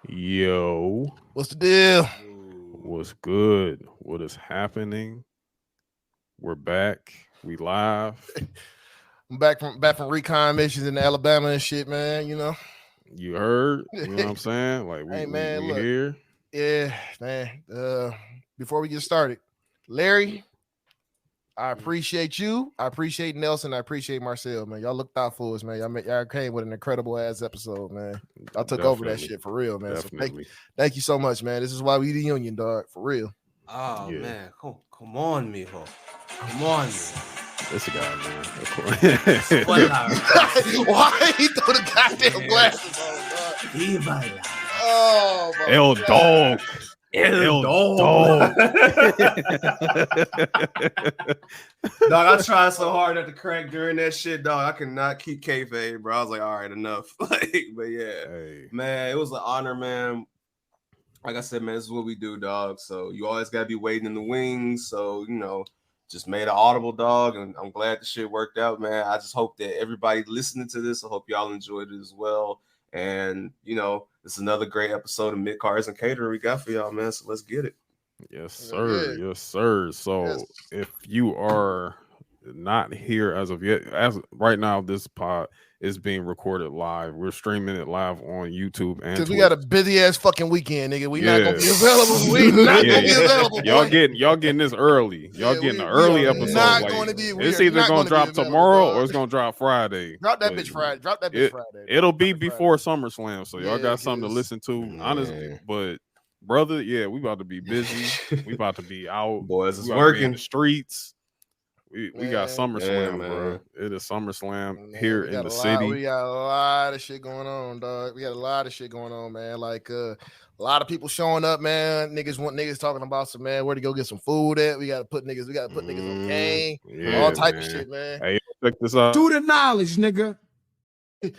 Yo, What's the deal? what's good? What is happening? We're back. We live. I'm back from recon missions in Alabama and shit, man. You know. You heard? You know what I'm saying? Like we Hey, man, we look. here. Yeah, man. Before we get started, Larry, I appreciate you. I appreciate Nelson. I appreciate Marcel, man. Y'all looked out for us, man. Y'all came with an incredible ass episode, man. Y'all took over that shit for real, man. Definitely. So thank you so much, man. This is why we the union, dog. For real. Oh yeah. Man, come on, mijo. Come on, man. This guy, man. Why he threw the goddamn glasses on, dog? Oh, my El God. Dog. El Dog. Dog, I tried so hard not to crack during that shit, dog. I could not keep kayfabe, bro. I was like, all right, enough. But yeah, man, it was an honor, man. Like I said, man, this is what we do, dog. So you always gotta be waiting in the wings. So just made an audible, dog, and I'm glad the shit worked out, man. I just hope that everybody listening to this, I hope y'all enjoyed it as well. And it's another great episode of Midcarders and Catering we got for y'all, man. So let's get it. Yes, sir. Yes, sir. So if you are not here as of yet, as right now, this pod is being recorded live. We're streaming it live on YouTube and because we got a busy ass fucking weekend, nigga. We not gonna be available. We not gonna be available. Y'all getting this early. Y'all getting an early episode. Not going to be. It's either gonna drop tomorrow or it's gonna drop Friday. Drop that bitch Friday. Drop that bitch Friday. It'll be before Summerslam, so y'all got something to listen to. Honestly, but brother, we about to be busy. We about to be out. Boys, it's working in the streets. We got SummerSlam, bro. It is SummerSlam here in the city. We got a lot of shit going on, dog. We got a lot of shit going on, man. Like a lot of people showing up, man. Niggas talking about some, man, where to go get some food at. We gotta put niggas on game. All type of shit, man. Hey, check this out. Do the knowledge, nigga. You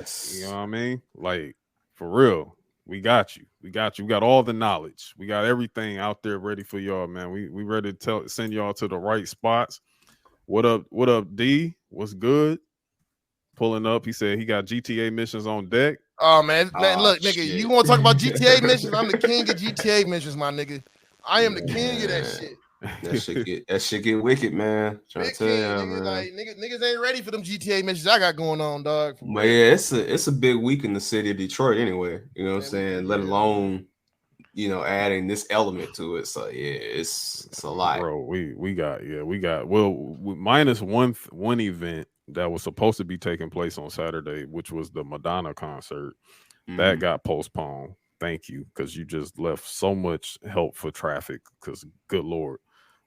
know what I mean? Like, for real. We got you. We got all the knowledge. We got everything out there ready for y'all, man. We ready to send y'all to the right spots. What up, D? What's good? Pulling up. He said he got GTA missions on deck. Oh, man, look, nigga, shit. You want to talk about GTA missions? I'm the king of GTA missions, my nigga. I am the king of that shit. That shit get wicked, man. Trying to tell you, man. Like, niggas ain't ready for them GTA missions I got going on, dog. But yeah, it's a big week in the city of Detroit anyway. You know what I'm saying? Let alone adding this element to it. So yeah, it's a lot, bro. We got minus one event that was supposed to be taking place on Saturday, which was the Madonna concert. That got postponed. Thank you, because you just left so much help for traffic. Because good lord,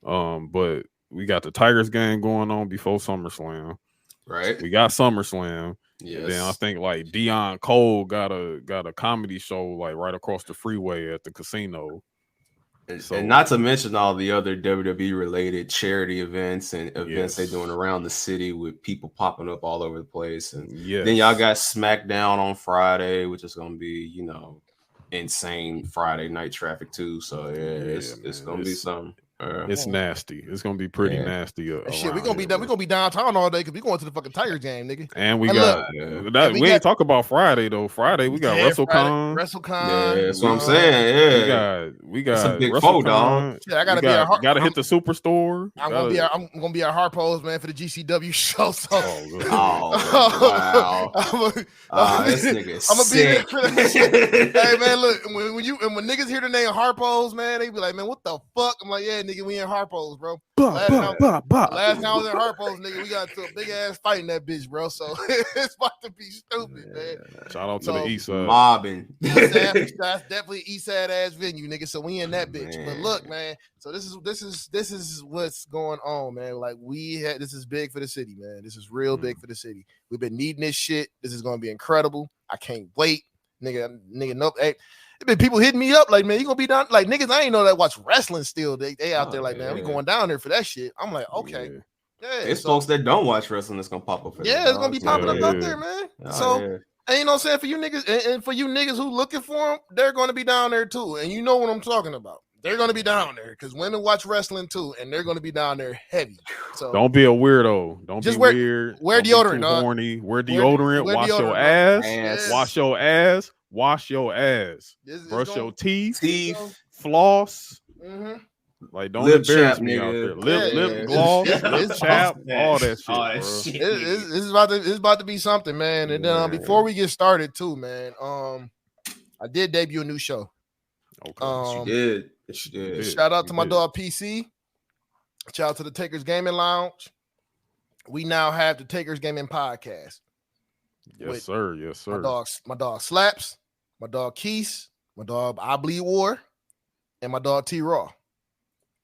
but we got the Tigers game going on before SummerSlam. Right, we got SummerSlam. Yes. Then I think like Dion Cole got a comedy show like right across the freeway at the casino. And not to mention all the other WWE related charity events and events they're doing around the city with people popping up all over the place. And then y'all got SmackDown on Friday, which is going to be, insane Friday night traffic too. So it's going to be something. It's nasty. It's gonna be pretty nasty. Shit, we're gonna be downtown all day because we going to the fucking Tiger game, nigga. And we we ain't talk about Friday though. Friday we got WrestleCon. WrestleCon. Yeah, that's what I'm saying. Yeah, we got some big foe, dog. Shit, I gotta hit the Superstore. I'm gonna be at Harpo's, man, for the GCW show. So this nigga I'm gonna be there for that shit. Hey man, look, when niggas hear the name Harpo's, man, they be like, man, what the fuck? I'm like, yeah, nigga, we in Harpo's, bro. Last time I was in Harpo's, nigga, we got into a big ass fight in that bitch, bro. So it's about to be stupid, man. Shout out to the East Side. Mobbing. That's definitely East Side ass venue, nigga. So we in that bitch. But look, man. So this is what's going on, man. Like this is big for the city, man. This is real big for the city. We've been needing this shit. This is gonna be incredible. I can't wait, nigga. Nope. Hey. Been people hitting me up like, man, you gonna be down? Like niggas, I ain't know that watch wrestling still. They out there like, man, we going down there for that shit. I'm like, okay, it's folks that don't watch wrestling that's gonna pop up. It's gonna be popping up out there, man. And you know what I'm saying, for you niggas and for you niggas who looking for them, they're gonna be down there too. And you know what I'm talking about. They're gonna be down there because women watch wrestling too, and they're gonna be down there heavy. So don't be a weirdo. Don't just be weird. Wear deodorant, horny. Wear deodorant. Wash your ass. Wash your ass. wash your ass, brush your teeth, floss. Mm-hmm. Like, don't lip embarrass chap, me nigga. out there. Lip gloss, it's lip chap, all that shit, bro. It's about to be something, man. And then before we get started, too, man. I did debut a new show. Okay, she did. Shout out to my dog PC. Shout out to the Takers Gaming Lounge. We now have the Takers Gaming Podcast. Yes, sir. Yes, sir. My dog Slaps, my dog Keese, my dog I Bleed War, and my dog T Raw.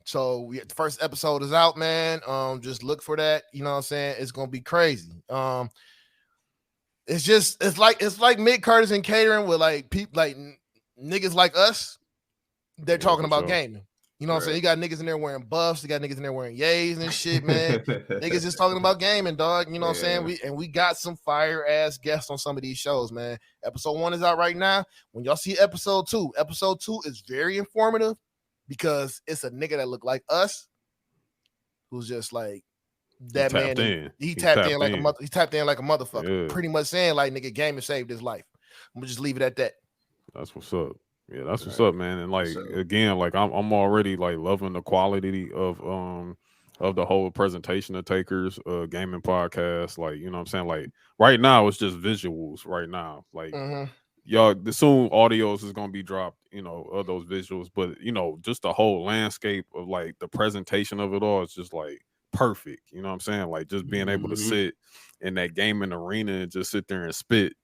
So the first episode is out, man. Just look for that. You know what I'm saying? It's gonna be crazy. It's like Midcarders and Catering with like people like niggas like us. They're talking about gaming. You know what I'm saying? You got niggas in there wearing buffs. You got niggas in there wearing yays and shit, man. Niggas just talking about gaming, dog. You know what I'm saying? We got some fire ass guests on some of these shows, man. Episode 1 is out right now. When y'all see episode 2 is very informative because it's a nigga that look like us who's just like that man. He tapped in like a motherfucker. Pretty much saying like, nigga, gaming saved his life. I'm gonna just leave it at that. That's what's up. Yeah, that's what's up, man. And like again, like I'm already like loving the quality of the whole presentation of Takers gaming podcast. Like, you know what I'm saying? Like right now it's just visuals right now. Like y'all, the soon audios is gonna be dropped, you know, of those visuals, but you know, just the whole landscape of like the presentation of it all is just like perfect. You know what I'm saying? Like just being able to sit in that gaming arena and just sit there and spit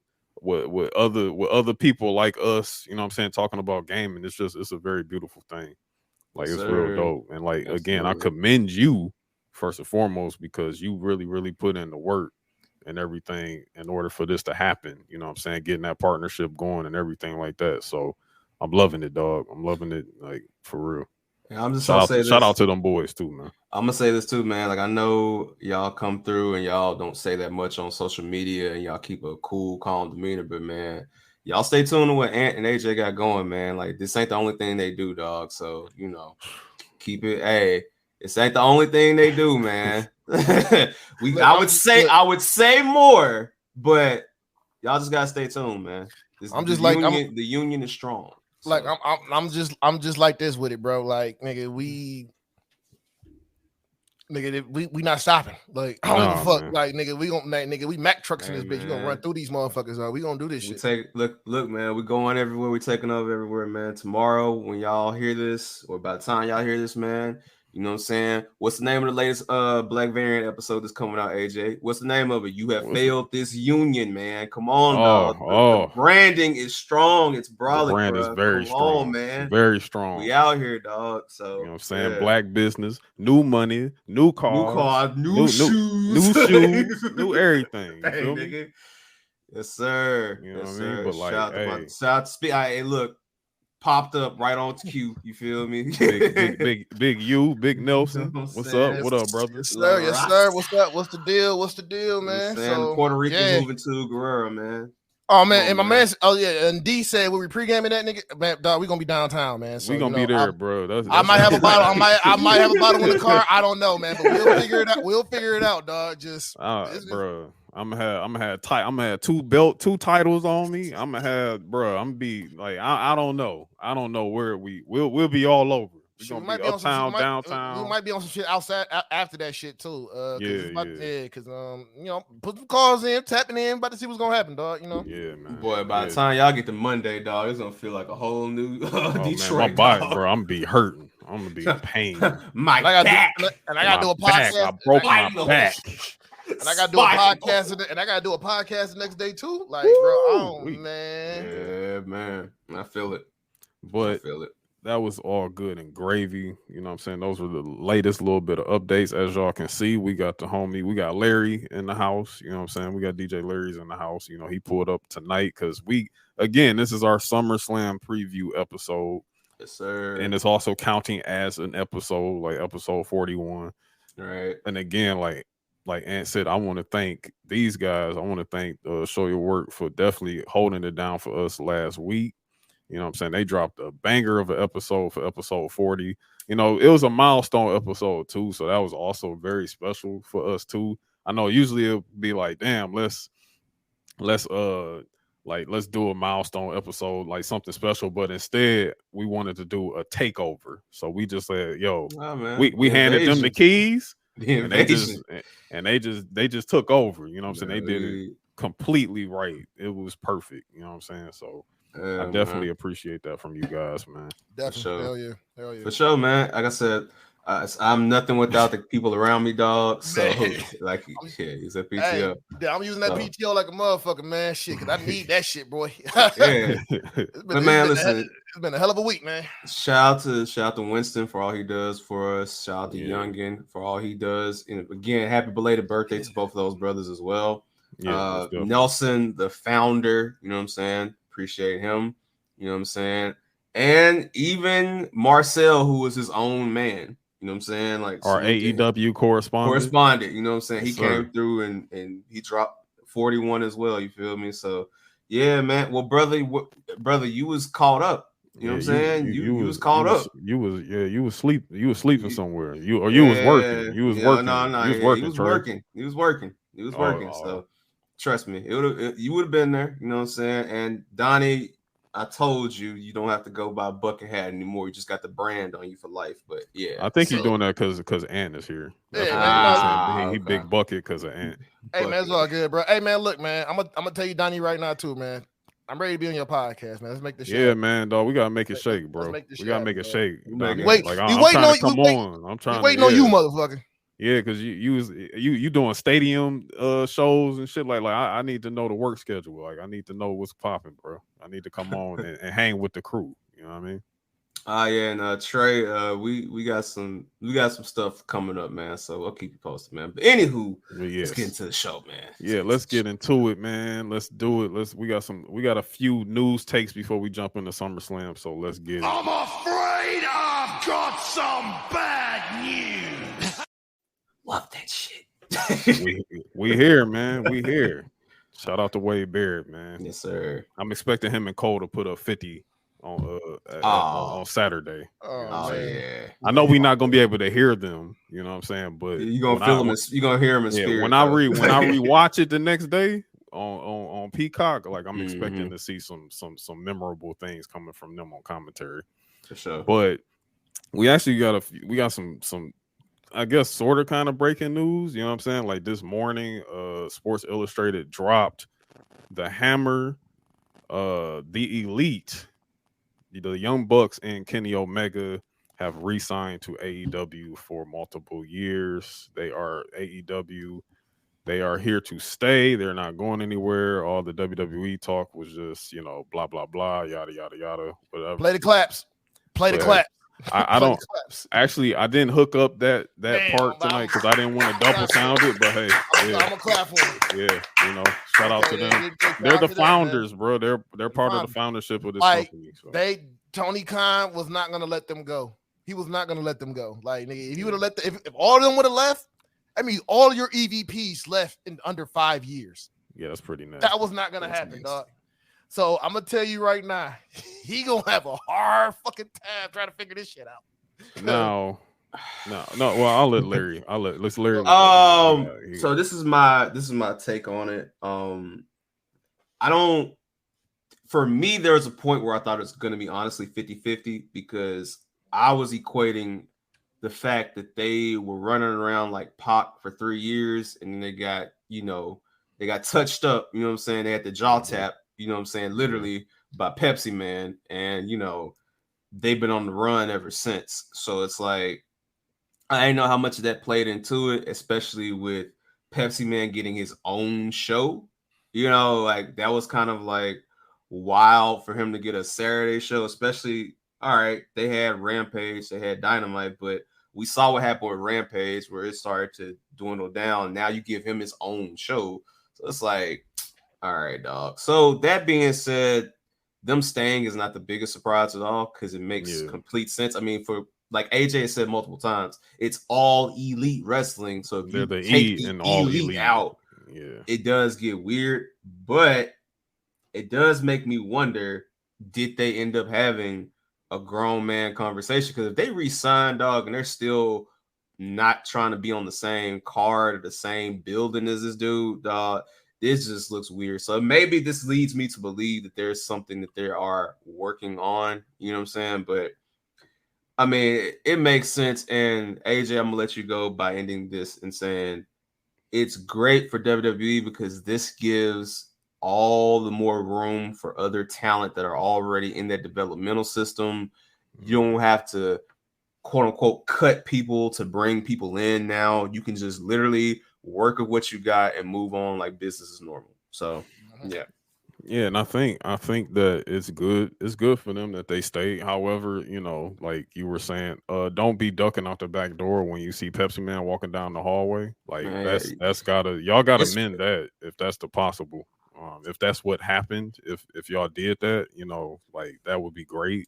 with other people like us, you know what I'm saying, talking about gaming. It's a very beautiful thing. Like it's real dope. And like again, I commend you first and foremost because you really put in the work and everything in order for this to happen. You know what I'm saying? Getting that partnership going and everything like that. So I'm loving it, dog. I'm loving it, like, for real. Yeah, I'm just shout out to them boys too, man. I'm gonna say this too, man. Like I know y'all come through and y'all don't say that much on social media and y'all keep a cool, calm demeanor, but man, y'all stay tuned to what Ant and AJ got going, man. Like this ain't the only thing they do, dog. So you know, keep it. Hey, this ain't the only thing they do, man. I would say more, but y'all just gotta stay tuned, man. The union is strong. So. Like I'm just like this with it, bro. Like nigga, we not stopping. Like I don't give a fuck. Man. Like nigga, we Mack trucks in this bitch. You gonna run through these motherfuckers? We gonna do this shit. Look, man. We going everywhere. We taking over everywhere, man. Tomorrow, when y'all hear this, or by the time y'all hear this, man. You know what I'm saying? What's the name of the latest Black Variant episode that's coming out, AJ? What's the name of it? You have failed this union, man. Come on, dog. The branding is strong. It's brolic. The brand is very strong, man. Very strong. We out here, dog. So you know what I'm saying? Black business, new money, new cars, new shoes, new shoes, new everything. You feel me? Yes, sir. You know what I mean? But like, shout out to hey, look. Popped up right on cue. You feel me? big you, Big Nelson. What's up? What up, brother? Yes, sir. Yes, sir. What's up? What's the deal, man? So Puerto Rican moving to Guerrero, man. Oh man, and my man. Oh yeah, and D said we pre-gaming that nigga. Man, dog, we gonna be downtown, man. So, we gonna be there, bro. That's I might have a bottle. I might have a bottle in the car. I don't know, man, but we'll figure it out. We'll figure it out, dog. Just bro. I'm gonna have two titles on me. I'm gonna be like, I don't know where we'll be all over. We're gonna be uptown, downtown. We might be on some shit outside after that shit too. Because you know, put some calls in, tapping in, about to see what's gonna happen, dog. You know. Yeah, man. Boy, by the time y'all get to Monday, dog, it's gonna feel like a whole new Detroit. Man, my body, bro. I'm gonna be hurting. I'm gonna be in pain. My back. And I gotta do a podcast. I broke my back. And I gotta do a podcast, and I gotta do a podcast the next day too. Like, bro, man. Yeah, man. I feel it. But that was all good and gravy. You know what I'm saying? Those were the latest little bit of updates. As y'all can see, we got we got Larry in the house. You know what I'm saying? We got DJ Larry's in the house. You know, he pulled up tonight because this is our Summerslam preview episode. Yes, sir. And it's also counting as an episode, like episode 41. Right. And again, like Ant said, I want to thank these guys. I want to thank Show Your Work for definitely holding it down for us last week. You know what I'm saying? They dropped a banger of an episode for episode 40. You know, it was a milestone episode too, so that was also very special for us too. I know usually it'll be like, damn, let's like let's do a milestone episode, like something special. But instead, we wanted to do a takeover. So we just said, "Yo, we handed them the keys, and they just took over." You know what I'm saying? They did it completely right. It was perfect. You know what I'm saying? So I definitely appreciate that from you guys, man. Definitely, hell yeah, for sure, man. Like I said. I'm nothing without the people around me, dog. So, like, he's a PTO. Hey, I'm using that PTO like a motherfucker, man. Shit, because I need that shit, boy. Listen, it's been a hell of a week, man. Shout out to Winston for all he does for us. Shout out to Youngin for all he does. And again, happy belated birthday to both of those brothers as well. Nelson, the founder, you know what I'm saying? Appreciate him. You know what I'm saying? And even Marcel, who was his own man. You know what I'm saying? Like our AEW correspondent. You know what I'm saying? He came through and he dropped 41 as well. You feel me? So yeah, man. Well, brother, you was caught up. You know what I'm saying? You was caught up. You was sleeping somewhere. You was working. You was working. No. He was working. So trust me, you would have been there. You know what I'm saying? And Donnie, I told you don't have to go by bucket hat anymore. You just got the brand on you for life. But yeah, I think he's doing that because Ant is here. That's he big bucket because of Ant. Hey man, it's all good, bro. Hey man, look, man, I'm gonna tell you, Donnie, right now too, man. I'm ready to be on your podcast, man. Let's make this shit. Yeah, man, dog. We gotta make it shake, bro. We gotta make it shake. I'm waiting on you, motherfucker. Yeah, because you doing stadium shows and shit like I need to know the work schedule. Like I need to know what's popping, bro. I need to come on and hang with the crew. You know what I mean? And Trey, we got some stuff coming up, man. So I'll keep you posted, man. But anywho, let's get into the show, man. Let's get into it, man. Let's do it. We got a few news takes before we jump into SummerSlam. So let's get it. I'm afraid I've got some bad news. Love that shit. we here, man. We here. Shout out to Wade Barrett, man. Yes, sir. I'm expecting him and Cole to put up 50 on Saturday. Yeah. I know we're not gonna be able to hear them, you know what I'm saying, but you're gonna feel them. You're gonna hear them in spirit. When I rewatch it the next day on Peacock, like I'm expecting to see some memorable things coming from them on commentary. For sure. But we actually got some I guess sort of kind of breaking news, you know what I'm saying? Like this morning, Sports Illustrated dropped the Hammer, the Elite, the Young Bucks and Kenny Omega have re-signed to AEW for multiple years. They are AEW. They are here to stay. They're not going anywhere. All the WWE talk was just, blah, blah, blah, yada, yada, yada, whatever. Play the claps. Play the clap. I don't actually. I didn't hook up that part tonight because I didn't want to double sound it. But hey, I'm gonna clap for it. Yeah, shout out to them. They're the founders, bro. They're part of the foundership of this company. So. Tony Khan was not gonna let them go. He was not gonna let them go. Like nigga, if you would have if all of them would have left, I mean, all your EVPs left in under 5 years. Yeah, that's pretty nice. That was not gonna happen, dog. So I'm gonna tell you right now, he gonna have a hard fucking time trying to figure this shit out. No. Well, I'll let Larry. Let's Larry. So this is my take on it. I don't. For me, there was a point where I thought it was going to be honestly 50-50 because I was equating the fact that they were running around like Pac for 3 years and then they got touched up. You know what I'm saying? They had the jaw tap. You know what I'm saying? Literally by Pepsi Man. And, they've been on the run ever since. So it's like, I didn't know how much of that played into it, especially with Pepsi Man getting his own show. Like that was kind of like wild for him to get a Saturday show, especially, all right, they had Rampage, they had Dynamite, but we saw what happened with Rampage where it started to dwindle down. Now you give him his own show. So it's like, all right, dog. So that being said, them staying is not the biggest surprise at all because it makes complete sense. I mean, for like AJ said multiple times, it's all elite wrestling. So if you take the elite out, it does get weird. But it does make me wonder, did they end up having a grown man conversation? Because if they re-sign, dog, and they're still not trying to be on the same card or the same building as this dude, dog, this just looks weird. So maybe this leads me to believe that there's something that they are working on. You know what I'm saying? But I mean, it makes sense. And AJ, I'm gonna let you go by ending this and saying it's great for WWE because this gives all the more room for other talent that are already in that developmental system. You don't have to quote unquote cut people to bring people in now. You can just literally work with what you got and move on like business is normal. So yeah. Yeah, and I think that it's good. It's good for them that they stay. However, you know, like you were saying, don't be ducking out the back door when you see Pepsi Man walking down the hallway. Like Man, that's y'all gotta mend that if that's the possible. If that's what happened, if y'all did that, you know, like that would be great.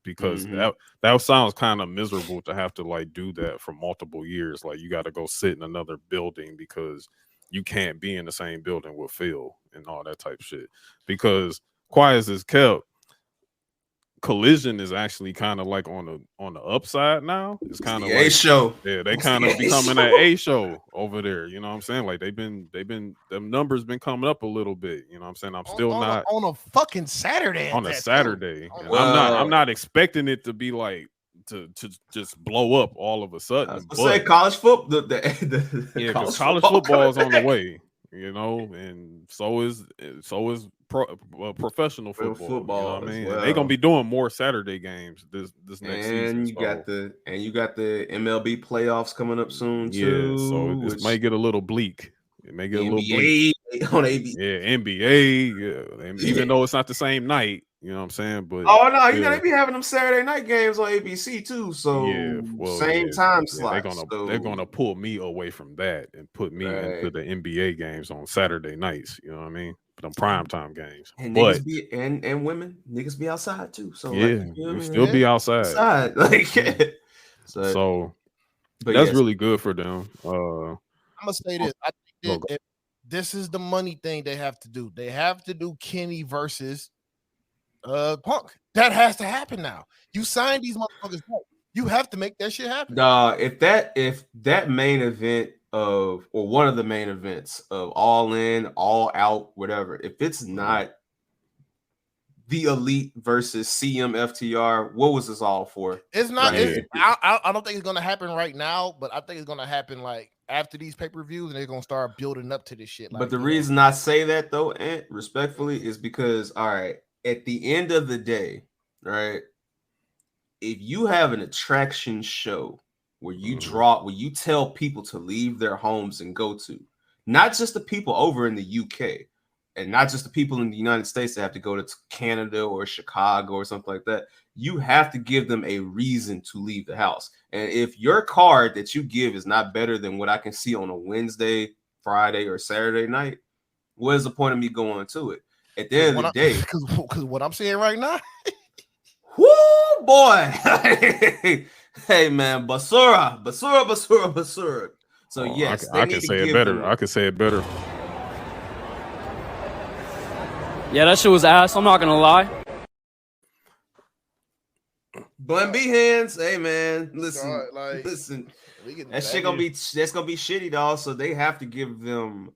Because that sounds kind of miserable to have to like do that for multiple years. Like you got to go sit in another building because you can't be in the same building with Phil and all that type of shit. Because quiet as it's kept, Collision is actually kind of like on the upside now. It's kind of like A show. Yeah, they kind of becoming an A show over there. You know what I'm saying? Like they've been them numbers been coming up a little bit. You know what I'm saying? I'm still not on a fucking Saturday. On a Saturday. And Well, I'm not expecting it to be like to just blow up all of a sudden. I say college football. Yeah, because college football is on the way, you know, and so is professional football. You know what I mean? Well. They're gonna be doing more Saturday games this next season. And you got the MLB playoffs coming up soon too. Yeah, so this might get a little bleak. It may get a little bleak on ABC. Yeah, NBA. Yeah, and even though it's not the same night, you know what I'm saying? But oh no, you know they be having them Saturday night games on ABC too. So same time slot. They're gonna pull me away from that and put me into the NBA games on Saturday nights. You know what I mean? Them primetime games. And niggas be and women niggas be outside too. So yeah, like, you know still be outside. Like so that's really good for them. I'm gonna say this. I think that this is the money thing they have to do. They have to do Kenny versus Punk. That has to happen now. You signed these motherfuckers. You have to make that shit happen. If that main event or one of the main events of All In, All Out, whatever, if it's not the Elite versus CMFTR, what was this all for? It's not. I don't think it's gonna happen right now, but I think it's gonna happen like after these pay-per-views, and they're gonna start building up to this shit. But the reason I say that though, Ant, respectfully, is because all right, at the end of the day, right, if you have an attraction show where you where you tell people to leave their homes and go to, not just the people over in the UK and not just the people in the United States that have to go to Canada or Chicago or something like that, you have to give them a reason to leave the house. And if your card that you give is not better than what I can see on a Wednesday, Friday, or Saturday night, what is the point of me going to it? At the end of the day, because what I'm saying right now, whoo boy, hey man, basura. So yes, I can say it better. I can say it better. Yeah, that shit was ass. I'm not gonna lie. Bun B hands, hey man, listen. That's gonna be shitty, dog. So they have to give them,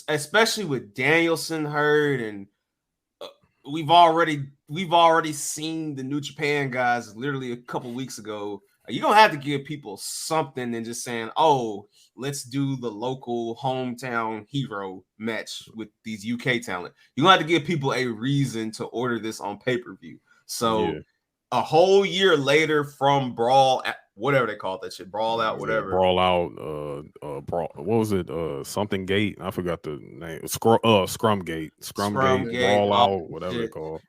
especially with Danielson hurt, and we've already seen the New Japan guys literally a couple weeks ago. You're gonna have to give people something than just saying, "Oh, let's do the local hometown hero match with these UK talent." You're gonna have to give people a reason to order this on pay-per-view. So a whole year later from Brawl, whatever they call that shit, Brawl Out, whatever. Brawl Out, Brawl. What was it? Something Gate. I forgot the name. Scrum Gate. Scrum Gate. Brawl Out. Whatever they call.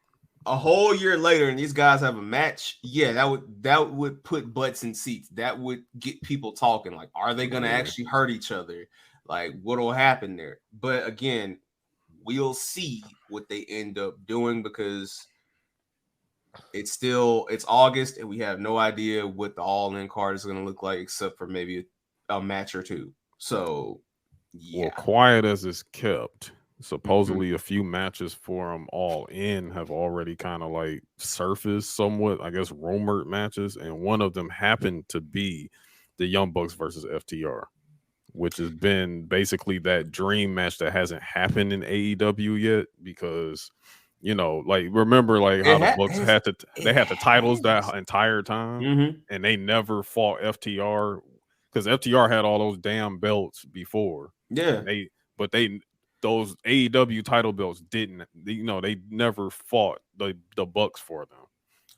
A whole year later, and these guys have a match. Yeah, that would put butts in seats. That would get people talking. Like, are they gonna actually hurt each other? Like, what'll happen there? But again, we'll see what they end up doing because it's August and we have no idea what the all-in card is going to look like except for maybe a match or two. So well, quiet as it's kept, supposedly a few matches for them all in have already kind of like surfaced somewhat, I guess, rumored matches, and one of them happened to be the Young Bucks versus FTR. which has been basically that dream match that hasn't happened in AEW yet because, like remember like how the Bucks had the titles that entire time and they never fought FTR because FTR had all those damn belts before. Yeah. Those AEW title belts didn't, they never fought the Bucks for them.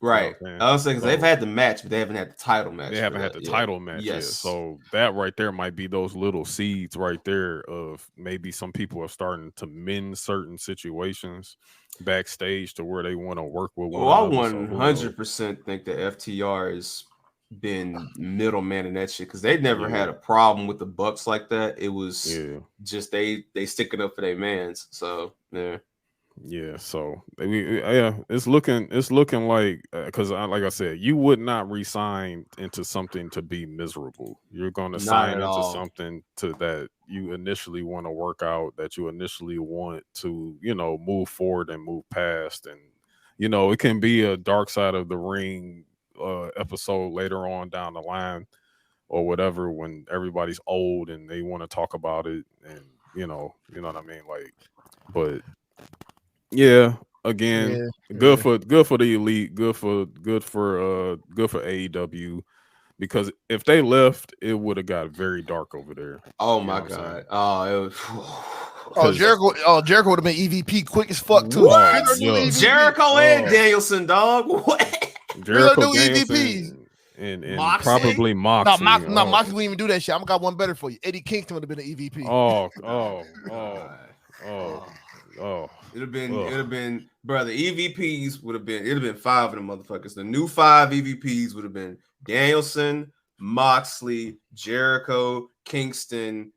Right. I was saying because they've had the match, but they haven't had the title match. They haven't had the title match yet. So that right there might be those little seeds right there of maybe some people are starting to mend certain situations backstage to where they want to work with one another. I 100% think that FTR has been middleman in that shit because they never had a problem with the Bucks like that. It was just they sticking up for their mans. So yeah, so it's looking like because like I said, you would not resign into something to be miserable. You're going to sign into something to that you initially want to work out, that you initially want to move forward and move past, and it can be a dark side of the ring episode later on down the line or whatever when everybody's old and they want to talk about it, and you know what I mean, like, but. Yeah, again, good for the elite, good for AEW, because if they left, it would have got very dark over there. Oh my god! Jericho would have been EVP quick as fuck too. Jericho and Danielson, dog. What? Jericho EVPs. And probably Moxley. No, Moxley wouldn't even do that shit. I got one better for you. Eddie Kingston would have been an EVP. It'd have been, bro. The EVPs would have been. It'd have been 5 of them motherfuckers. The new 5 EVPs would have been Danielson, Moxley, Jericho, Kingston,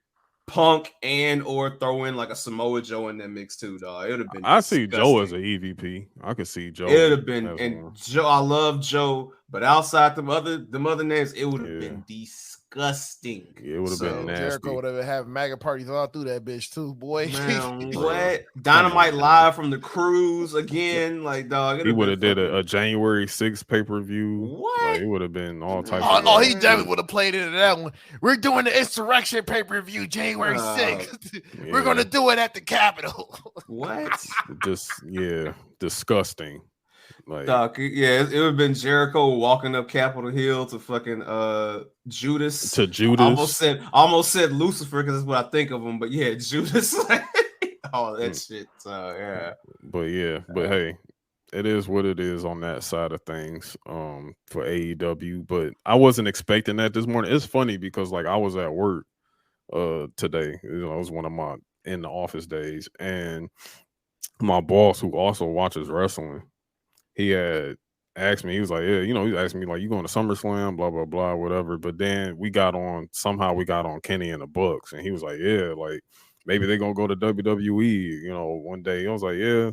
Punk, and or throw in like a Samoa Joe in that mix too, dog. It would have been. I see Joe as an EVP. I could see Joe. It would have been, and Joe. I love Joe, but outside them other names, it would have been disgusting. It would have been nasty. Jericho would have had MAGA parties all through that bitch too, boy. Man, what? Dynamite live from the cruise again, like dog. He would have did a January 6th pay-per-view. What? Like, it would have been all types. He definitely would have played into that one. We're doing the Insurrection pay-per-view January 6th. We're gonna do it at the Capitol. What? Just disgusting. Like, Doc, it would have been Jericho walking up Capitol Hill to fucking Judas. To Judas. Almost said Lucifer because that's what I think of him, but yeah, Judas. All that shit. So yeah. But hey, it is what it is on that side of things for AEW. But I wasn't expecting that this morning. It's funny because like I was at work today. It was one of my in the office days, and my boss, who also watches wrestling, he had asked me, he was like, he asked me, like, you going to SummerSlam, blah, blah, blah, whatever. But then we got on Kenny and the Bucks, and he was like, yeah, like, maybe they're going to go to WWE, one day. I was like, yeah,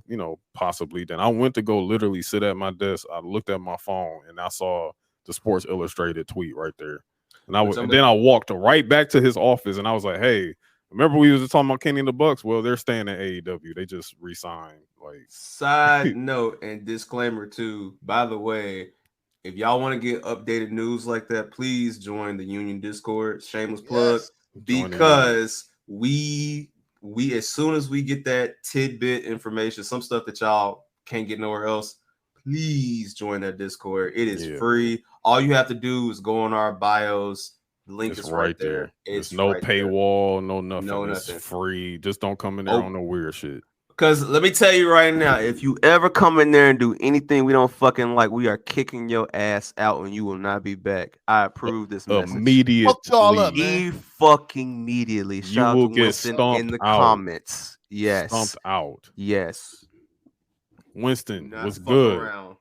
possibly. Then I went to go literally sit at my desk. I looked at my phone, and I saw the Sports Illustrated tweet right there. And then I walked right back to his office, and I was like, hey, remember we was talking about Kenny and the Bucks? Well, they're staying at AEW. They just re-signed. Like, side note and disclaimer too. By the way, if y'all want to get updated news like that, please join the Union Discord. Shameless plug, because we as soon as we get that tidbit information, some stuff that y'all can't get nowhere else, please join that Discord. It is free. All you have to do is go on our bios. The link is right there. It's no paywall, no nothing. No nothing. It's free. Just don't come in there on no weird shit. Because let me tell you right now, if you ever come in there and do anything we don't fucking like, we are kicking your ass out and you will not be back. I approve this message. Immediately. Immediately. Shout you will out to get Winston stomped in the out. comments. Yes. Stomped out. Yes. Winston, what's good?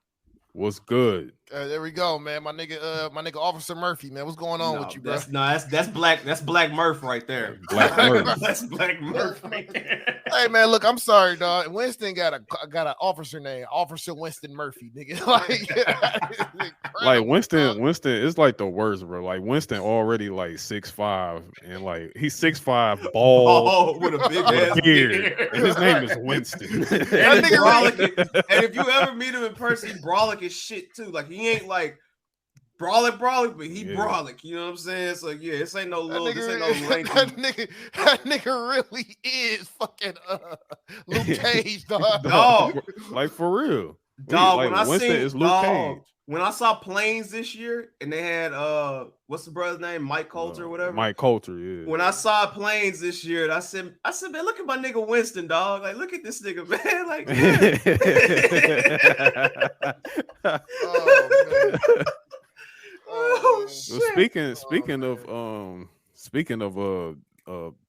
What's good? There we go, man. My nigga Officer Murphy, man. What's going on with you, bro? That's Black Murph right there. Black Murph. That's Black Murph right there. Hey man, look, I'm sorry, dog. Winston got an officer name, Officer Winston Murphy, nigga. Like Winston is like the worst, bro. Like Winston already like 6'5", and like he's 6'5", bald with a big ass beard. And his name is Winston. And if you ever meet him in person, he brolic as shit too. Like he ain't like Brolic, but he brolic. You know what I'm saying? So yeah, this ain't no little. This ain't no lengthy. That nigga really is fucking Luke Cage, dog. Dog, like for real, dog. Like, when I Winston seen is Luke Cage. When I saw Planes this year, and they had what's the brother's name? Mike Coulter or whatever. Mike Coulter, yeah. When I saw Planes this year, I said, man, look at my nigga Winston, dog. Like, look at this nigga, man. Like, Oh, man. Oh, shit. Speaking of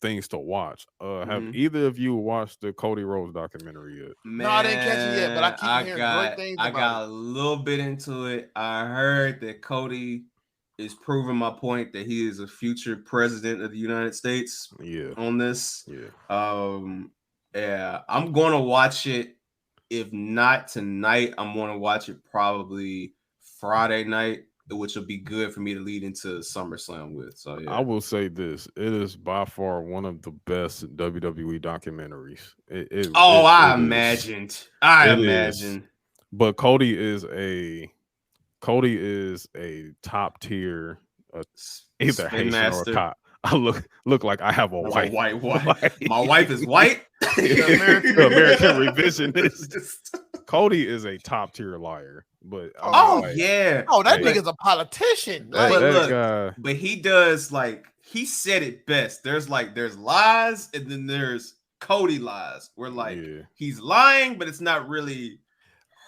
things to watch, have either of you watched the Cody Rhodes documentary yet? Man, No, I didn't catch it yet, but I keep hearing great things about I got a little bit into it. I heard that Cody is proving my point that he is a future president of the United States. Yeah. On this. Yeah. Yeah, I'm going to watch it. If not tonight, I'm going to watch it probably Friday night, which will be good for me to lead into SummerSlam with. So yeah. I will say this: it is by far one of the best WWE documentaries. I imagined. But Cody is a top tier, either Haitian or cop. I look like I have a wife. White. My wife is white. American revisionist. Cody is a top tier liar, but yeah. Oh, that nigga's a politician. But he does he said it best. There's lies and then there's Cody lies. Where he's lying, but it's not really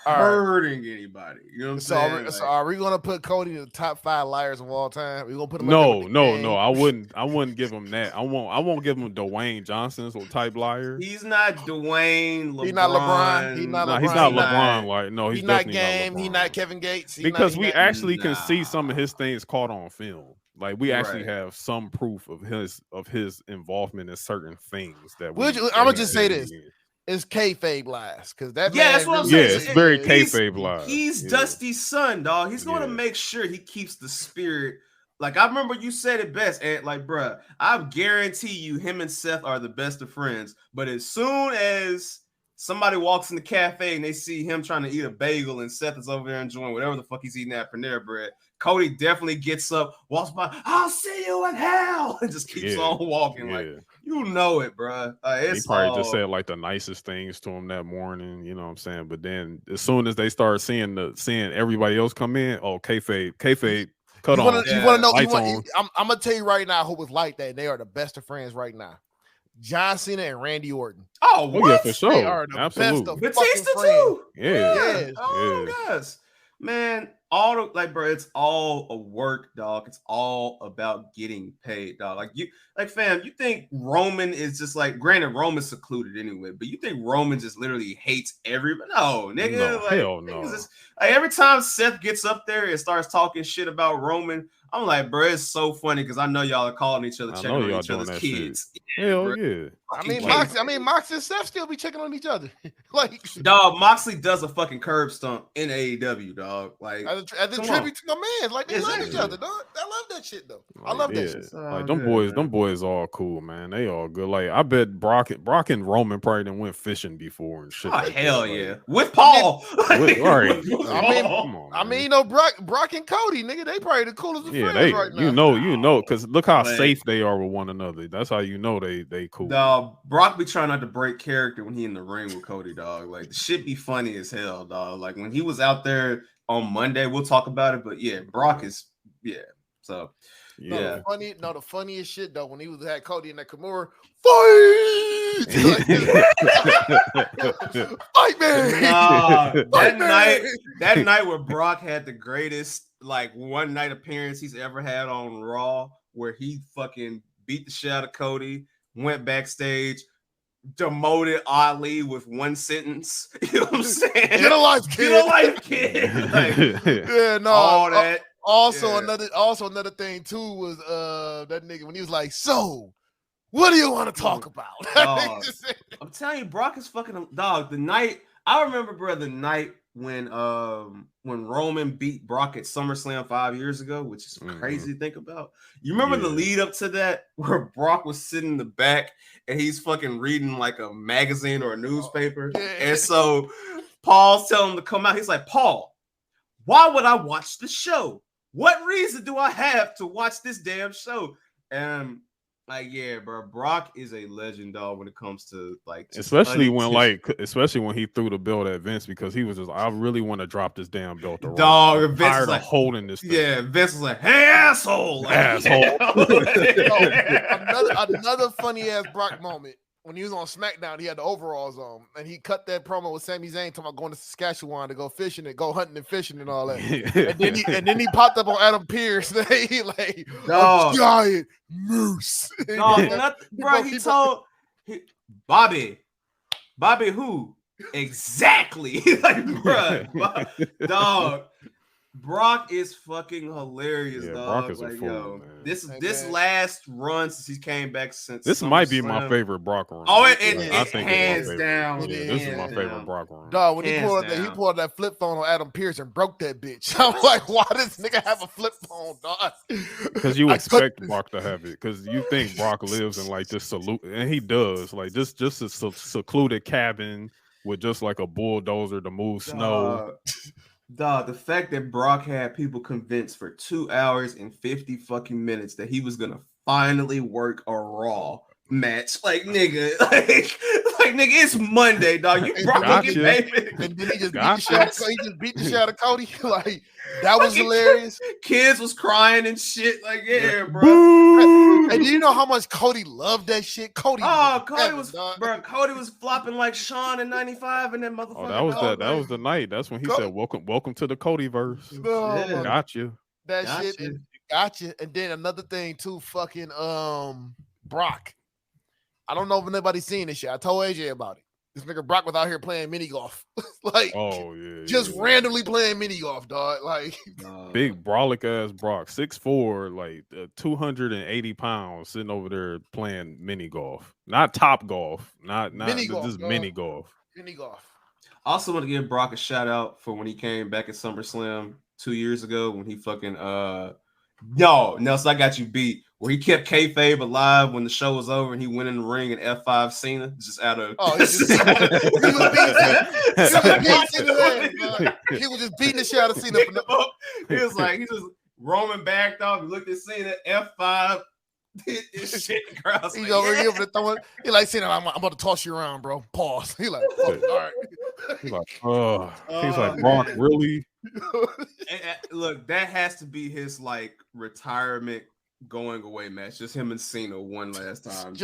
hurting anybody. You know what I'm saying? So are we gonna put Cody in the top 5 liars of all time? We gonna put him? No. I wouldn't give him that. I won't give him Dwayne Johnson's type liar. He's not Dwayne. LeBron. He's not LeBron. He's not LeBron. He's not LeBron. He's not Game. He's not Kevin Gates. Because we actually can see some of his things caught on film. Like we actually have some proof of his involvement in certain things that. I'm gonna just say this. It's kayfabe lies, because that that's what I'm saying. Yeah, it's very kayfabe lies. He's Dusty's son, dog. He's going to make sure he keeps the spirit. Like I remember you said it best, and bruh, I guarantee you, him and Seth are the best of friends. But as soon as somebody walks in the cafe and they see him trying to eat a bagel, and Seth is over there enjoying whatever the fuck he's eating at Panera Bread, Cody definitely gets up, walks by, I'll see you in hell, and just keeps on walking. Like, you know it, bro. He probably just said the nicest things to him that morning, you know what I'm saying? But then as soon as they start seeing everybody else come in, kayfabe, cut on. You want to know? I'm gonna tell you right now who was like that. They are the best of friends right now. John Cena and Randy Orton. Oh, what? Yeah, for sure. They are the best of Batista fucking friends. too. Yeah. Oh, guys. Man, bro, it's all a work, dog. It's all about getting paid, dog. Fam, you think Roman is just granted, Roman's secluded anyway, but you think Roman just literally hates everybody? No, nigga. No, hell no. Every time Seth gets up there and starts talking shit about Roman, I'm like, bro, it's so funny because I know y'all are calling each other, checking on each other's kids. Hell yeah. Moxley and Seth still be checking on each other. Dog, Moxley does a fucking curb stomp in AEW, dog. As a tribute to my man. They love each other, dog. I love that shit though. I love that shit. Them boys all cool, man. They all good. I bet Brock and Roman probably done went fishing before and shit. Oh, hell yeah. With Paul. I mean, Brock and Cody, nigga, they probably the coolest of friends right now. You know, because look how safe they are with one another. That's how you know they cool. Dog, Brock be trying not to break character when he in the ring with Cody, dog. The shit be funny as hell, dog. When he was out there on Monday, we'll talk about it. But yeah, Brock is So yeah. The funniest shit though, when he had Cody in that Kimura, fight man. That night where Brock had the greatest one night appearance he's ever had on Raw, where he fucking beat the shit out of Cody, went backstage, demoted Ali with one sentence. You know what I'm saying? Get a life, kid. Get a life, kid. All that. Another thing too was that nigga when he was like, so what do you want to talk about? I'm telling you, Brock is fucking dog. I remember, bro, the night when Roman beat Brock at SummerSlam 5 years ago, which is crazy to think about. You remember the lead up to that where Brock was sitting in the back and he's fucking reading a magazine or a newspaper. And so Paul's telling him to come out. He's like, Paul, why would I watch the show? What reason do I have to watch this damn show? And like, yeah, bro, Brock is a legend, dog, when it comes to like, especially when he threw the belt at Vince, because he was just, I really want to drop this damn belt to dog. I'm tired of holding this thing. Yeah, Vince was like, "Hey, asshole, like, asshole." Another funny ass Brock moment. When he was on SmackDown, he had the overalls on, and he cut that promo with Sami Zayn talking about going to Saskatchewan to go fishing and go hunting and fishing and all that. and then he popped up on Adam Pearce. He like a giant moose. Bro, he told Bobby who exactly? Like, bro, dog. Brock is fucking hilarious, dog. Brock is like, a fool, yo, man. This last run since he came back since this might be my favorite Brock run. Oh, I think hands down. Yeah, this is my favorite Brock run. Dog, when he pulled that flip phone on Adam Pearce and broke that bitch. I'm like, why does nigga have a flip phone, dog? Because you expect Brock to have it. Because you think Brock lives in like this and he does. Like just a secluded cabin with just like a bulldozer to move snow. Dog, the fact that Brock had people convinced for 2 hours and 50 fucking minutes that he was gonna finally work a Raw match, like nigga, like nigga, it's Monday, dog. You Brock get paid, and then he just beat the shit out of Cody. Like that was hilarious. Kids was crying and shit. Like, yeah, bro. And do you know how much Cody loved that shit? Cody was flopping like Sean in '95 and that motherfucker. Oh, that was the night. That's when he said, "Welcome to the Codyverse." Got you. Gotcha. And then another thing too, fucking Brock. I don't know if anybody's seen this shit. I told AJ about it. This nigga Brock was out here playing mini golf. Like, randomly playing mini golf, dog. Like, big brolic ass Brock, 6'4", like 280 pounds, sitting over there playing mini golf. Not top golf, not mini golf, just mini golf. Mini golf. I also want to give Brock a shout out for when he came back at SummerSlam 2 years ago when he fucking Nelson, I got you beat. Where he kept kayfabe alive when the show was over and he went in the ring and F5 Cena just out of. He was just beating the shit out of Cena. He was like, he just roaming back off. He looked at Cena, F5. Shit, the crowd's he's over here for throwing. He like Cena, I'm about to toss you around, bro. Pause. He like, all right. He's like, Brock, really? Look, that has to be his like retirement going away match. Just him and Cena one last time.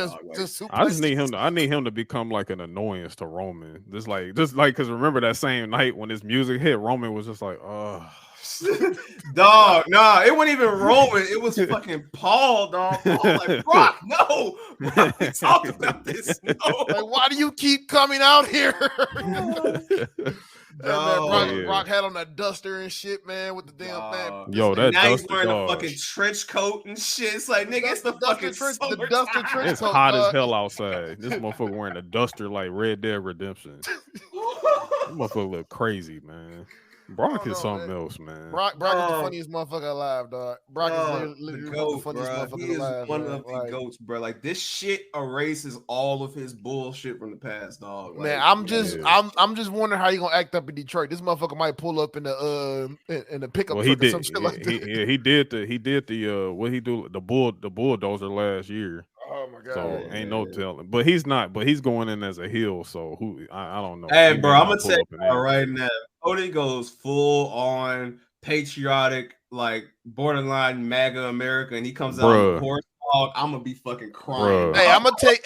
I need him to become like an annoyance to Roman. Just like because remember that same night when his music hit, Roman was just like, dog, nah, it wasn't even Roman. It was fucking Paul, dog. Paul, like, Brock, no. We talked about this. No. Like, why do you keep coming out here? Brock had on that duster and shit, man, with the damn thing. Yo, that now duster, he's wearing a fucking trench coat and shit. It's like, nigga, it's the fucking the duster trench it's coat. Hot as hell outside. This motherfucker wearing a duster like Red Dead Redemption. This motherfucker look crazy, man. Brock is something else, man. Brock is the funniest motherfucker alive, dog. Brock is literally the funniest motherfucker alive. One of the goats, bro. Like, this shit erases all of his bullshit from the past, dog. Like, man, I'm just wondering how he gonna act up in Detroit. This motherfucker might pull up in the pickup truck or some shit like that. He did the what he do the bulldozer last year. Oh my god! So ain't no telling, but he's not. But he's going in as a heel, so I don't know. Hey, bro, I'm gonna tell you right now. Cody goes full on patriotic, like borderline MAGA America, and he comes out on the horse dog. I'm gonna be fucking crying. Hey, I'm gonna tell you.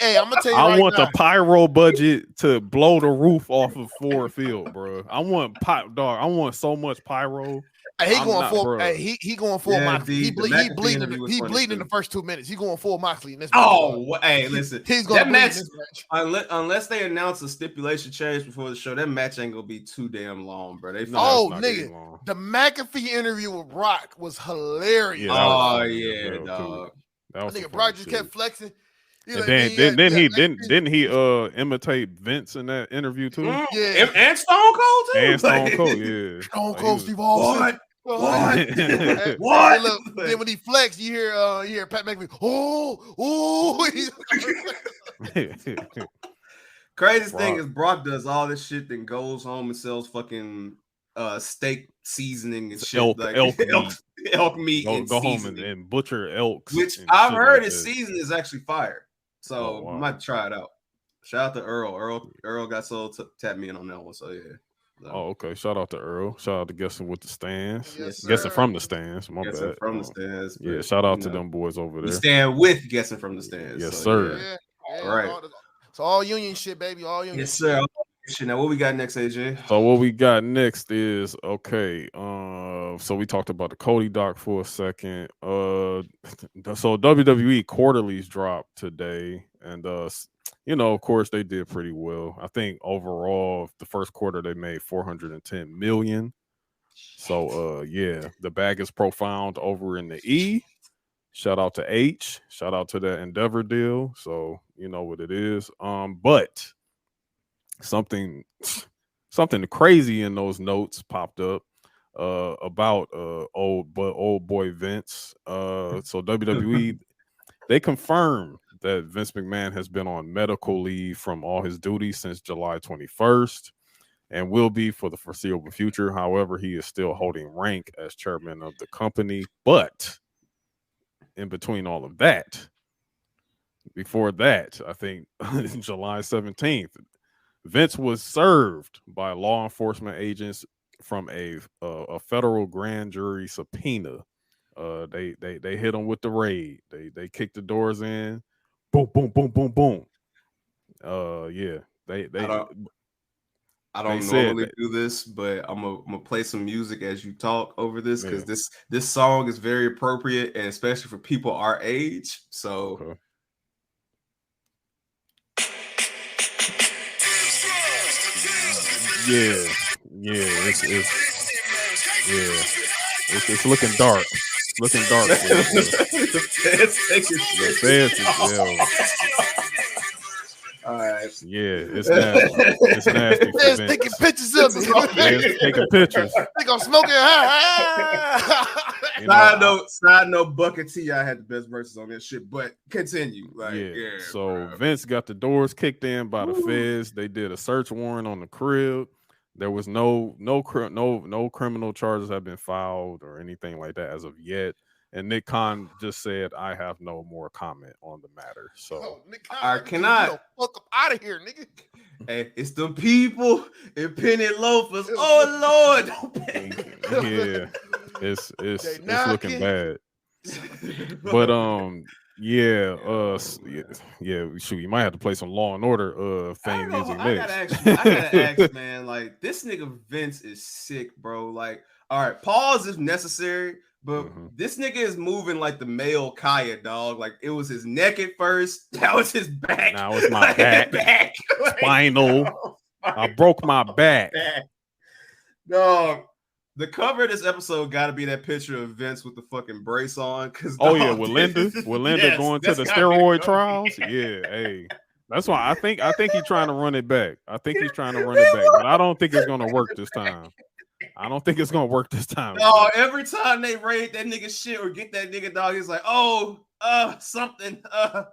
I want the pyro budget to blow the roof off of Ford Field, bro. I want I want so much pyro. He going full. He going full Moxley. He bleeding in the first 2 minutes. He going full Moxley in this. Hey, listen. He's going that match. Unless they announce a stipulation change before the show, that match ain't gonna be too damn long, bro. Nigga, the McAfee interview with Brock was hilarious. Yeah, dog. That nigga Brock just kept flexing. Didn't he imitate Vince in that interview too? Yeah, and Stone Cold too. And Stone Cold, yeah. Stone Cold Steve Austin. What? Hey, look, then when he flexed, you hear Pat McAfee. Craziest thing is Brock does all this shit, then goes home and sells fucking steak seasoning and shit. Elk meat. Elk meat. Go home and butcher elks. Which and I've shit heard like his that. season is actually fire. So wow. might try it out. Shout out to Earl. Earl got sold, tapped me in on that one. So yeah. So. Oh, okay. Shout out to Earl. Shout out to Guessing with the Stands. Yes, Guessing sir. from the Stands. My Guessing bad. from the Stands. Yeah, but, shout out to them boys over We there. stand with Guessing from the Stands. Yes, so, sir. Yeah. All right. It's all union shit, baby. All union. Yes, sir. Now, what we got next, AJ? So what we got next is okay. So we talked about the Cody doc for a second. So WWE quarterlies dropped today, and of course they did pretty well. I think overall the first quarter they made $410 million. So the bag is profound over in the E. Shout out to H. Shout out to that Endeavor deal. So you know what it is. But something crazy in those notes popped up about old boy Vince. So WWE they confirmed that Vince McMahon has been on medical leave from all his duties since July 21st and will be for the foreseeable future. However, he is still holding rank as chairman of the company. But in between all of that, before that, I think July 17th, Vince was served by law enforcement agents from a federal grand jury subpoena. They hit him with the raid. They kicked the doors in. Boom, boom, boom, boom, boom. I don't normally do this, but I'm gonna play some music as you talk over this because this song is very appropriate and especially for people our age. So. Okay. It's looking dark. It's looking dark. All right. Yeah, it's nasty. It's nasty. It's taking pictures of me. It's taking pictures. Think I'm smoking. Side note, Bucket T, I had the best verses on this shit, but continue. So Vince got the doors kicked in by the feds. They did a search warrant on the crib. There was no criminal charges have been filed or anything like that as of yet. And Nick Khan just said, "I have no more comment on the matter." So, fuck up out of here, nigga. Hey, it's the people in penny loafers. Oh Lord, yeah, it's looking bad. But shoot, you might have to play some Law and Order theme music next. I gotta ask, man. Like this nigga Vince is sick, bro. Like, all right, pause if necessary. But this nigga is moving like the male Kaya, dog. Like it was his neck at first. That was his back. Now it's my back. Spinal. I broke my back. Dog. The cover of this episode got to be that picture of Vince with the fucking brace on. With Linda going to the steroid trials. Yeah, hey. That's why I think he's trying to run it back. But I don't think it's gonna work this time. No, every time they raid that nigga shit or get that nigga dog, he's like, something,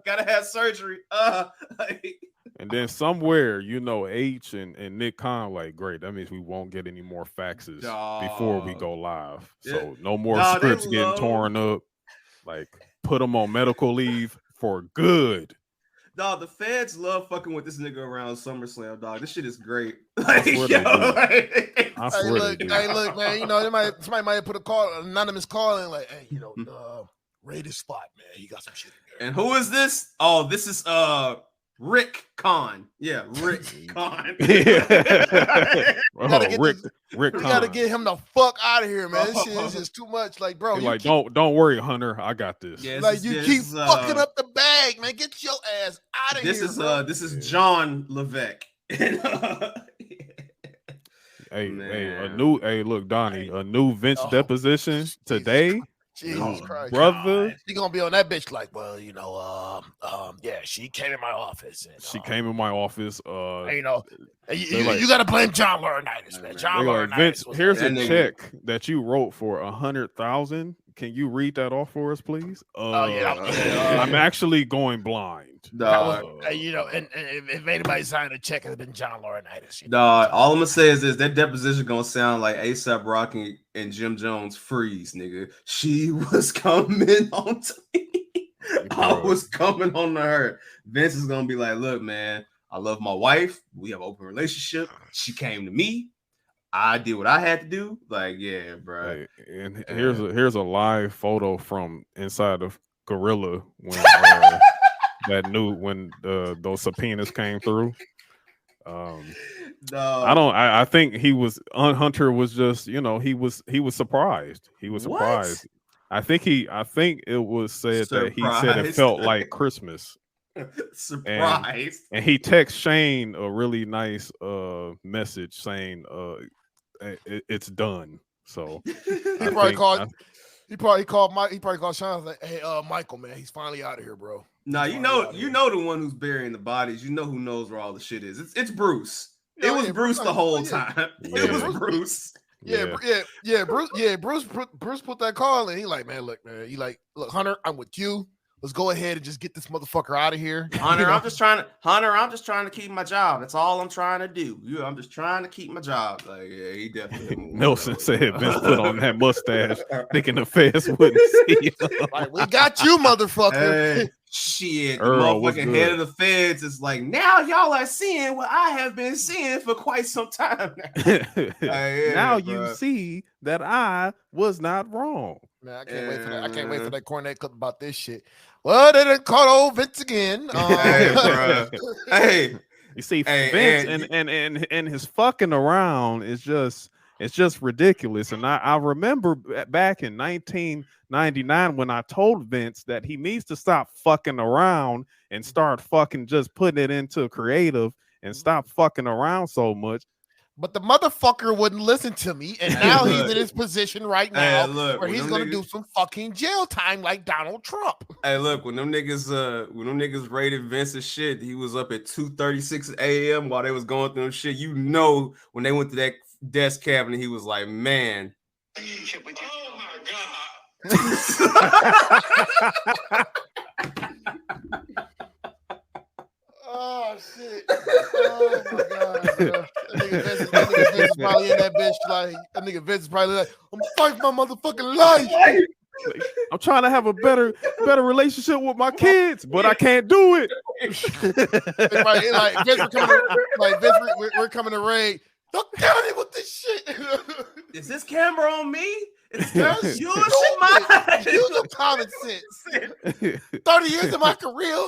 gotta have surgery. And then somewhere, H and Nick Khan like, great, that means we won't get any more faxes before we go live. So no more scripts getting torn up. Like, put them on medical leave for good. Dog, the feds love fucking with this nigga around SummerSlam, dog. This shit is great. I swear they do. Hey, look, man. Somebody might put an anonymous call in, like, hey, raid his spot, man. He got some shit in there. And who is this? Oh, this is Rick Khan. Yeah, Rick Khan. Rick Khan. We gotta get him the fuck out of here, man. This shit is just too much. Like, bro, don't worry, Hunter. I got this. Yeah, keep fucking up the bag, man. Get your ass out of here. This is John Levesque. Look, Donnie, a new Vince deposition today. Jesus Christ, brother! She gonna be on that bitch like, well, she came in my office. You gotta blame John Laurinaitis, man. John Laurinaitis. Vince, here's a check that you wrote for $100,000. Can you read that off for us, please? Yeah. I'm actually going blind. You know, and if anybody signed a check, it's been John Laurinaitis. Dog, all I'm gonna say is this: that deposition gonna sound like ASAP Rocky and Jim Jones freeze, nigga. She was coming on to me. I was coming on to her. Vince is gonna be like, look, man, I love my wife. We have an open relationship. She came to me. I did what I had to do. Like, yeah, bro. Hey, and here's a live photo from inside of Gorilla when those subpoenas came through. I think he was Hunter was just, you know, he was surprised. He was surprised. I think it was said that he said it felt like Christmas. Surprised. And he texted Shane a really nice message saying it's done. So he probably called Sean like, hey, Michael, man, he's finally out of here, bro. Nah, you know the one who's burying the bodies. You know who knows where all the shit is. It's Bruce. It was Bruce the whole time. It was Bruce. Bruce put that call in. He like, man, look, Hunter, I'm with you. Let's go ahead and just get this motherfucker out of here. Hunter, I'm just trying to keep my job. That's all I'm trying to do. I'm just trying to keep my job. Like, yeah, he definitely. Nelson said Vince put on that mustache, thinking the feds wouldn't see him. Like, we got you, motherfucker. Hey, shit, the motherfucking head of the feds is like, now y'all are seeing what I have been seeing for quite some time now. You see that I was not wrong. Man, I can't wait for that. I can't wait for that Cornette clip about this shit. Well, they done caught old Vince again. Hey, you see, Vince and his fucking around is just ridiculous. And I remember back in 1999 when I told Vince that he needs to stop fucking around and start fucking just putting it into creative and stop fucking around so much. But the motherfucker wouldn't listen to me, and now he's in his position right now where he's gonna do some fucking jail time like Donald Trump. Hey, look, when them niggas raided Vince's shit, he was up at 2:36 a.m. while they was going through shit. You know, when they went to that desk cabinet, he was like, man. Oh my God. Oh shit! Oh my god! Bro. That nigga Vince is probably in that bitch like that nigga Vince is probably like, I'm fighting my motherfucking life. I'm trying to have a better relationship with my kids, but I can't do it. Like Vince, we're coming to raid. Don't tell me with this shit. Is this camera on me? Use your common sense. 30 years of my career.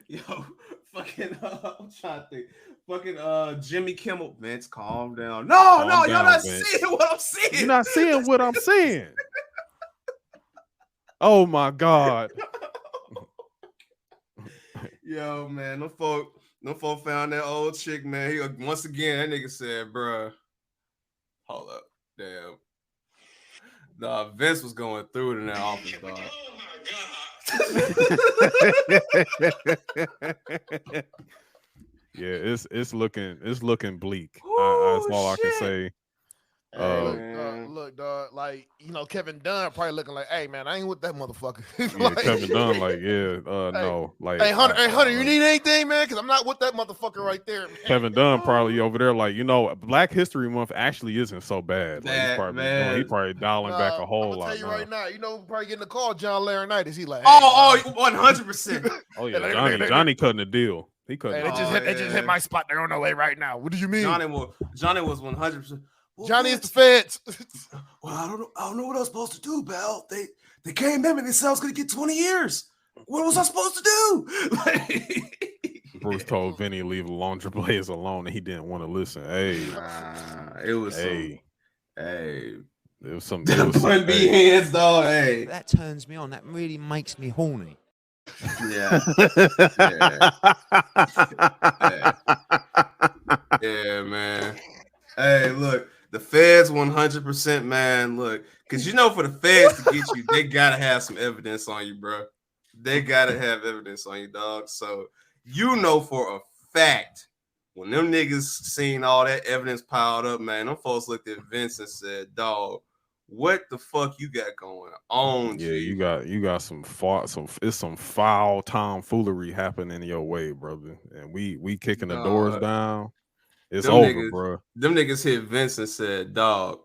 Yo, fucking, I'm trying to think. Fucking, Jimmy Kimmel. Vince, calm down. Y'all not seeing what I'm seeing. You're not seeing what I'm seeing. Oh my God. Yo, man, no folk found that old chick, man. Once again, that nigga said, bruh, hold up, damn. Nah, Vince was going through it in that office, dog. Yeah, it's looking bleak. That's all I can say. Look, dog. Like, you know, Kevin Dunn probably looking like, "Hey, man, I ain't with that motherfucker." Yeah, Kevin Dunn, like, no, like, hey, Hunter, you need anything, man? Because I'm not with that motherfucker right there. Man. Kevin Dunn probably over there, like, you know, Black History Month actually isn't so bad. Like, he's probably dialing back a whole lot. I'll tell you right now, you know, probably getting a call, John Laurinaitis. He like, 100%. Oh yeah, Johnny cutting the deal. He cutting. Hey, it just hit my spot. They're on their way right now. What do you mean? Johnny was 100%. Well, Johnny is the feds. Well, I don't know what I was supposed to do, Bell. They came in and they said I was going to get 20 years. What was I supposed to do? Bruce told Vinny to leave the laundry blaze alone, and he didn't want to listen. Hey, it was some hands, dog. Hey, that turns me on. That really makes me horny. Yeah. Yeah, man. Hey, look, the feds 100%, man. Look, because you know, for the feds to get you, they gotta have some evidence on you, bro. They gotta have evidence on you, dog. So you know for a fact when them niggas seen all that evidence piled up, man, them folks looked at Vince and said, "Dog, what the fuck you got going on? Yeah, G? you got some foul tomfoolery happening your way, brother. And we kicking the doors down. It's them over, niggas, bro. Them niggas hit Vince and said, "Dog,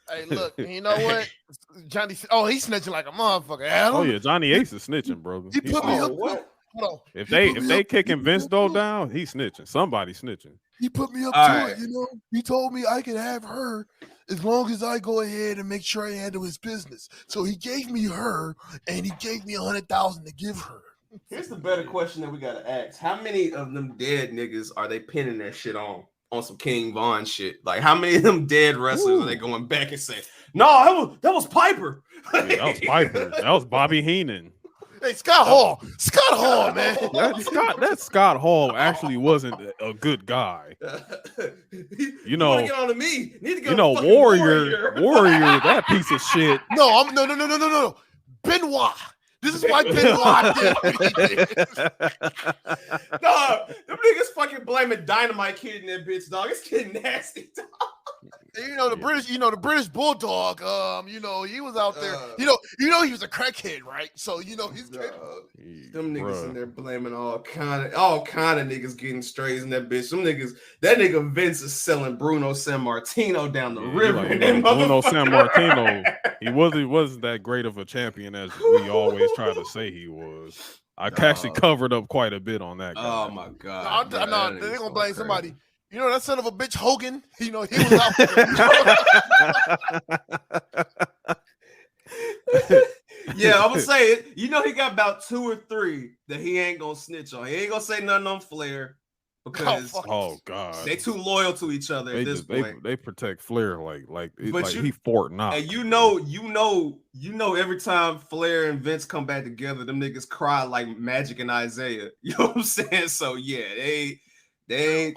Hey, look, you know what? Johnny, he's snitching like a motherfucker. Adam. Oh yeah, Johnny Ace is snitching, brother. He put me up. what? Hold on. If they kicking Vince though down, he's snitching. Somebody snitching. He put me up All to right. it, you know. He told me I could have her as long as I go ahead and make sure I handle his business. So he gave me her, and he gave me $100,000 to give her. Here's the better question that we gotta ask: how many of them dead niggas are they pinning their shit on some King Von shit? Like, how many of them dead wrestlers are they going back and saying, "No, that was Piper. Yeah, that was Piper. That was Bobby Heenan. Hey, Scott Hall, man. That Scott Hall actually wasn't a good guy. You know, get on to me. Need to go. You know, Warrior, that piece of shit. No, no. Benoit. This is why Benoit did what he did. Dog, them niggas fucking blaming Dynamite Kid in that bitch, dog. It's getting nasty, dog. You know the British Bulldog. He was out there. He was a crackhead, right? So he's them niggas in there blaming all kind of niggas getting strays in that bitch. That nigga Vince is selling Bruno Sammartino down the river. Like, Bruno Sammartino, he wasn't that great of a champion as we always try to say he was. I actually covered up quite a bit on that guy. Oh my god! They're gonna blame somebody. You know that son of a bitch Hogan. He was out there. Yeah, I'm gonna say it. You know he got about 2 or 3 that he ain't gonna snitch on. He ain't gonna say nothing on Flair because god, they too loyal to each other at this point. They protect Flair like he Fort Knox. And you know every time Flair and Vince come back together, them niggas cry like Magic and Isaiah. You know what I'm saying? So yeah, they yo.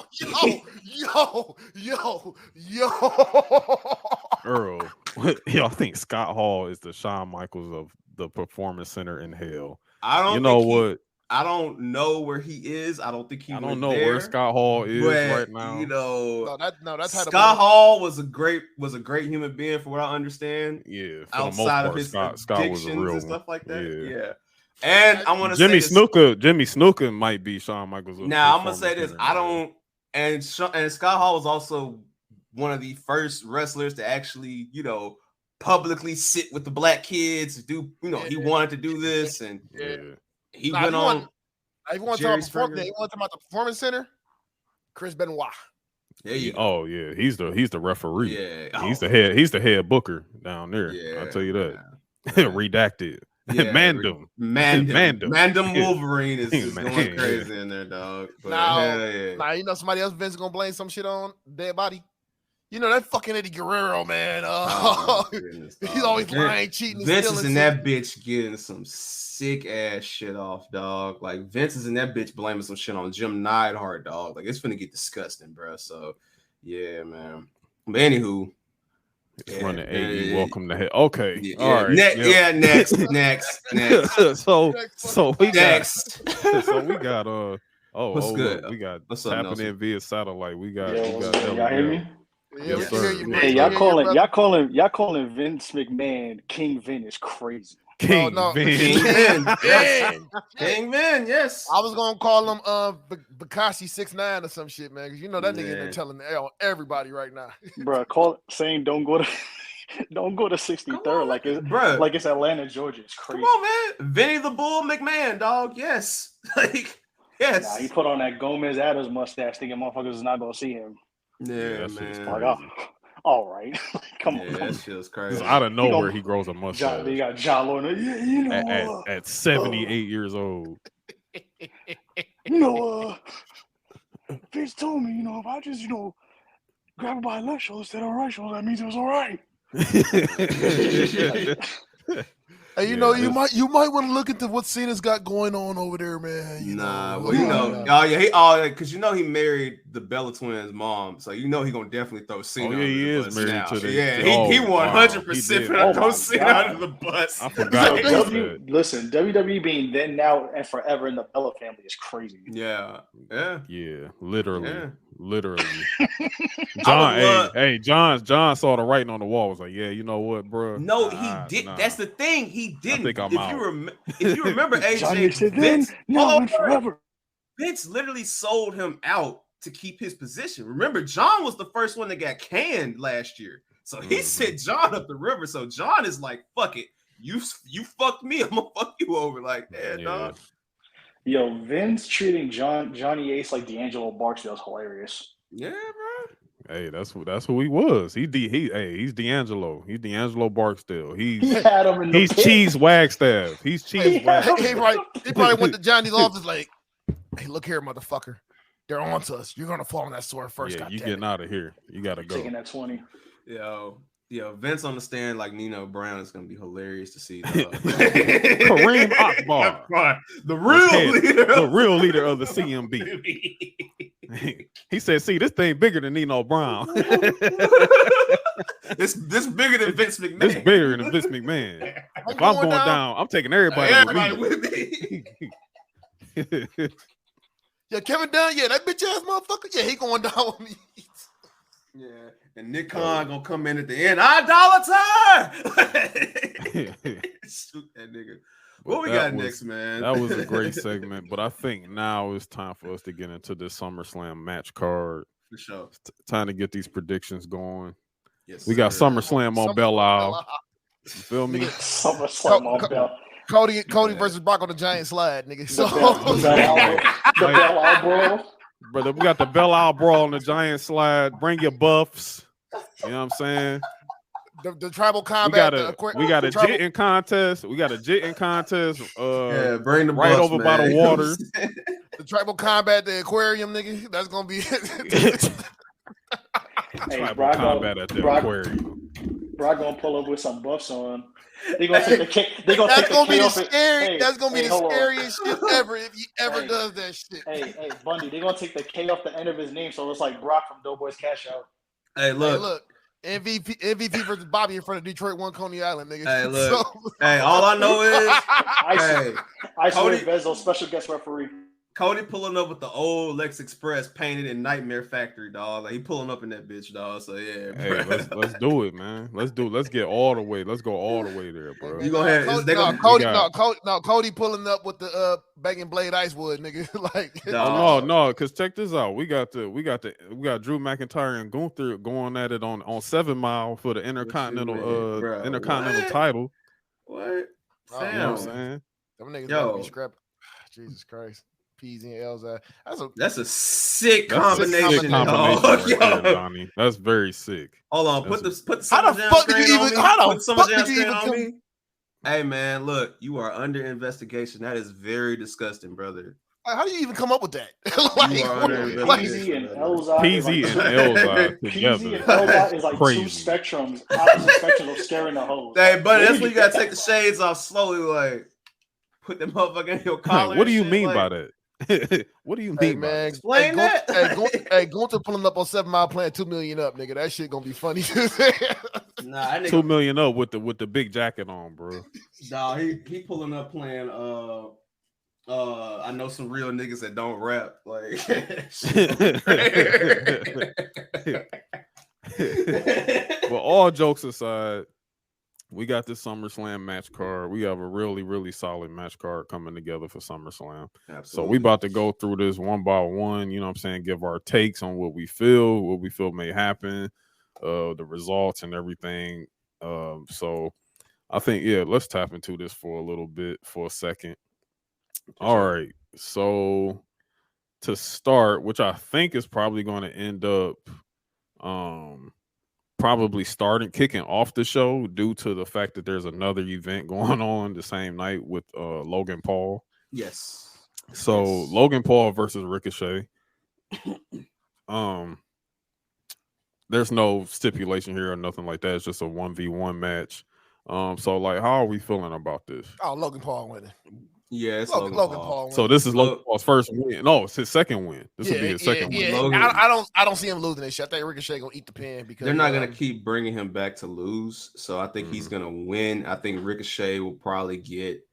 Earl, y'all think Scott Hall is the Shawn Michaels of the Performance Center in hell? I don't. You know what? I don't know where he is. I don't think he. I don't know where Scott Hall is right now. You know, that's Scott Hall was a great human being, for what I understand. Yeah, outside of his Scott was a real and stuff one. like that. Yeah. And I want to Jimmy Snuka might be Shawn Michaels. Now I'm gonna say this. And Scott Hall was also one of the first wrestlers to actually, publicly sit with the black kids. He wanted to do this, and he went on. You want to talk about the Performance Center? Chris Benoit. He's the referee. Yeah, he's the head booker down there. Yeah, I'll tell you that. Redacted. Yeah, Mandem Wolverine is going crazy in there, dog. But now somebody else Vince gonna blame some shit on dead body. You know that fucking Eddie Guerrero, man. He's always lying, cheating. Vince is in that bitch getting some sick ass shit off, dog. Like Vince is in that bitch blaming some shit on Jim Neidhart, dog. Like it's finna get disgusting, bro. So yeah, man. But anywho. Running AE, welcome to hell. Okay, yeah, all right. Next. so we next. So we got what's good? We got what's tapping up, in via satellite. We got y'all hear me? Yes, sir. Hey, y'all calling Vince McMahon King Vin is crazy. King Vin. King Vin, yes. I was gonna call him Bakashi 6ix9ine or some shit, man, because you know that nigga in there telling everybody right now. Bro, saying don't go to 63rd like it's Atlanta, Georgia. It's crazy. Come on, man. Vinny the Bull McMahon, dog. Yes. Yes. Nah, he put on that Gomez Adams mustache thinking motherfuckers is not gonna see him. Yeah, man. Like, all right. Come on. That shit's crazy. Out of nowhere, he grows a mustache. You got John Lorna. At 78 years old. Vince told me, if I just, grab it by the left shoulder, said all right shoulder, that means it was all right. Hey, you know, you might want to look into what Cena's got going on over there, man. Because he married the Bella Twins' mom, so he gonna definitely throw Cena. He is married now. to the. He 100% gonna throw Cena under the bus. I forgot. Listen, WWE being then, now, and forever in the Bella family is crazy. Yeah, literally. John, John saw the writing on the wall. Was like, yeah, you know what, bro? No, he did. Nah. That's the thing. He didn't. I think I'm out. If you remember, AJ, Vince literally sold him out to keep his position. Remember, John was the first one that got canned last year, so he sent John up the river. So John is like, "Fuck it, you fucked me. I'm gonna fuck you over." Like, dog. Yo, Vince treating Johnny Ace like D'Angelo Barksdale is hilarious. Yeah, bro. Hey, that's who he was. He's D'Angelo. He's D'Angelo Barksdale. He's Cheese Wagstaff. He's Cheese Wagstaff. He probably went to Johnny's office like, hey, look here, motherfucker. They're on to us. You're gonna fall on that sword first. Yeah, you getting out of here. You gotta go. Taking that 20. Yo, Vince on the stand like Nino Brown is gonna be hilarious to see. Kareem Akbar, the real leader of the CMB. He said, "See, this thing bigger than Nino Brown. This bigger than Vince McMahon. This bigger than Vince McMahon. If I'm going down, I'm taking everybody with me." Yeah, Kevin Dunn, that bitch ass motherfucker. Yeah, he going down with me. Yeah, and Nick Khan gonna come in at the end. $1 Shoot that nigga. What we got next, man? That was a great segment, but I think now it's time for us to get into this SummerSlam match card. For sure. Time to get these predictions going. Yes, we got SummerSlam on Belle Isle. You feel me? SummerSlam on Belle. Cody versus Brock on the Giant Slide, nigga. So the Belle Isle Brawl. Brother, we got the Belle Isle Brawl on the Giant Slide. Bring your buffs. You know what I'm saying? The tribal combat. We got a jitting contest. We got a jitting contest. Bring the right buffs, over man. by the water. The tribal combat, the aquarium, nigga. That's gonna be tribal combat at the aquarium. Brock gonna pull up with some buffs on. They gonna take the cake. That's gonna be the scary. That's gonna be the scariest shit ever if he ever does that shit. Hey, Bundy. They gonna take the K off the end of his name, so it's like Brock from Doughboys Cash Out. Hey, look. MVP versus Bobby in front of Detroit 1 Coney Island, nigga. Hey, look. Hey, all I know is I swear Bezo, special guest referee. Cody pulling up with the old Lex Express painted in Nightmare Factory, dog. Like he pulling up in that bitch, dog. So yeah, hey, let's do it, man. Let's get all the way. Let's go all the way there, bro. You gonna have Cody pulling up with the Banging Blade Icewood, nigga. Like no, because check this out. We got Drew McIntyre and Gunther going at it on 7 Mile for the Intercontinental title. What? You know what I'm saying? Them niggas gonna be scrapped. Jesus Christ. P's and L's. That's a sick combination. Donnie. That's very sick. Hold on, put the how the fuck did you even on me? Hey man, look, you are under investigation. That is very disgusting, brother. How do you even come up with that? PZ and Elzai. PZ and Elzai together. PZ and Elzai is like crazy. Two spectrums, opposite spectrums of scaring the hoes. Hey, buddy, that's when you gotta take the shades off slowly, like put them motherfucker in your collar. Hey, what do you mean by that? What do you mean, man? Explain that. Gunther pulling up on 7 Mile playing $2 million up, nigga. That shit gonna be funny. Nah, $2 million up with the big jacket on, bro. Nah, he pulling up playing. I know some real niggas that don't rap. Like, but all jokes aside, we got this SummerSlam match card. We have a really, really solid match card coming together for SummerSlam. Absolutely. So we about to go through this one by one, you know what I'm saying, give our takes on what we feel may happen, the results and everything. So I think, let's tap into this for a second. All right. So to start, which I think is probably going to end up probably kicking off the show due to the fact that there's another event going on the same night with Logan Paul. Yes. So Logan Paul versus Ricochet. There's no stipulation here or nothing like that. It's just a 1v1 match. So like, how are we feeling about this? Oh, Logan Paul winning. Yeah, it's Logan Paul. So this is Logan Paul's first win. No, it's his second win. This will be his second win. I don't see him losing this shit. I think Ricochet gonna eat the pin because they're not gonna keep bringing him back to lose. So I think he's gonna win. I think Ricochet will probably get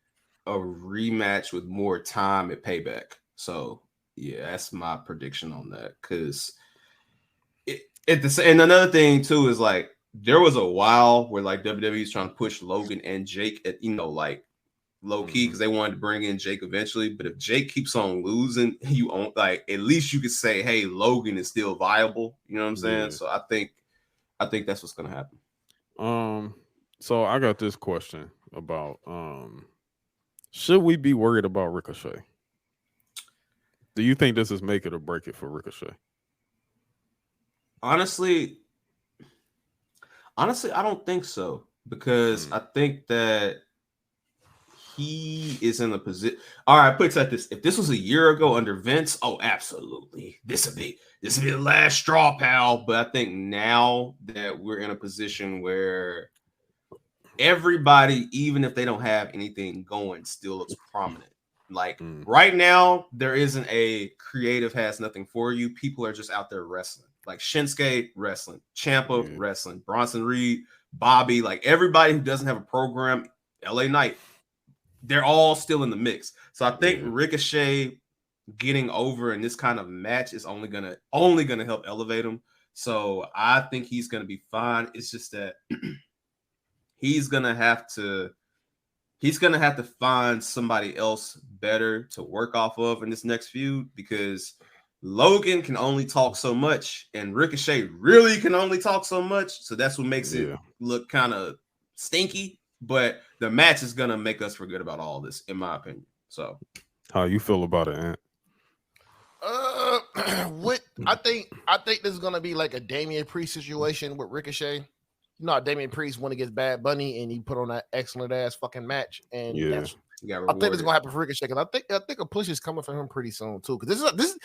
a rematch with more time at Payback. So yeah, that's my prediction on that. Because and another thing too is like there was a while where like WWE is trying to push Logan and Jake at like low key because they wanted to bring in Jake eventually. But if Jake keeps on losing, you own like at least you could say, hey, Logan is still viable. You know what I'm saying? So I think that's what's gonna happen. So I got this question about should we be worried about Ricochet? Do you think this is make it or break it for Ricochet? Honestly, I don't think so because I think that he is in a position. All right, put it like this: if this was a year ago under Vince, oh, absolutely, this would be the last straw, pal. But I think now that we're in a position where everybody, even if they don't have anything going, still looks prominent. Like right now, there isn't a creative has nothing for you. People are just out there wrestling. Like Shinsuke wrestling, Ciampa wrestling, Bronson Reed, Bobby, like everybody who doesn't have a program, LA Knight, they're all still in the mix. So I think Ricochet getting over in this kind of match is only gonna help elevate him. So I think he's gonna be fine. It's just that he's gonna have to find somebody else better to work off of in this next feud because Logan can only talk so much and Ricochet really can only talk so much. So that's what makes it look kind of stinky. But the match is gonna make us forget about all this, in my opinion. So, how you feel about it, Ant? I think this is gonna be like a Damian Priest situation with Ricochet. You know, Damian Priest went against Bad Bunny and he put on that excellent ass fucking match. And I think it's gonna happen for Ricochet because I think a push is coming from him pretty soon too. Because this is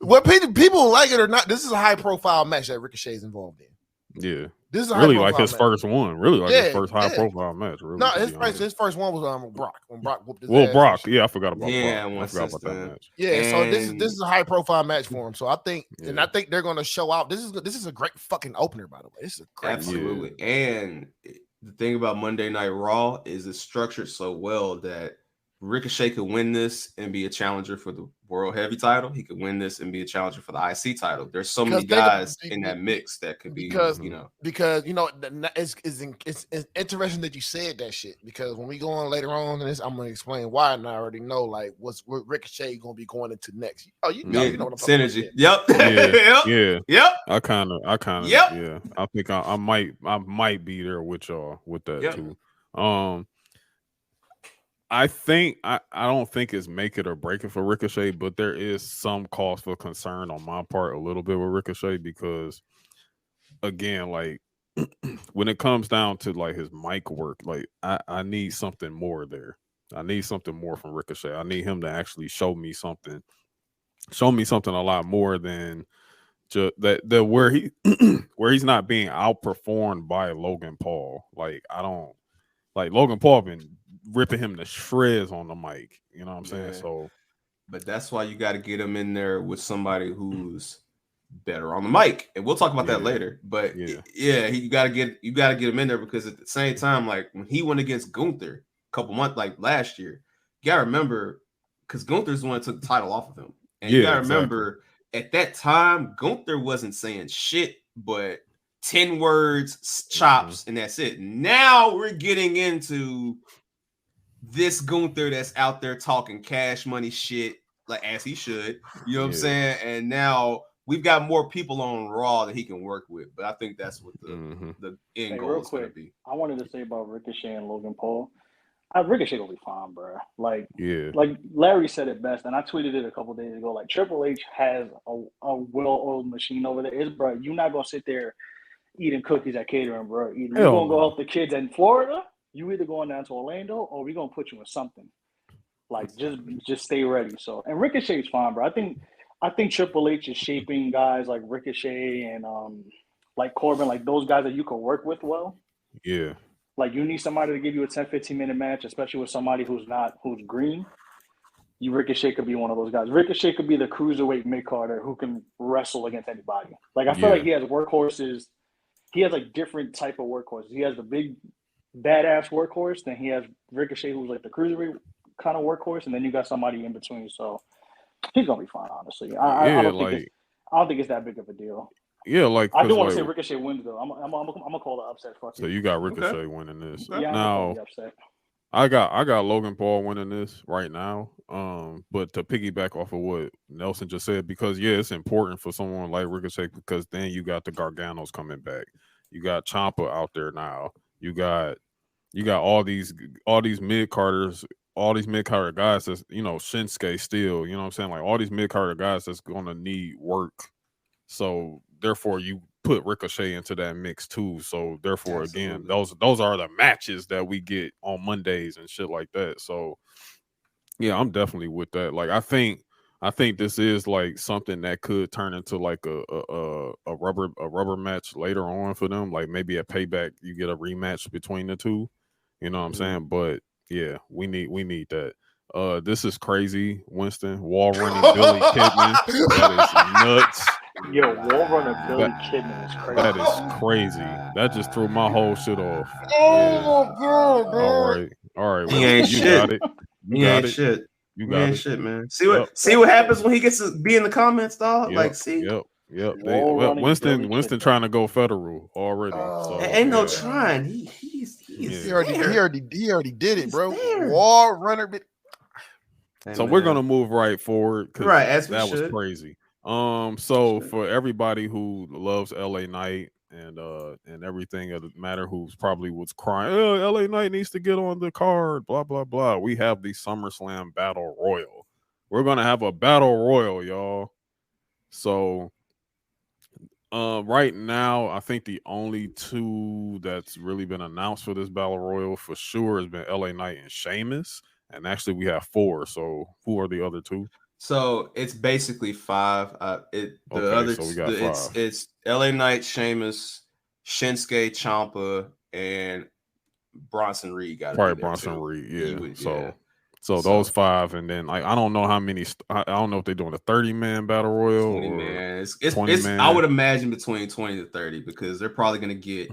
what people like it or not. This is a high profile match that Ricochet is involved in. Yeah, this is really like his first one. Really like his first high profile match. Really, no, his first one was Brock when Brock whooped his ass. Brock. Yeah, I forgot about Brock. I forgot about that match. Yeah, and so this is a high profile match for him. So I think and I think they're gonna show out. This is a great fucking opener, by the way. This is a great absolutely. And the thing about Monday Night Raw is it's structured so well that Ricochet could win this and be a challenger for the World Heavy title. He could win this and be a challenger for the IC title. There's so many guys in that mix that could be because it's interesting that you said that shit because when we go on later on in this, I'm gonna explain why, and I already know like what Ricochet gonna be going into next. Oh, you know what I'm talking synergy. About. Yep. I kind of yeah. I think I might be there with y'all with that too. I think I don't think it's make it or break it for Ricochet, but there is some cause for concern on my part a little bit with Ricochet because again, like when it comes down to like his mic work, like I need something more there. I need something more from Ricochet. I need him to actually show me something a lot more than just that where he where he's not being outperformed by Logan Paul. Like I don't like Logan Paul been ripping him to shreds on the mic. You know what I'm saying? So, but that's why you got to get him in there with somebody who's better on the mic, and we'll talk about that later. But you got to get him in there because at the same time, like when he went against Gunther a couple months, like last year, you got to remember because Gunther's the one that took the title off of him, and you got to remember at that time Gunther wasn't saying shit, but 10 words, chops, and that's it. Now we're getting into this Gunther that's out there talking cash money shit, like as he should. You know what I'm saying? And now we've got more people on Raw that he can work with. But I think that's what the end goal is going to be. I wanted to say about Ricochet and Logan Paul. Ricochet will be fine, bro. Like Larry said it best, and I tweeted it a couple days ago. Like Triple H has a well-oiled machine over there. Bro, you're not gonna sit there eating cookies at Catering, bro. Either you're gonna go help the kids in Florida. You either going down to Orlando or we're gonna put you in something. Like just stay ready. So and Ricochet's fine, bro. I think Triple H is shaping guys like Ricochet and like Corbin, like those guys that you can work with well. Yeah. Like you need somebody to give you a 10, 15-minute match, especially with somebody who's green. Ricochet could be one of those guys. Ricochet could be the cruiserweight mid-carder who can wrestle against anybody. Like I feel like he has workhorses. He has like different type of workhorses. He has the big badass workhorse, then he has Ricochet who's like the cruiserweight kind of workhorse, and then you got somebody in between. So he's gonna be fine, honestly. I don't think it's that big of a deal. Yeah, like I do want to say Ricochet wins though. I'm gonna call the upset. So you got Ricochet winning this. Yeah, now I got Logan Paul winning this right now. But to piggyback off of what Nelson just said, because it's important for someone like Ricochet because then you got the Garganos coming back. You got Ciampa out there now. You got all these mid-carders, all these mid-carder guys that's, Shinsuke still, you know what I'm saying? Like all these mid-carder guys that's gonna need work. So therefore you put Ricochet into that mix too. So therefore, again, those are the matches that we get on Mondays and shit like that. So yeah, I'm definitely with that. Like I think this is like something that could turn into like a rubber match later on for them. Like maybe at Payback you get a rematch between the two. You know what I'm saying? But yeah, we need that. This is crazy, Winston. Wall running Billy Kidman. That is nuts. Yo, wall runner Billy Kidman is crazy. That is crazy. That just threw my whole shit off. Oh my god! All right. He ain't shit. Got it. You ain't shit. You got it. Shit, man. See what happens when he gets to be in the comments, dog. Yep. Winston trying to go federal already. So, ain't no trying. He already did it, bro. Wall runner. So we're gonna move right forward because that was crazy. So for everybody who loves LA Knight and everything of the matter, who's probably was crying, LA Knight needs to get on the card, blah blah blah. We have the SummerSlam Battle Royal. We're gonna have a Battle Royal, y'all. So right now, I think the only two that's really been announced for this Battle Royal for sure has been LA Knight and Sheamus. And actually, we have 4. So who are the other 2? So it's basically 5. So we got 5. It's LA Knight, Sheamus, Shinsuke, Ciampa, and Bronson Reed. Probably Bronson Reed. Yeah. So those 5, and then I don't know how many. I don't know if they're doing a 30-man battle royal 20 man. It's 20 man. I would imagine between 20 to 30 because they're probably gonna get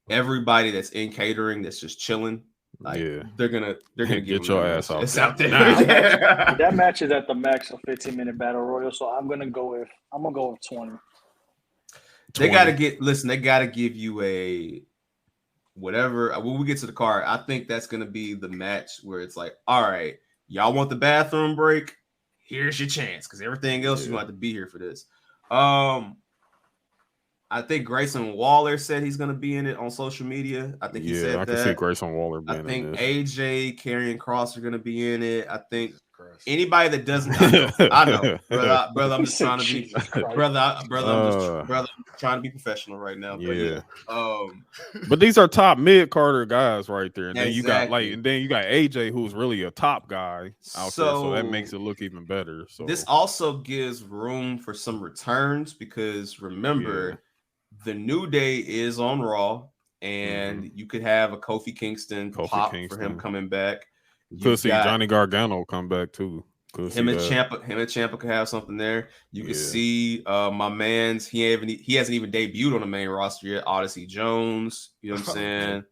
everybody that's in catering that's just chilling. Like, they're gonna get your ass out. It's out there. That match is at the max of 15-minute battle royal, so I'm gonna go with 20. They gotta give you a whatever. When we get to the card, I think that's gonna be the match where it's like, all right, y'all want the bathroom break? Here's your chance, because everything else you want to be here for this. I think Grayson Waller said he's going to be in it on social media. I think he said that. I can see Grayson Waller being in it. I think this. AJ, Karrion Kross are going to be in it. I think anybody that doesn't, I know, brother. I'm just trying to be, brother. I'm trying to be professional right now. But these are top mid-carder guys right there, and then you got AJ, who's really a top guy out there, so that makes it look even better. So this also gives room for some returns because remember. The New Day is on Raw, and you could have a Kofi Kingston pop for him coming back. You could see Johnny Gargano come back too. Him and Ciampa could have something there. You could see my man's. He hasn't even debuted on the main roster yet. Odyssey Jones. You know what I'm saying?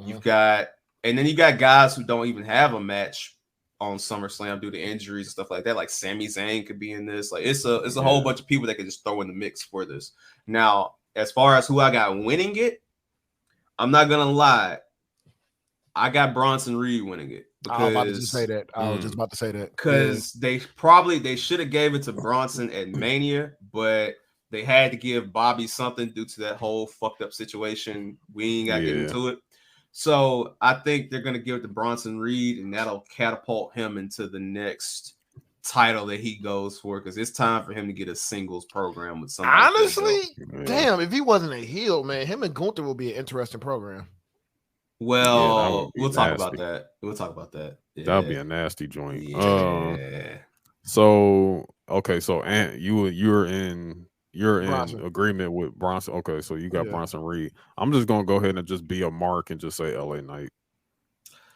You've got, and then you got guys who don't even have a match on SummerSlam due to injuries and stuff like that. Like Sami Zayn could be in this. Like it's a whole bunch of people that could just throw in the mix for this. Now, as far as who I got winning it, I'm not gonna lie. I got Bronson Reed winning it. I was about to just say that. I was just about to say that. Because they should have gave it to Bronson at Mania, but they had to give Bobby something due to that whole fucked up situation. We ain't got to get into it. So I think they're gonna give it to Bronson Reed, and that'll catapult him into the next title that he goes for, because it's time for him to get a singles program with somebody. Honestly, damn, if he wasn't a heel, man, him and Gunther will be an interesting program. Well, we'll talk about that. Yeah. That would be a nasty joint. Yeah. So and you're in You're Bronson. in agreement with Bronson. Okay, so you got Bronson Reed. I'm just gonna go ahead and just be a mark and just say LA Knight.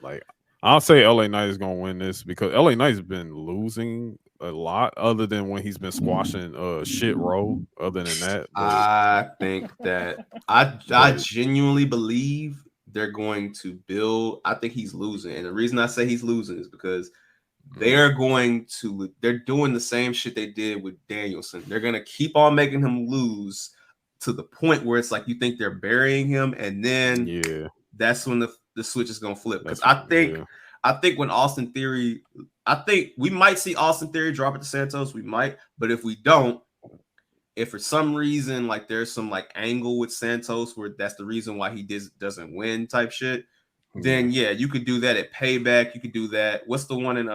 Like I'll say LA Knight is gonna win this because LA Knight's been losing a lot, other than when he's been squashing shit row. Other than that, I think that I genuinely believe they're going to build. I think he's losing, and the reason I say he's losing is because they're doing the same shit they did with Danielson. They're gonna keep on making him lose to the point where it's like you think they're burying him, and then that's when the switch is gonna flip. Because I think when Austin Theory, I think we might see Austin Theory drop it to Santos. We might, but if we don't, if for some reason like there's some like angle with Santos where that's the reason why he doesn't win type shit, then you could do that at Payback. You could do that. What's the one in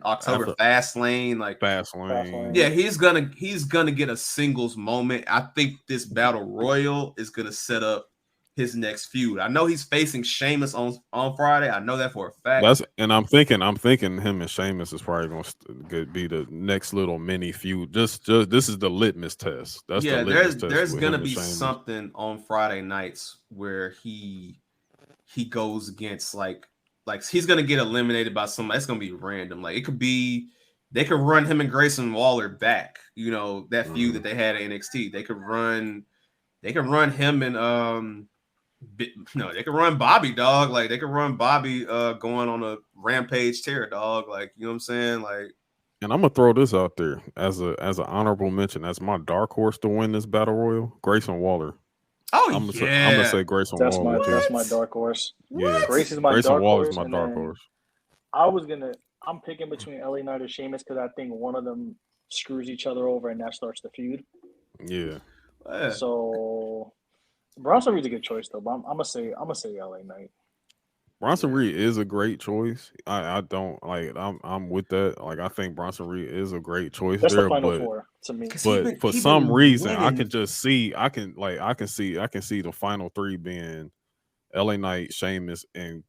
October? Fastlane, like Fastlane. Yeah, he's gonna get a singles moment. I think this battle royal is gonna set up his next feud. I know he's facing Sheamus on Friday. I know that for a fact. I'm thinking him and Sheamus is probably gonna be the next little mini feud. Just this is the litmus test. That's the litmus test. There's gonna be something on Friday nights where he goes against like he's gonna get eliminated by somebody. It's gonna be random. Like it could be they could run him and Grayson Waller back. You know that feud that they had at NXT. They could run him and they could run Bobby, dog. Like they could run Bobby going on a rampage tear, dog. Like you know what I'm saying, like. And I'm gonna throw this out there as an honorable mention. That's my dark horse to win this battle royal, Grayson Waller. I'm gonna say Grayson Waller. That's my dark horse. Yeah, Grayson's my Grayson dark Waller's horse. my dark horse. I'm picking between LA Knight or Sheamus because I think one of them screws each other over and that starts the feud. Yeah. So Bronson Reed's a good choice though, but I'm gonna say LA Knight. Bronson Reed is a great choice. I don't like. I'm with that. Like I think Bronson Reed is a great choice. That's there, the final four to me. But for some reason, I can see the final three being LA Knight, Sheamus, and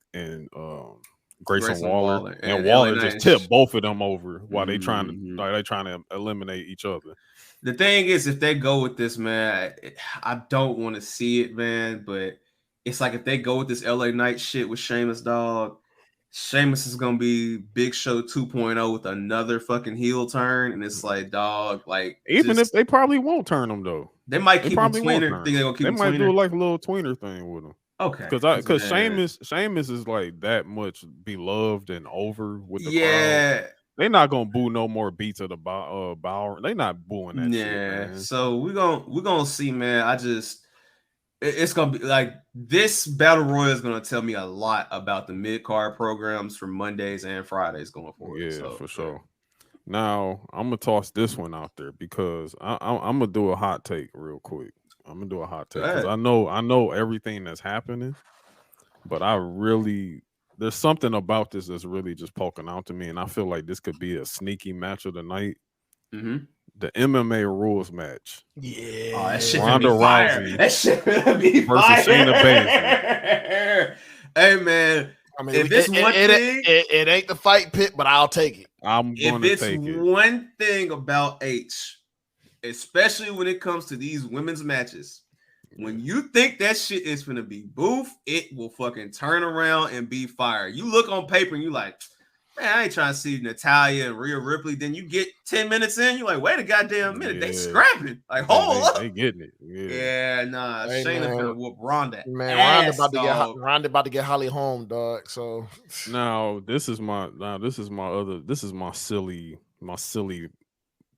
Grayson Waller. And Waller just tipped both of them over while they trying to eliminate each other. The thing is, if they go with this, man, I don't want to see it, man. But it's like if they go with this LA Knight shit with Sheamus, dog, Sheamus is gonna be Big Show 2.0 with another fucking heel turn, and it's like, dog, like even if they probably won't turn him though, they might keep him tweener. Think they're gonna keep him tweener. They might do like a little tweener thing with him. Okay, because Sheamus is like that much beloved and over with the crowd. They're not gonna boo no more beats of the Bower. They not booing that shit, man. So we're gonna see, man. It's gonna be like this battle royal is gonna tell me a lot about the mid-card programs for Mondays and Fridays going forward. Yeah, for sure. Now I'm gonna toss this one out there because I'm gonna do a hot take real quick. I'm gonna do a hot take because I know everything that's happening, but there's something about this that's really just poking out to me, and I feel like this could be a sneaky match of the night. Mm-hmm. The MMA rules match. Yeah. Oh, that shit Ronda Rousey. That shit gonna be versus Shayna Baszler. Hey man, I mean, if it's one thing, it ain't the fight pit, but I'll take it. If it's one thing about H, especially when it comes to these women's matches, when you think that shit is gonna be boof, it will fucking turn around and be fire. You look on paper and you like, man, I ain't trying to see Natalya and Rhea Ripley. Then you get 10 minutes in, you're like, wait a goddamn minute, they scrapping. Like, hold up. They getting it. Yeah, nah. Hey, Shayna finna whoop Ronda. Man, Ronda about to get Holly home, dog. So now this is my silly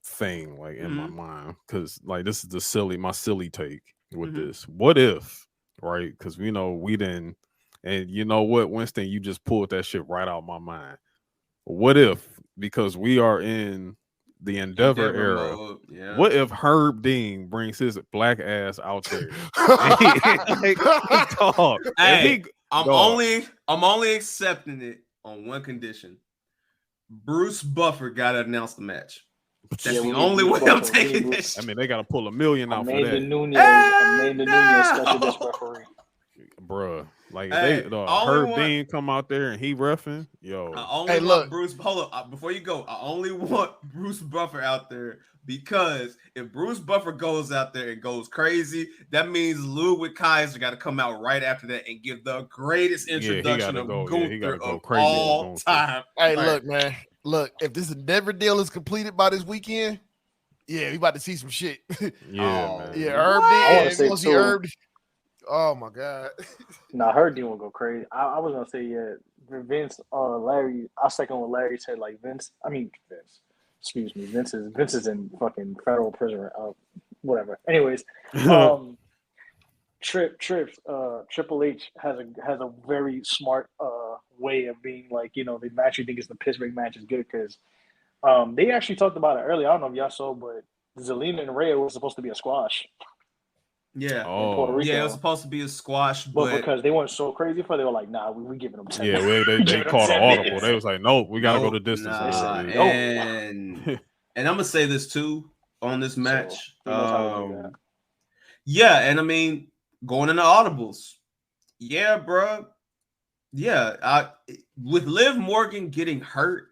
thing, like in my mind. Cause like this is my silly take with this. What if, right? Because we know we didn't, and you know what, Winston, you just pulled that shit right out of my mind. What if, because we are in the Endeavor era, what if Herb Dean brings his black ass out there? I'm only accepting it on one condition. Bruce Buffer got to announce the match. That's the only way I'm taking this. I mean, they got to pull $1 million out for that. Amanda Nunes special guest referee. bruh. Like Hey, Herb Dean come out there and he reffing, yo. I only want Bruce. Hold up, before you go. I only want Bruce Buffer out there because if Bruce Buffer goes out there and goes crazy, that means Ludwig Kaiser got to come out right after that and give the greatest introduction of Gunther of all time. Hey, look, man. Look, if this Endeavor deal is completed by this weekend, yeah, we about to see some shit. Man. Yeah, Herb Dean. See Herb. Oh my God. Nah, Herb Dean will go crazy. I was gonna say, yeah, Vince, Larry. I second what Larry said. Like Vince. Excuse me. Vince is in fucking federal prison. Whatever. Anyways, Triple H has a very smart way of being like, the match you think is the Pittsburgh match is good because they actually talked about it earlier. I don't know if y'all saw, but Zelina and Rhea was supposed to be a squash. Yeah. Yeah, it was supposed to be a squash, but because they weren't so crazy for it, they were like, nah, we giving them 10 minutes. They called an audible. They was like, nope, we gotta go the distance. Nah. And I'm gonna say this too on this match. Yeah, and I mean going into audibles. Yeah, bro. Yeah, with Liv Morgan getting hurt,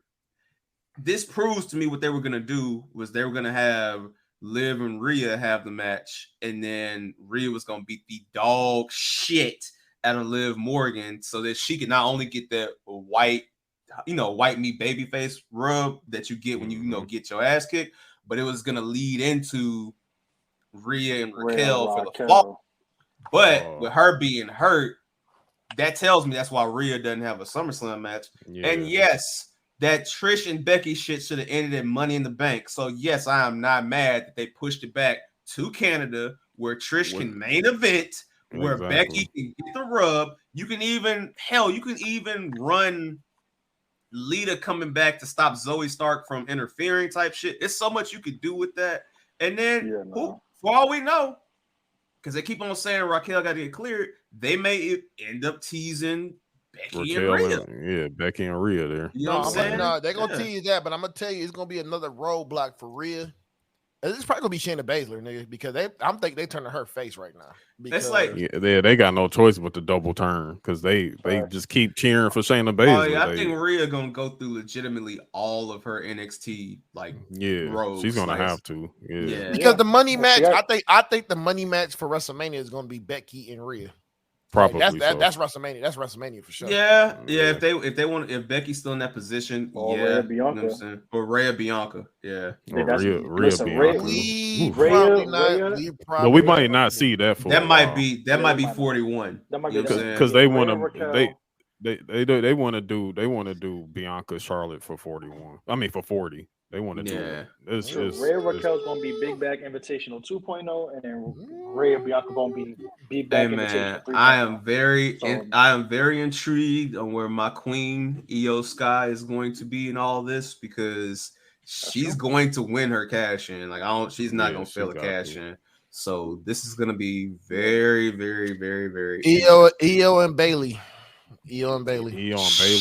this proves to me what they were gonna do was they were gonna have Liv and Rhea have the match, and then Rhea was gonna beat the dog shit out of Liv Morgan so that she could not only get that white meat baby face rub that you get when you get your ass kicked, but it was gonna lead into Rhea and Raquel for the fall. But with her being hurt, that tells me that's why Rhea doesn't have a SummerSlam match. Yeah. And yes, that Trish and Becky shit should have ended in Money in the Bank. So yes, I am not mad that they pushed it back to Canada where Trish can main event, where Becky can get the rub. You can even run Lita coming back to stop Zoe Stark from interfering type shit. There's so much you could do with that. And then for all we know, because they keep on saying Raquel got to get cleared, they may end up teasing Becky and Rhea. Becky and Rhea there. You know what I'm saying? No, they're gonna tease that, but I'm gonna tell you, it's gonna be another roadblock for Rhea. It's probably gonna be Shayna Baszler, nigga, because I'm thinking they turning her face right now. It's like they got no choice but to double turn because they just keep cheering for Shayna Baszler. Oh yeah, I think Rhea gonna go through legitimately all of her NXT roads. She's gonna have to. Yeah. Because the money match, I think the money match for WrestleMania is gonna be Becky and Rhea. Probably that's WrestleMania. That's WrestleMania for sure. Yeah. If Becky's still in that position, Rhea Bianca. You know what I'm saying? Or Rhea Bianca, yeah. Rhea Bianca. We might not see that for that might be 41. That might be because they want to they want to do Bianca Charlotte for 41. I mean for 40. They want to do it. Rhea Raquel's gonna be Big Back Invitational 2.0, and then Rhea Bianca gonna be Big Back Invitational 3.0. I am very intrigued on where my queen Io Sky is going to be in all this because she's going to win her cash in. She's not gonna fail a cash in. So this is gonna be very, very, very, very Io and Bailey.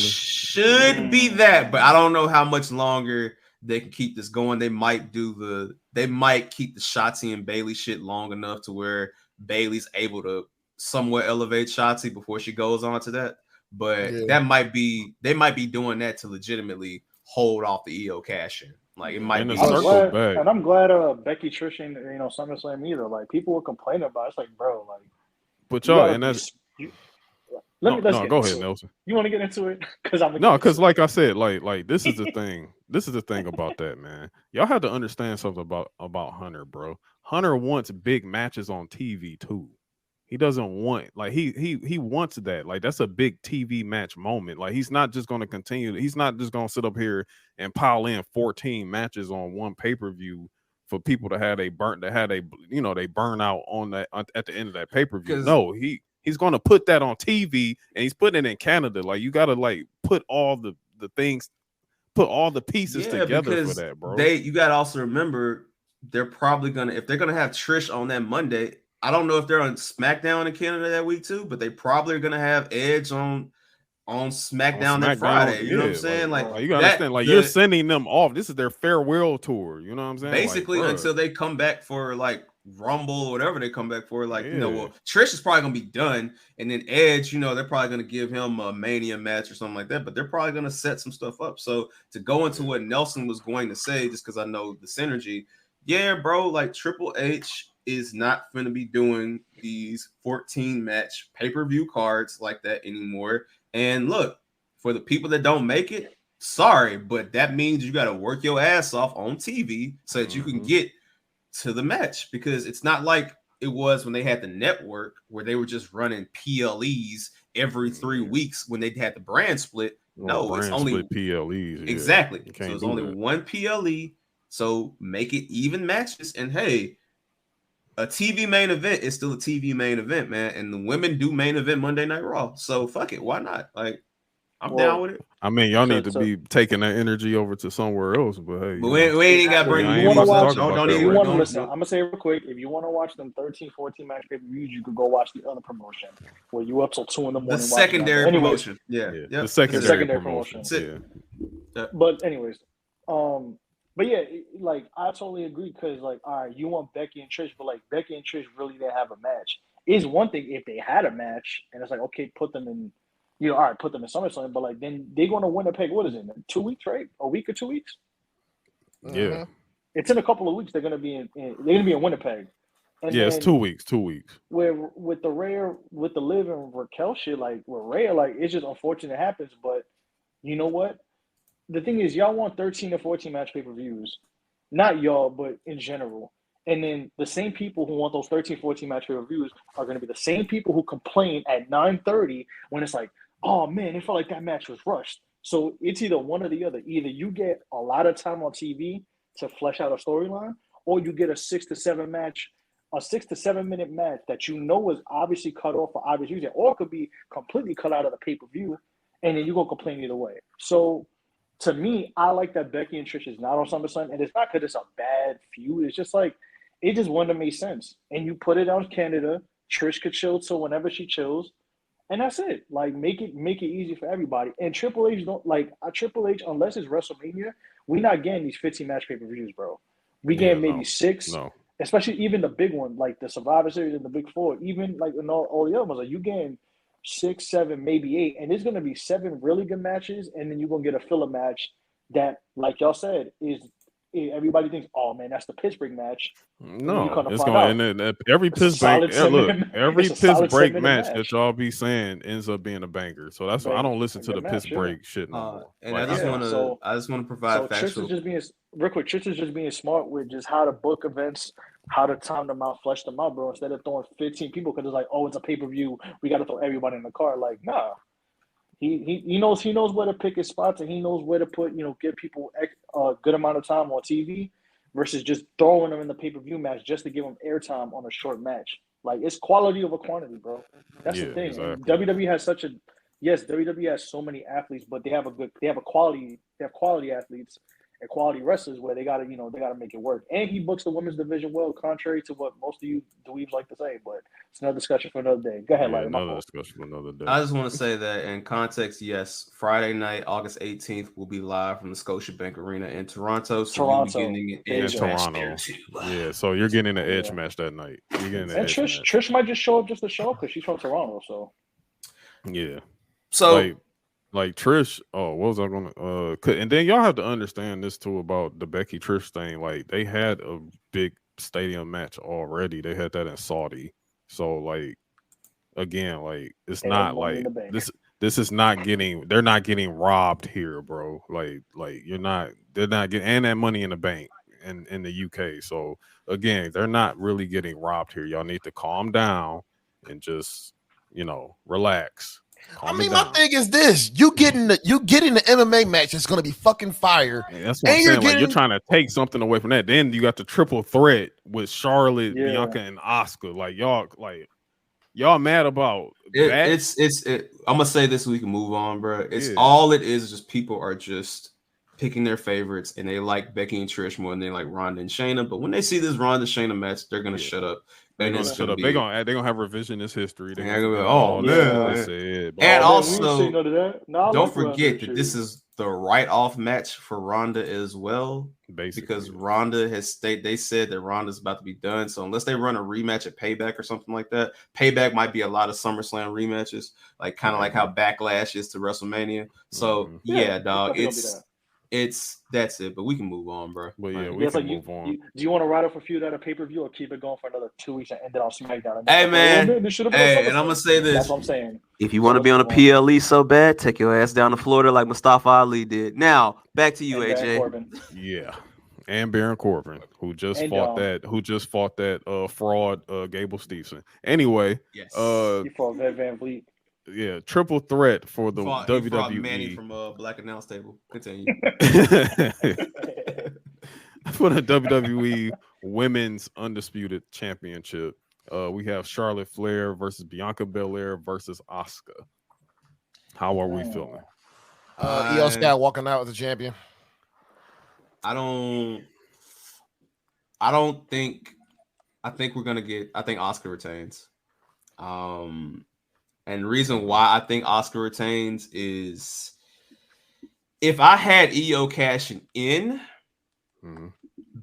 Should be that, but I don't know how much longer they can keep this going. They might keep the Shotzi and Bailey shit long enough to where Bailey's able to somewhat elevate Shotzi before she goes on to that. But they might be doing that to legitimately hold off the EO cash in. Like it might be. And I'm glad Becky Trish and SummerSlam either. Like people were complaining about it. It's like, bro, like but y'all and that's go ahead, Nelson. You want to get into it? Because like I said, like this is the thing. This is the thing about that, man. Y'all have to understand something about Hunter, bro. Hunter wants big matches on TV too. He doesn't want he wants that. Like that's a big TV match moment. Like he's not just going to continue. He's not just going to sit up here and pile in 14 matches on one pay-per-view for people to have they burn out on that at the end of that pay-per-view. No, he's going to put that on TV and he's putting it in Canada. Like you got to put all the things, put all the pieces together for that, bro. You got to also remember they're probably if they're going to have Trish on that Monday. I don't know if they're on SmackDown in Canada that week too, but they probably are going to have Edge on SmackDown that Friday. You know what I'm saying? Like you gotta understand, you're sending them off. This is their farewell tour. You know what I'm saying? Basically, until they come back for Rumble, whatever they come back for. Like, well, Trish is probably gonna be done, and then Edge, they're probably gonna give him a Mania match or something like that. But they're probably gonna set some stuff up. So to go into what Nelson was going to say, just because I know the synergy, bro, like Triple H is not going to be doing these 14 match pay-per-view cards like that anymore. And look, for the people that don't make it, sorry, but that means you got to work your ass off on TV so that you can get to the match, because it's not like it was when they had the network where they were just running PLEs every 3 weeks when they had the brand split. No, it's only PLEs. Exactly. So it's only one PLE. So make it even matches. And hey, a TV main event is still a TV main event, man. And the women do main event Monday Night Raw. So fuck it. Why not? Like, I'm down with it. I mean, y'all need to be taking that energy over to somewhere else. But hey, we ain't got to bring you want to watch. You want to listen. I'm gonna say it real quick. If you want to watch them 13, 14 match pay-per-views, you could go watch the other promotion where you up till 2 in the morning. The secondary promotion. The secondary promotion. But anyways, but yeah, like I totally agree, because like, all right, you want Becky and Trish, but like Becky and Trish really didn't have a match. It's one thing if they had a match and it's like, okay, put them in. All right, put them in SummerSlam, but like then they're going to Winnipeg. What is it? 2 weeks, right? A week or 2 weeks? Yeah, it's in a couple of weeks. They're going to be in Winnipeg. And it's 2 weeks. 2 weeks. Where with the Liv and Raquel shit, like with Rhea, like it's just unfortunate it happens. But you know what? The thing is, y'all want 13 or 14 match pay-per-views, not y'all, but in general. And then the same people who want those 13, 14 match pay-per-views are going to be the same people who complain at 9:30 when it's like, oh man, it felt like that match was rushed. So it's either one or the other. Either you get a lot of time on TV to flesh out a storyline, or you get a 6 to 7 minute match that was obviously cut off for obvious reason, or it could be completely cut out of the pay-per-view, and then you're gonna complain either way. So to me, I like that Becky and Trish is not on SummerSlam, and it's not because it's a bad feud. It's just like it just wouldn't have made sense. And you put it on Canada. Trish could chill till whenever she chills. And that's it. Like make it easy for everybody. And Triple H Triple H, unless it's WrestleMania, we're not getting these 15 match pay-per-views, bro. We getting maybe 6. No. Especially even the big one, like the Survivor Series and the Big Four, even like in all the other ones, like you getting 6, 7, maybe 8. And there's gonna be 7 really good matches, and then you're gonna get a filler match that, like y'all said, is everybody thinks, oh man, that's the Pittsburgh match. No, it's going to every Pittsburgh. Every Pittsburgh match that y'all be saying ends up being a banger. So that's why I don't listen to the Pittsburgh shit no more. And I just want to provide factual. Trish is just being smart with just how to book events, how to time them out, flesh them out, bro. Instead of throwing 15 people, because it's like, oh, it's a pay-per-view, we got to throw everybody in the car. Like, nah. He knows where to pick his spots, and he knows where to put, give people a good amount of time on TV versus just throwing them in the pay-per-view match just to give them airtime on a short match. Like, it's quality over quantity, bro. That's the thing. Exactly. WWE has WWE has so many athletes, but they have quality athletes and quality wrestlers where they gotta make it work. And he books the women's division well, contrary to what most of you dweebs like to say, but it's another discussion for another day. Go ahead, Larry. Another discussion for another day. I just want to say that in context, yes, Friday night, August 18th, will be live from the Scotiabank Arena in Toronto. So you'll be getting an Edge match there too. Yeah, so you're getting an Edge match that night. You're getting an Edge match. Trish might just show up just to show up because she's from Toronto. So yeah, so. Like Trish, what was I gonna? And then y'all have to understand this too about the Becky Trish thing. Like they had a big stadium match already. They had that in Saudi. So like, again, like it's not like this. This is not getting. They're not getting robbed here, bro. Like they're not getting and that Money in the Bank in the UK. So again, they're not really getting robbed here. Y'all need to calm down and just relax. My thing is this: you getting the MMA match that's gonna be fucking fire. Yeah, that's what I'm saying. Like you're trying to take something away from that. Then you got the triple threat with Charlotte, Bianca, and Asuka. Like y'all mad about that? I'm gonna say this so we can move on, bro. All it is just people are just picking their favorites, and they like Becky and Trish more than they like Ronda and Shayna. But when they see this Ronda Shayna match, they're gonna shut up. They're gonna shut up. They're gonna have revisionist history. They're gonna be like, oh man. And also, don't forget that this is the write-off match for Ronda as well. Basically, because Ronda they said that Ronda's about to be done. So unless they run a rematch at Payback or something like that, Payback might be a lot of SummerSlam rematches, like kind of like how Backlash is to WrestleMania. So yeah, dog, that's it. But we can move on, bro. But yeah, we can move on. Do you want to ride up a feud at a pay-per-view or keep it going for another 2 weeks and end it on SmackDown? Hey man, and I'm gonna say this. That's what I'm saying. If you want to be on a PLE so bad, take your ass down to Florida like Mustafa Ali did. Now back to you, and AJ. Yeah, and Baron Corbin, who just fought that fraud Gable Steveson. Anyway, he fought Van Vliet. Yeah, triple threat for the WWE. He fought Manny from Black Announce Table. Continue. For the WWE Women's Undisputed Championship, we have Charlotte Flair versus Bianca Belair versus Asuka. How are we feeling? Io Sky walking out as a champion. I think Asuka retains. And the reason why I think Asuka retains is if I had Io cashing in,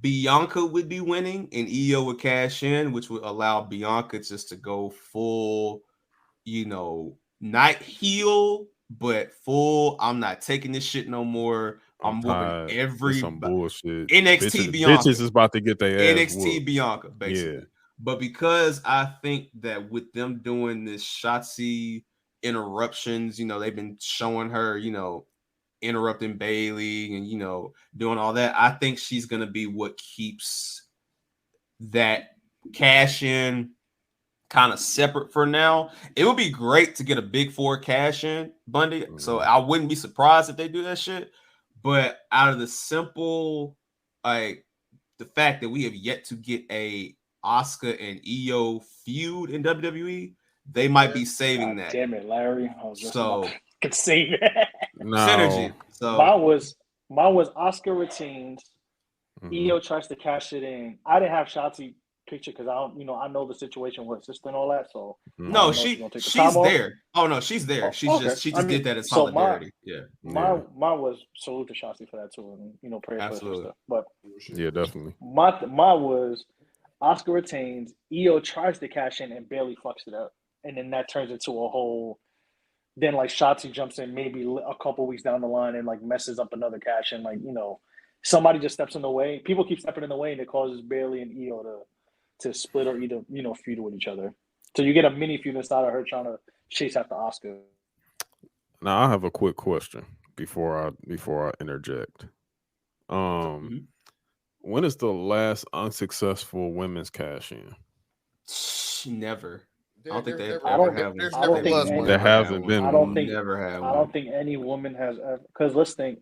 Bianca would be winning and Io would cash in, which would allow Bianca just to go full, not heel, but full. I'm not taking this shit no more. I'm whooping every some bullshit. NXT Bianca. Bitches is about to get their ass NXT whooped. Bianca, basically. Yeah. But because I think that with them doing this Shotzi interruptions, they've been showing her, interrupting Bailey and, doing all that. I think she's going to be what keeps that cash in kind of separate for now. It would be great to get a big four cash in, Bundy. So I wouldn't be surprised if they do that shit. But out of the simple, the fact that we have yet to get a Asuka and Io feud in WWE, they might be saving that. Damn it, Larry! I was just could save it. No. Synergy. So mine was Asuka retains. Io tries to cash it in. I didn't have Shotzi picture because I know the situation with her sister and all that. So no, she's there. Oh no, she's there. Oh, she just did that in solidarity. Mine was salute to Shotzi for that too, and prayer for her sister. But yeah, definitely. My was Asuka retains. Io tries to cash in and barely fucks it up, and then that turns into a whole. Then like Shotzi jumps in maybe a couple weeks down the line and like messes up another cash in. Somebody just steps in the way. People keep stepping in the way, and it causes Bailey and Io to split or either feud with each other. So you get a mini feud instead of her trying to chase after Asuka. Now I have a quick question before I interject. When is the last unsuccessful women's cash in? Never. I don't think they there hasn't been. I don't think any woman has ever. Because let's think.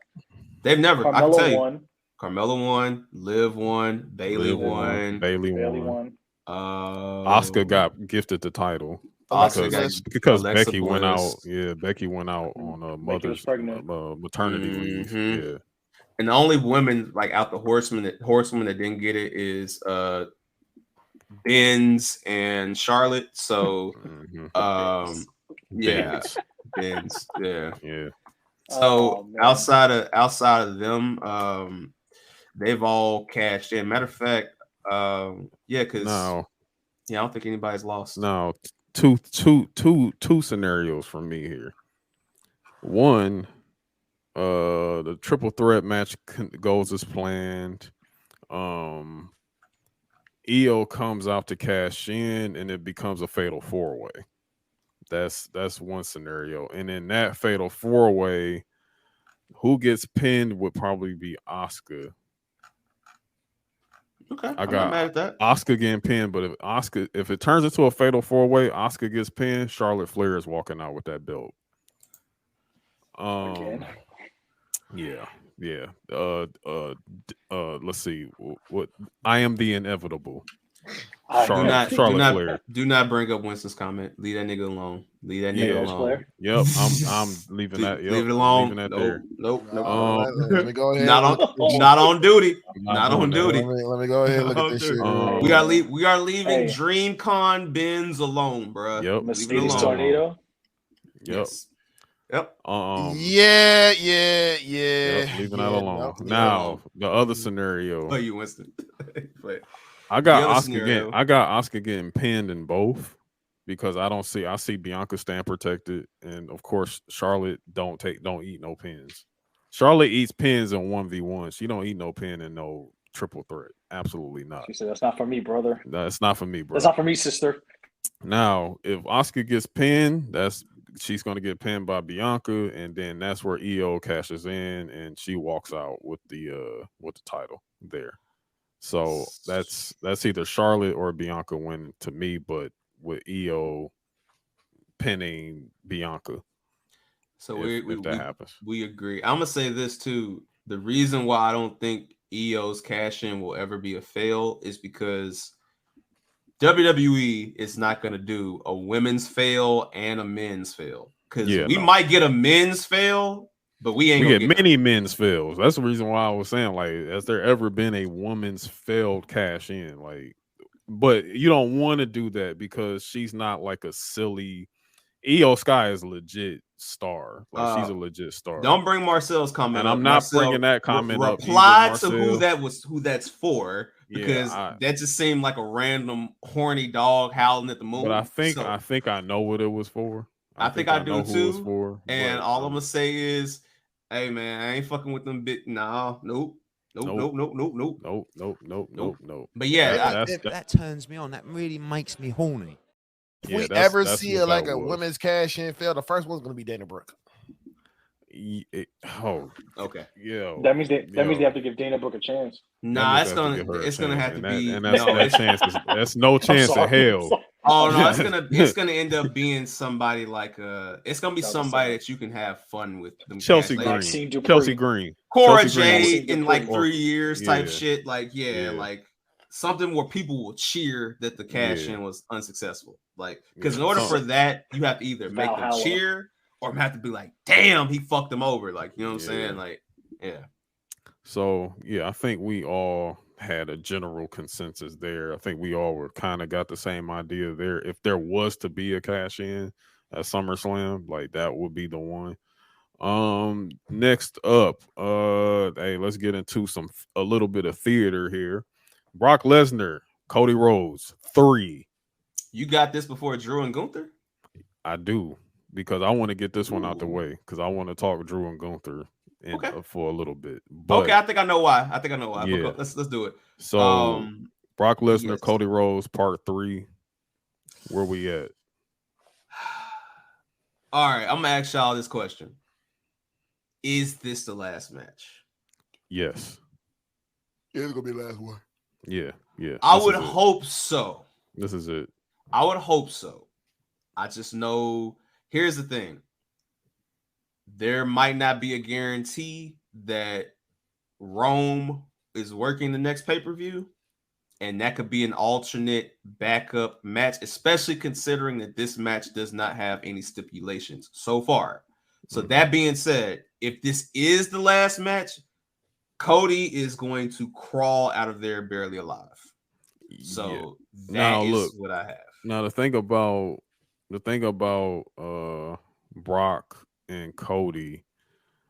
They've never. I can tell you. Won. Carmella won. Liv won. Bailey won. Bailey won. Asuka got gifted the title because Alexa Becky Bliss. went out. Yeah, Becky went out on a mother's maternity leave. Yeah. And the only women like out the horsewomen that didn't get it is Benz and Charlotte. So Benz. Yeah. So outside of them, they've all cashed in. Matter of fact, because I don't think anybody's lost. No, two scenarios for me here. One, the triple threat match goes as planned. Io comes out to cash in, and it becomes a fatal four-way. That's one scenario. And in that fatal four-way, who gets pinned would probably be Asuka. Okay, I'm not mad at that. Asuka getting pinned, but if it turns into a fatal four-way, Asuka gets pinned, Charlotte Flair is walking out with that belt. Yeah. Let's see. What I am the inevitable. Charlotte Flair. Do not bring up Winston's comment. Leave that nigga alone. Alone. Yep, I'm leaving that. Yep, leave it alone. Leaving that there. Nope. Let me go ahead. Not on duty. Not on duty. Let me go ahead and look at this shit. We are leaving DreamCon Benz alone, bro. Yep. Mercedes Tornado. Yep. Yep. Yeah. Yep, leaving that alone. Now the other scenario. Oh, you Winston. I got Oscar getting pinned in both because I see Bianca stand protected, and of course Charlotte don't eat no pins. Charlotte eats pins in 1v1. She don't eat no pin in no triple threat. Absolutely not. She said, "That's not for me, brother. No, it's not for me, bro. That's not for me, sister." Now, if Oscar gets pinned, she's going to get pinned by Bianca, and then that's where EO cashes in, and she walks out with the title there. So that's either Charlotte or Bianca win to me, but with EO pinning Bianca. So if that happens, we agree. I'm gonna say this too. The reason why I don't think EO's cash in will ever be a fail is because WWE is not going to do a women's fail and a men's fail because we might get a men's fail, but we get many men's fails. That's the reason why I was saying, like, has there ever been a woman's failed cash in? Like, but you don't want to do that because she's not like a silly. EO Sky is a legit star. Like, she's a legit star. Don't bring Marcel's comment and up. I'm not bringing that comment up. Reply to who that's for. Because that just seemed like a random horny dog howling at the moon. But I think I know what it was for. I think I do too. And all I'm gonna say is, hey man, I ain't fucking with them bit. Nah, nope. But yeah, that turns me on. That really makes me horny. If we ever see a women's cash in fail, the first one's gonna be Dana Brooke. Okay. Yeah. That means they have to give Dana Brooke a chance. Nah, it's gonna have to be. And that's no chance in hell. Oh no, it's gonna end up being somebody like it's gonna be somebody that you can have fun with. Chelsea Green, Cora Jade in like 3 years type shit. Like like something where people will cheer that the cash in was unsuccessful. Like because in order for that, you have to either make them cheer or have to be like, damn, he fucked them over. Like, you know what I'm saying? Like, yeah. So, I think we all had a general consensus there. I think we all were kind of got the same idea there. If there was to be a cash in at SummerSlam, like that would be the one. Next up, hey, let's get into a little bit of theater here. Brock Lesnar, Cody Rhodes, 3. You got this before Drew and Gunther? I do. Because I want to get this one out the way. Because I want to talk Drew and Gunther for a little bit. But, I think I know why. Yeah. Let's do it. So Brock Lesnar, Cody Rhodes, part 3. Where we at? All right, I'm gonna ask y'all this question: is this the last match? Yes. Yeah, it's gonna be the last one. Yeah. I would hope so. This is it. I would hope so. I just know. Here's the thing. There might not be a guarantee that Rome is working the next pay-per-view, and that could be an alternate backup match, especially considering that this match does not have any stipulations so far. So that being said, if this is the last match, Cody is going to crawl out of there barely alive. So that is what I have. Now the thing about Brock and Cody,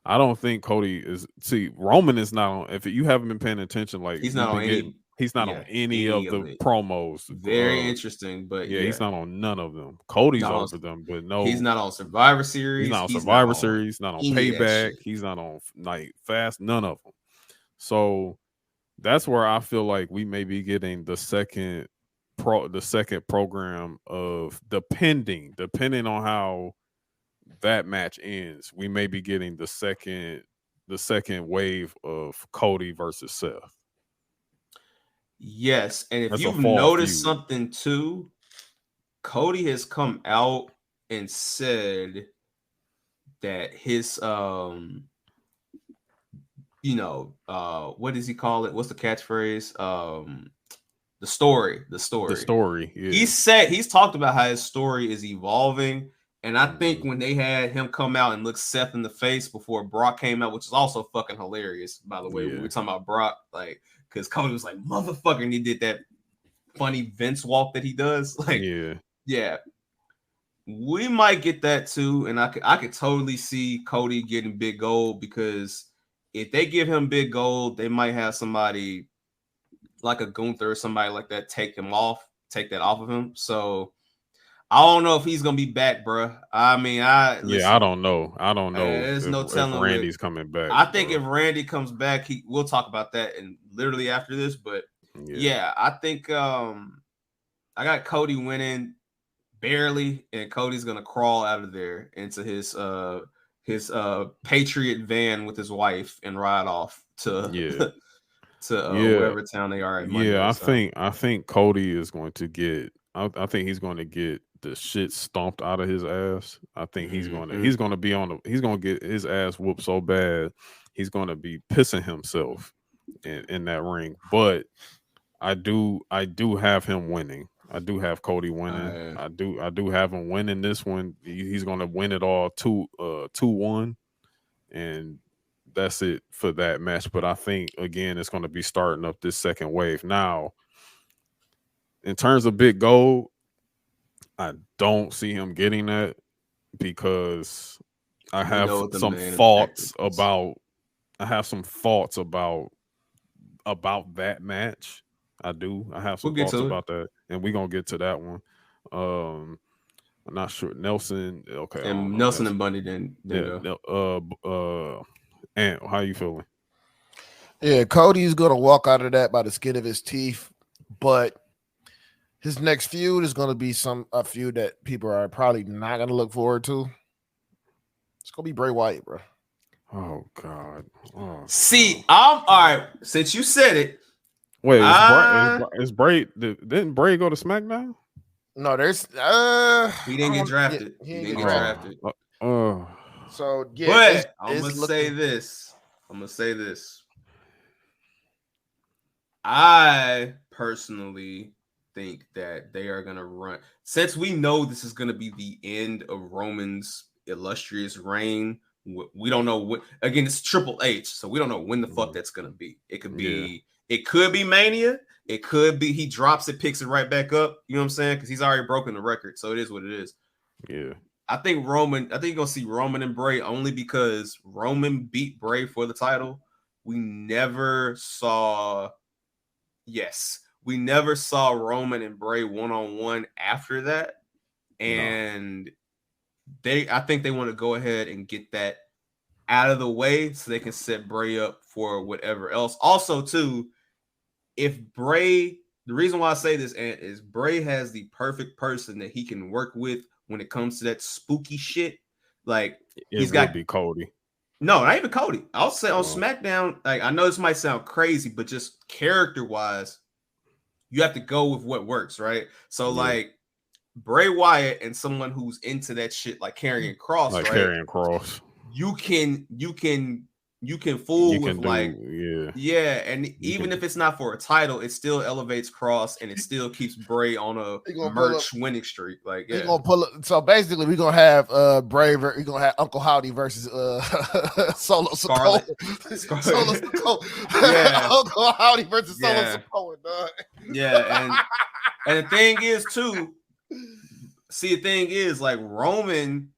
I don't think Cody is. See, Roman is not on. If you haven't been paying attention, like he's not on any. He's not on any of the promos. Very interesting, but he's not on none of them. Cody's over them, but no, he's not on Survivor Series. He's not on Survivor Series. Not on Payback. He's not on like Fast. None of them. So that's where I feel like we may be getting the second program of depending on how that match ends, we may be getting the second wave of Cody versus Seth. Yes, and if you've noticed something too, Cody has come out and said that his what does he call it? What's the catchphrase? The story. Yeah. He's talked about how his story is evolving. And I think when they had him come out and look Seth in the face before Brock came out, which is also fucking hilarious, by the way, we were talking about Brock, like, because Cody was like, motherfucker, and he did that funny Vince walk that he does. Like, yeah. We might get that too, and I could totally see Cody getting big gold, because if they give him big gold, they might have somebody like a Gunther or somebody like that take that off of him. So I don't know if he's gonna be back, bro. I mean, I don't know. There's no telling if Randy's coming back. I think if Randy comes back, we'll talk about that and literally after this. But yeah, I think I got Cody winning barely, and Cody's gonna crawl out of there into his Patriot van with his wife and ride off to wherever town they are at Monday. Yeah, I think Cody is going to get. I think he's going to get the shit stomped out of his ass. I think he's going to get his ass whooped so bad he's going to be pissing himself in that ring. But I do have him winning. I do have Cody winning. I do have him winning this one. He's going to win it all 2-1, and that's it for that match. But I think again it's going to be starting up this second wave. Now, in terms of big gold, I don't see him getting that, because I have some thoughts about that match. I have some thoughts about that, and we're gonna get to that one. I'm not sure. Nelson, okay. And Nelson and Bundy didn't go. And how you feeling? Yeah, Cody's gonna walk out of that by the skin of his teeth, but his next feud is gonna be a feud that people are probably not gonna look forward to. It's gonna be Bray Wyatt, bro. Oh God. See, I'm all right. Since you said it, wait, is Bray? Didn't Bray go to SmackDown? No, there's he didn't get drafted. He didn't get drafted. So yeah, but I'm gonna say this. I personally think that they are gonna run, since we know this is gonna be the end of Roman's illustrious reign. We don't know what. Again, it's Triple H, so we don't know when the fuck that's gonna be. It could be. It could be Mania. It could be he drops it, picks it right back up. You know what I'm saying? Because he's already broken the record, so it is what it is. Yeah. I think you're gonna see Roman and Bray only because Roman beat Bray for the title. We never saw Roman and Bray one-on-one after that. And I think they want to go ahead and get that out of the way so they can set Bray up for whatever else. Also, too, if Bray, the reason why I say this, Ant, is Bray has the perfect person that he can work with when it comes to that spooky shit. Like, he's got to be Cody. No, not even Cody. I'll say on SmackDown, like, I know this might sound crazy, but just character-wise, you have to go with what works, right? So, like, Bray Wyatt and someone who's into that shit, like Karrion Kross, like right? Karrion Kross. You can fool with and even if it's not for a title, it still elevates Kross and it still keeps Bray on a merch winning streak. Like, he's gonna pull up. So basically, we're gonna have Bray. We're gonna have Uncle Howdy versus Solo Sikoa. Solo Sikoa. Yeah, Uncle Howdy versus Solo Sikoa. Dog. Yeah, and the thing is too. See, the thing is, like, Roman,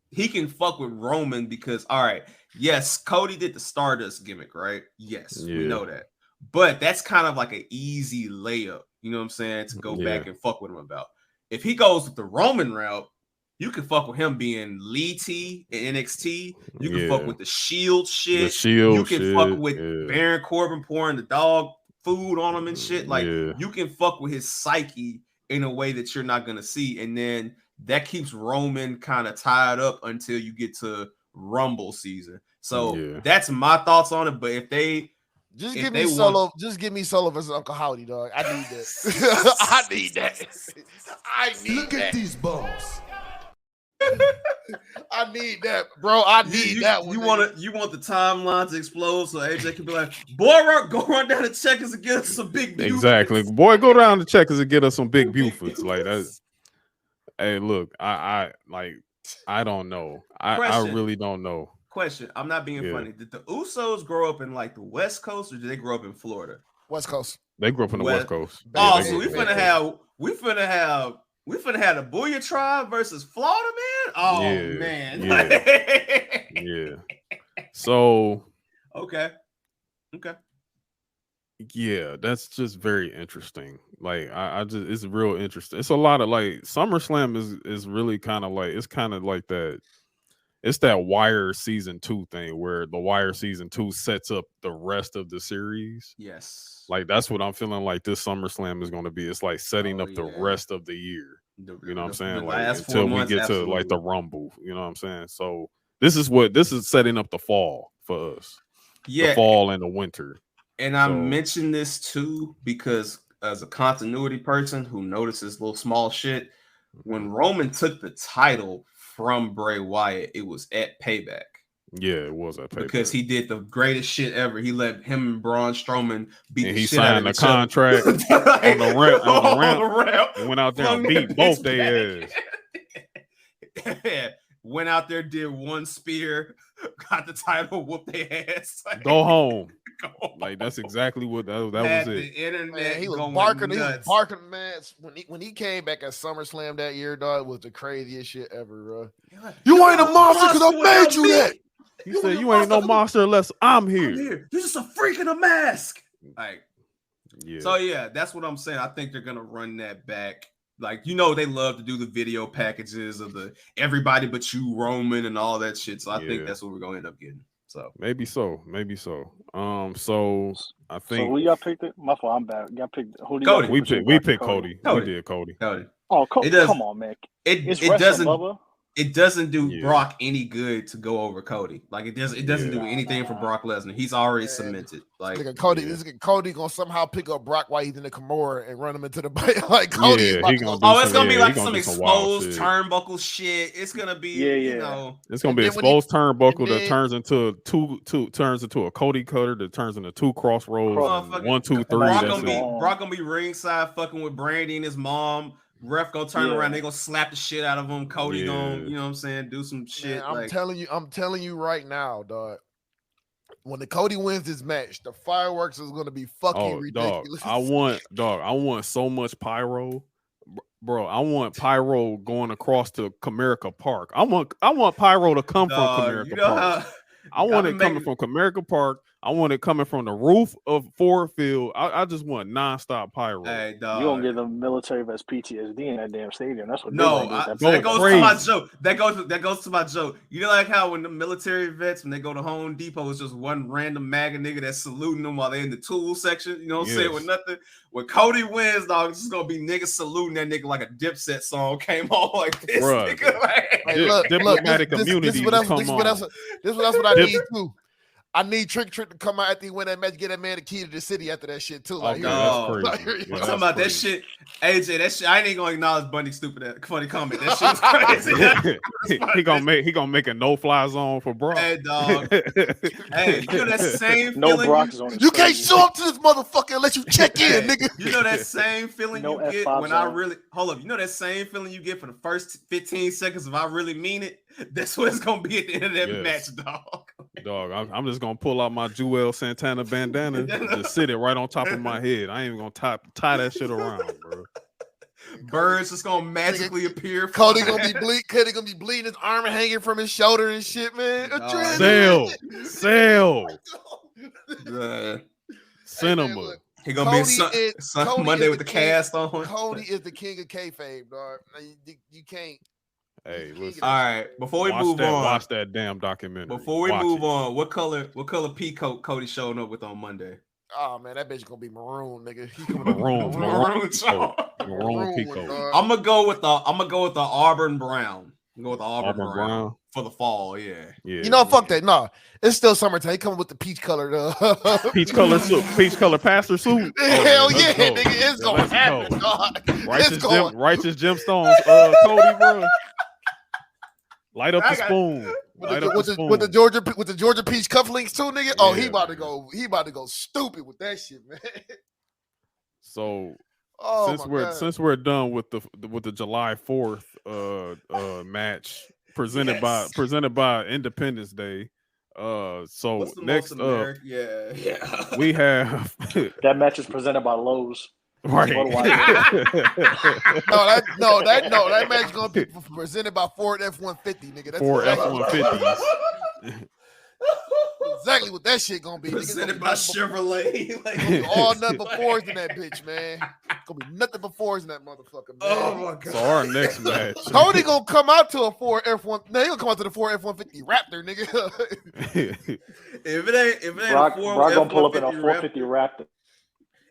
he can fuck with Roman because, all right, yes, Cody did the Stardust gimmick, right? Yes, we know that. But that's kind of like an easy layup, you know what I'm saying, to go back and fuck with him about. If he goes with the Roman route, you can fuck with him being Lee T in NXT. You can fuck with the Shield shit. You can fuck with Baron Corbin pouring the dog food on him and shit. Like, you can fuck with his psyche in a way that you're not going to see. And then that keeps Roman kind of tied up until you get to Rumble season. So that's my thoughts on it. But if they give me Solo versus Uncle Howdy, dog. I need that. I need that. Look at these bumps. I need that, bro. I need that one. You want the timeline to explode so AJ can be like, boy, go run down the checkers and get us some big Bufords. Exactly. Boy, go down the checkers and get us some big Bufords. Like that. Hey, look, I don't know. I really don't know. Question. I'm not being funny. Did the Usos grow up in like the West Coast or did they grow up in Florida? West Coast. They grew up in the West Coast. Oh, so we finna have We finna have the Booyah Tribe versus Florida Man. Oh man. Yeah. So okay. Yeah, that's just very interesting. Like I just it's real interesting. It's a lot of like SummerSlam is really kind of like it's kind of like that. It's that Wire season 2 thing where the Wire season 2 sets up the rest of the series. Yes. Like that's what I'm feeling like this SummerSlam is going to be. It's like setting up the rest of the year. You know what I'm saying? Like until we get to like the Rumble. You know what I'm saying? So this is setting up the fall for us. Yeah. The fall and the winter. And I mentioned this too because as a continuity person who notices little small shit, when Roman took the title from Bray Wyatt, it was at Payback. Yeah, it was at Payback. Because he did the greatest shit ever. He let him and Braun Strowman beat and the he shit out of signed each the contract other. on the ramp and went out there and beat both their ass. Went out there, did one spear, got the title, whooped their ass. Like, go home. Like that's exactly what that was it. The internet, man, he was going barking. nuts. He was barking, man. When he came back at SummerSlam that year, dog, it was the craziest shit ever, bro. You ain't a monster because I made you that. He said, "You ain't no monster unless I'm here. You're just a freak in a mask." Like, yeah. So yeah, that's what I'm saying. I think they're gonna run that back. Like, you know, they love to do the video packages of the everybody but you Roman and all that shit. So I think that's what we're gonna end up getting. So maybe so. So I think. So who y'all picked it? My fault. I'm bad. Y'all picked who? Cody. We picked Cody. We did Cody. Oh, come on, man. It doesn't do Brock any good to go over Cody. Like it doesn't do anything for Brock Lesnar. He's already cemented. Like this Cody gonna somehow pick up Brock while he's in the Kimura and run him into the bike. Like Cody, it's gonna be like some exposed turnbuckle shit. It's gonna be you know, it's gonna be exposed turnbuckle that turns into a Cody cutter that turns into 2 crossroads. 1, 2, 3. Brock gonna be ringside fucking with Brandy and his mom. Ref gonna turn around, they gonna slap the shit out of him. Cody gonna, you know what I'm saying, do some shit. Man, I'm telling you right now, dog. When the Cody wins this match, the fireworks is gonna be fucking ridiculous. Dog, I want so much pyro. Bro, I want pyro going across to Comerica Park. I want pyro to come from Comerica Park. I want it coming from Comerica Park. I want it coming from the roof of Ford Field. I just want nonstop pyro. Hey, dog. You gonna get the military vets PTSD in that damn stadium. That's what. That goes to my joke. That goes to my joke. You know, like how when the military vets, when they go to Home Depot, it's just one random MAGA nigga that's saluting them while they're in the tool section. You know what I'm saying? With nothing. When Cody wins, dog, it's just gonna be niggas saluting that nigga like a Dipset song came on like this. Bruh, nigga. Like, diplomatic immunity. This is what I need too. I need Trick to come out after he win that match, get that man the key to the city after that shit too. Like, that's crazy. I'm talking about that shit. AJ, that shit. I ain't even gonna acknowledge Bunny stupid funny comment. That shit's crazy. he gonna make a no-fly zone for Brock. Hey, dog. Hey, you know that same feeling. No Brock zone. You can't show up to this motherfucker unless you check in, nigga. You know that same feeling you get when I really hold up. You know that same feeling you get for the first 15 seconds if I really mean it. That's what it's gonna be at the end of that match, dog. Dog, I'm just gonna pull out my Joel Santana bandana and just sit it right on top of my head. I ain't even gonna tie that shit around, bro. Birds just gonna magically appear. Cody gonna be bleeding, his arm hanging from his shoulder and shit, man. Sell. Cinema. He gonna be Monday with the cast on. Cody is the king of kayfabe, dog. You can't. Hey, listen. All right, before we move on, watch that damn documentary. Before we move on, what color P coat Cody showing up with on Monday? Oh man, that bitch gonna be maroon, nigga. Maroon P coat. I'm gonna go with the Auburn Brown. Go with the Auburn Brown for the fall. Yeah. You know, fuck that. No, it's still summertime. He coming with the peach color, peach color pastor suit. Hell yeah, nigga, it's gonna happen, dog. Righteous gemstones, Cody, bro. Light up the spoon. With the Georgia peach cufflinks too, nigga. Oh, he about to go stupid with that shit, man. So since we're done with the July 4th match presented by Independence Day. So next up, we have that match is presented by Lowe's. Right. That match is gonna be presented by Ford F-150, nigga. That's 4 F-150s. Exactly what that shit gonna be. Presented by Chevrolet. Like, all nothing but fours in that bitch, man. It's gonna be nothing but fours in that motherfucker, man. Oh my god. So our next match, Cody gonna come out to a 4 F1. No, he gonna come out to the 4 F-150 Raptor, nigga. if it ain't Brock, a 4 Brock gonna pull up in a F-150 450 Raptor.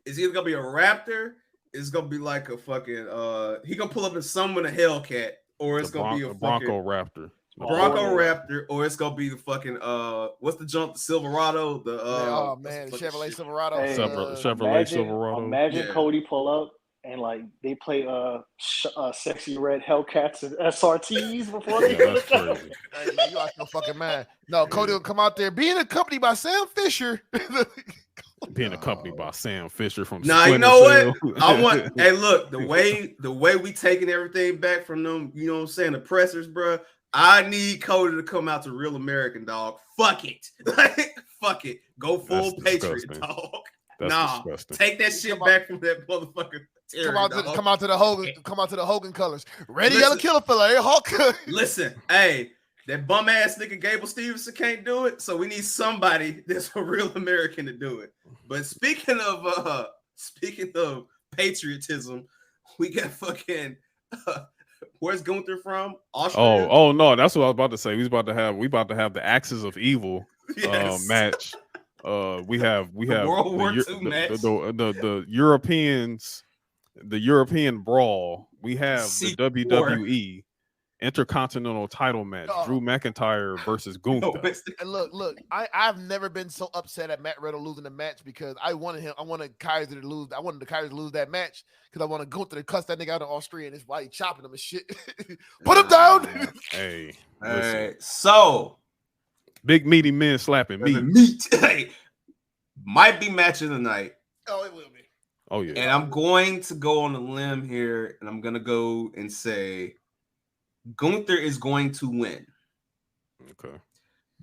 It's either gonna be a Raptor, it's gonna be like a fucking he gonna pull up in some in a Hellcat, or it's gonna be a Bronco Raptor. Bronco Raptor, or it's gonna be the fucking what's the jump? The Silverado, the the Chevrolet Silverado. Hey, Chevrolet Silverado. Imagine Cody pull up and like they play sexy red Hellcats and SRTs before they go to show. Hey, man, you out your fucking mind. No, Cody will come out there being accompanied by Sam Fisher. Being accompanied by Sam Fisher from Nah, you know what? I want hey look, the way we taking everything back from them, you know what I'm saying, the pressers, bro. I need Cody to come out to Real American, dog. Fuck it. Fuck it. Go full Patriot, dog. That's disgusting. Take that shit back from that motherfucker. Come out to the Hogan colors. Ready, yellow killer fella, hey, Hulk. Listen, hey, that bum ass nigga Gable Stevenson can't do it, so we need somebody that's a real American to do it. But speaking of patriotism, we got fucking where's Gunther from? Austria? Oh no, that's what I was about to say. We about to have the Axes of Evil match. We have World War II match. The Europeans, the European brawl. We have the WWE Intercontinental title match. Drew McIntyre versus Gunther. Look, I've never been so upset at Matt Riddle losing the match because I wanted Kaiser to lose. I wanted the Kaiser to lose that match because I wanted Gunther to cuss that nigga out in Austria and his body chopping him and shit. Put him down. Hey, so big meaty men slapping meat. Hey, might be match of the night. Oh, it will be. Oh yeah. And I'm going to go on a limb here, and I'm gonna go and say Gunther is going to win. Okay.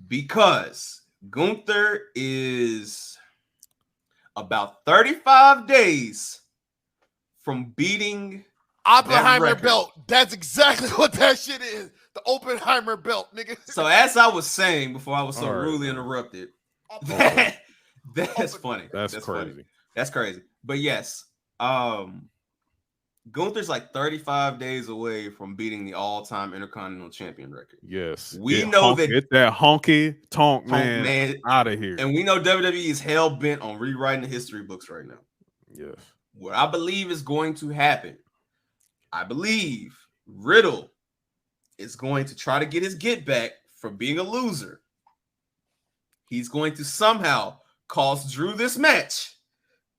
Because Gunther is about 35 days from beating Oppenheimer belt. That's exactly what that shit is. The Oppenheimer belt, nigga. So as I was saying before I was so rudely interrupted, that's funny. That's crazy. Funny. That's crazy. But yes, Gunther's like 35 days away from beating the all-time Intercontinental Champion record. Yes. We know that get that honky tonk man out of here. And we know WWE is hell-bent on rewriting the history books right now. Yes. What I believe is going to happen, I believe Riddle is going to try to get his get back from being a loser. He's going to somehow cost Drew this match.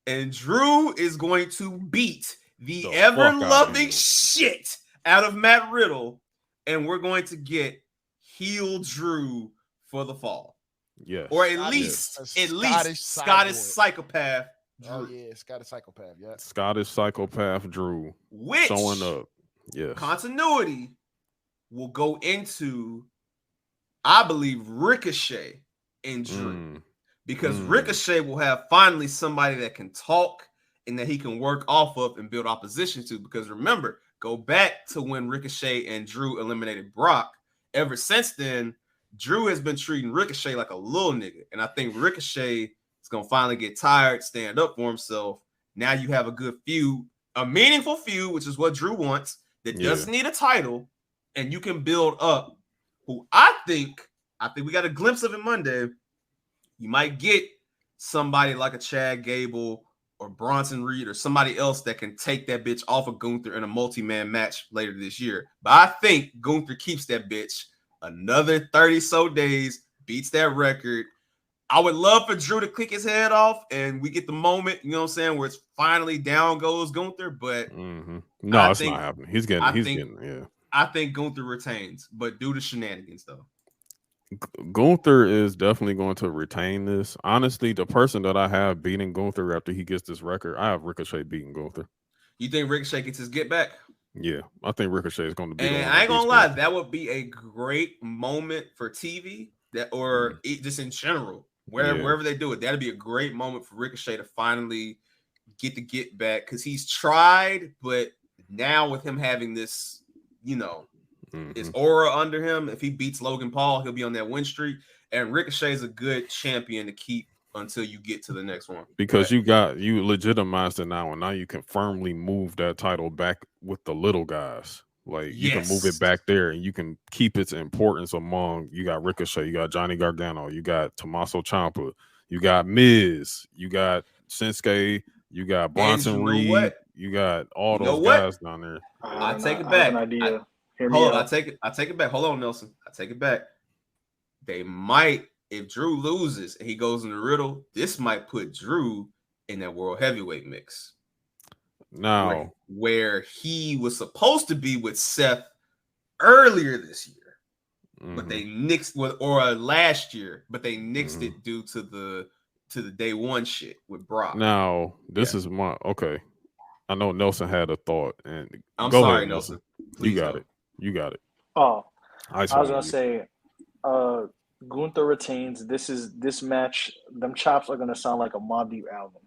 And Drew is going to beat the ever-loving shit out of Matt Riddle, and we're going to get heel Drew for the fall. Yes. Or at least Scottish psychopath Drew. Oh yeah, Scottish psychopath, yeah. Scottish psychopath Drew. Which showing up. Yes. Continuity will go into, I believe, Ricochet and Drew. Because Ricochet will have finally somebody that can talk and that he can work off of and build opposition to. Because remember, go back to when Ricochet and Drew eliminated Brock. Ever since then, Drew has been treating Ricochet like a little nigga. And I think Ricochet is going to finally get tired, stand up for himself. Now you have a good feud, a meaningful feud, which is what Drew wants, that doesn't need a title. And you can build up who I think we got a glimpse of it Monday. You might get somebody like a Chad Gable or Bronson Reed or somebody else that can take that bitch off of Gunther in a multi-man match later this year. But I think Gunther keeps that bitch another 30-so days, beats that record. I would love for Drew to click his head off and we get the moment, you know what I'm saying, where it's finally down goes Gunther. But no, it's not happening. He's getting. I think Gunther retains, but due to shenanigans, though. Gunther is definitely going to retain this. Honestly, the person that I have beating Gunther after he gets this record, I have Ricochet beating Gunther. You think Ricochet gets his get back? Yeah, I think Ricochet is going to be. And I ain't gonna lie, that would be a great moment for TV, just in general, wherever they do it. That'd be a great moment for Ricochet to finally get the get back because he's tried, but now with him having this, his aura under him, if he beats Logan Paul, he'll be on that win streak. And Ricochet is a good champion to keep until you get to the next one. Because you legitimized it now, and now you can firmly move that title back with the little guys. Like you can move it back there, and you can keep its importance among. You got Ricochet, you got Johnny Gargano, you got Tommaso Ciampa, you got Miz, you got Shinsuke, you got Bronson Reed, you got all those guys down there. I take it back. I take it back. Hold on, Nelson. I take it back. They might, if Drew loses and he goes in the Riddle, this might put Drew in that world heavyweight mix. Now, where he was supposed to be with Seth earlier this year, but they nixed or last year, but they nixed it due to the day one shit with Brock. Now, this is my okay. I know Nelson had a thought, and I'm go sorry, ahead, Nelson. You got it. You got it. Oh, I was gonna say, Gunther retains. This match. Them chops are gonna sound like a Mobb Deep album.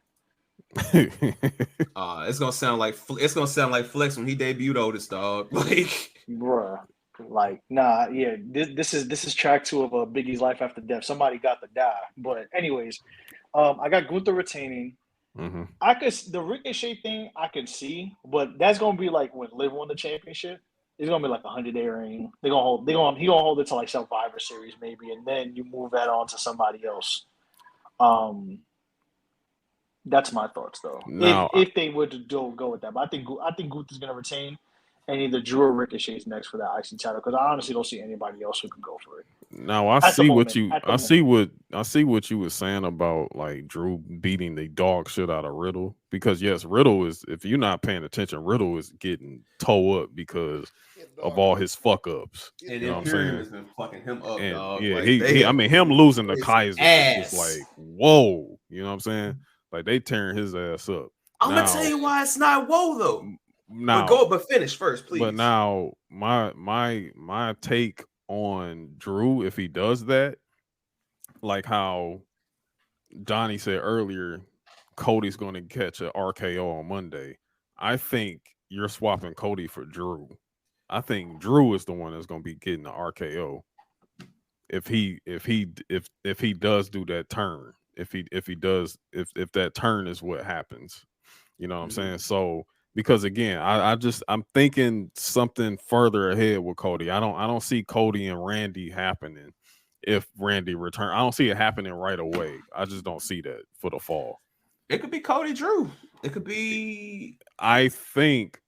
It's gonna sound like Flex when he debuted Otis, dog. Like, bruh, like nah, yeah. This is track 2 of Biggie's Life After Death. Somebody got to die. But anyways, I got Gunther retaining. The Ricochet thing I could see, but that's gonna be like when Liv won the championship. It's gonna be like 100-day reign. He gonna hold it to like Survivor Series maybe, and then you move that on to somebody else. That's my thoughts though. Now, if they would go with that, but I think Gunther's gonna retain, and either Drew or Ricochet's next for that IC title because I honestly don't see anybody else who can go for it. Now I see what you were saying about like Drew beating the dog shit out of Riddle because yes, Riddle is, if you're not paying attention, Riddle is getting toe up because of all his fuck ups. And you know what I'm saying? Has been fucking him up, and, dog. Yeah, like, him losing to Kaiser ass. is like whoa. You know what I'm saying? Like they tearing his ass up. I'm gonna tell you why it's not whoa though. Now, but finish first, please. But now my take on Drew, if he does that, like how Donnie said earlier, Cody's going to catch an RKO on Monday. I think you're swapping Cody for Drew. I think Drew is the one that's going to be getting the RKO if he does do that turn. If that turn is what happens, you know what I'm saying? So because again, I'm thinking something further ahead with Cody. I don't see Cody and Randy happening if Randy return. I don't see it happening right away. I just don't see that for the fall. It could be Cody Drew. It could be. I think,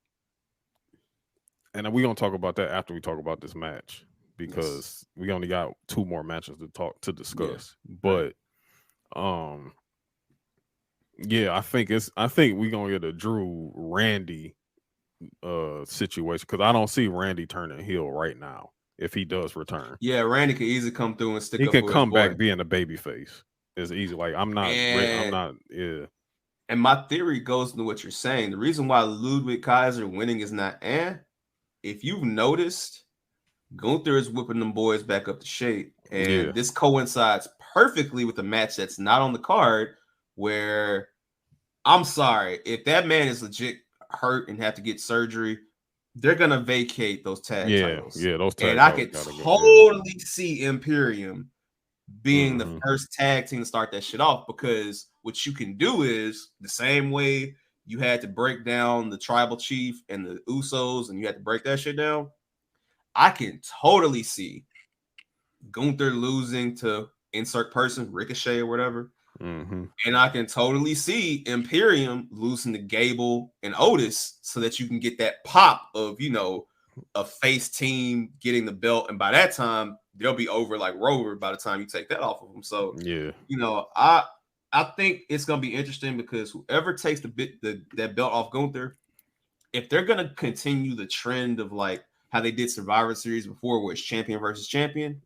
and we're gonna talk about that after we talk about this match because we only got 2 more matches to discuss. Yeah. But yeah, I think we're gonna get a Drew Randy situation because I don't see Randy turning heel right now if he does return. Yeah, Randy could easily come through and stick. He up can with come his back boy. being a baby face. It's easy. Like I'm not. Yeah. And my theory goes into what you're saying. The reason why Ludwig Kaiser winning is not if you've noticed, Gunther is whipping them boys back up to shape. And this coincides perfectly with a match that's not on the card where, I'm sorry, if that man is legit hurt and have to get surgery, they're going to vacate those tag titles. Yeah, those tag and titles. I can totally see Imperium being the first tag team to start that shit off because what you can do is the same way you had to break down the tribal chief and the Usos and you had to break that shit down. I can totally see Gunther losing to insert person, Ricochet or whatever. Mm-hmm. And I can totally see Imperium losing to Gable and Otis so that you can get that pop of, a face team getting the belt. And by that time, they'll be over like Rover by the time you take that off of them. So, I think it's going to be interesting because whoever takes that belt off Gunther, if they're going to continue the trend of like how they did Survivor Series before where it's champion versus champion,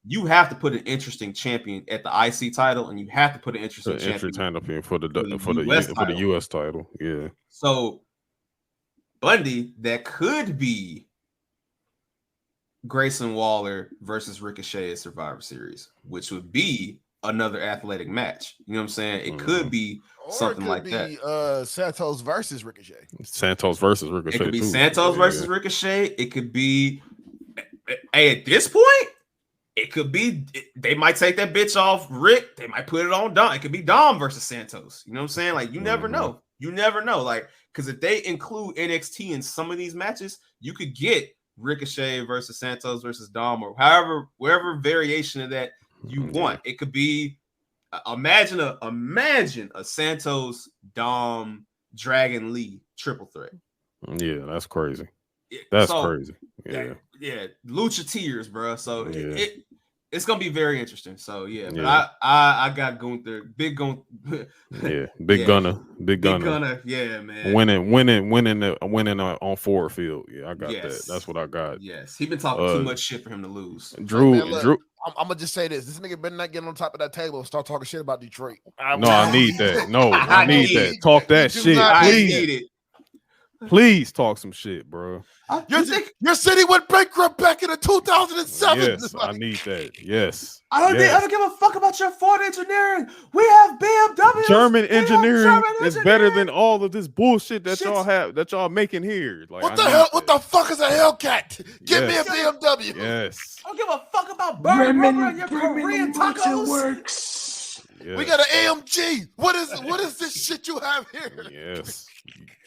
you have to put an interesting champion at the IC title, and you have to put an interesting champion for the US title. Yeah. So Bundy, that could be Grayson Waller versus Ricochet at Survivor Series, which would be another athletic match. You know what I'm saying? It could be something like that. Santos versus Ricochet. Santos versus Ricochet. It could be Santos versus Ricochet. It could be. Hey, at this point, it could be. They might take that bitch off Rick. They might put it on Dom. It could be Dom versus Santos. You know what I'm saying? Like, you never know. You never know. Like, because if they include NXT in some of these matches, you could get Ricochet versus Santos versus Dom, or whatever variation of that you want. It could be. Imagine a Santos, Dom, Dragon Lee triple threat. Yeah, that's crazy. That's crazy. Yeah, Lucha tears, bro. So it's gonna be very interesting. So but I got Gunther, big Gunner, big Gunner. Yeah, man. Winning on forward field. Yeah, I got that. That's what I got. Yes, he been talking too much shit for him to lose. Drew. I'm gonna just say this nigga better not get on top of that table and start talking shit about Detroit. I need that. No, I need that. Talk that shit, please. Please talk some shit, bro. Your city went bankrupt back in 2007. Yes, I need that. Yes. I don't give a fuck about your Ford engineering. We have BMW. German engineering is better than all of this bullshit that y'all have, that y'all making here. Like, what the hell? What the fuck is a Hellcat? Give me a BMW. Yes. I don't give a fuck about burning rubber and your Korean tacos. Works. Yes. We got an AMG. What is this shit you have here? Yes.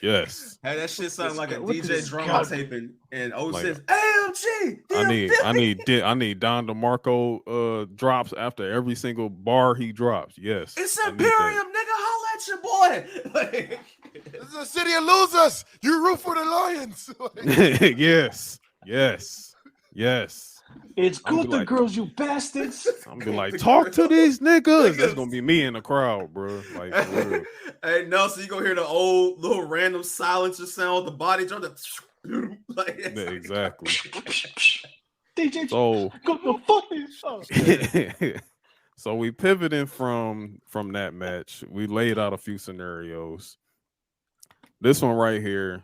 Yes. Hey, that shit sounds like a DJ drum taping and 06 AMG. I need Don DeMarco drops after every single bar he drops. Yes. It's Imperium, nigga. Holla at your boy. This is a city of losers. You root for the Lions. Yes. Yes. Yes. It's good, the girls, you bastards. I'm gonna be like, talk to these niggas. That's gonna be me in the crowd, bro. Like, for real. Hey, no, so you gonna hear the old little random silencer sound with the body drum. Like, exactly. DJ, so go the fuck. So we pivoting from that match. We laid out a few scenarios. This one right here.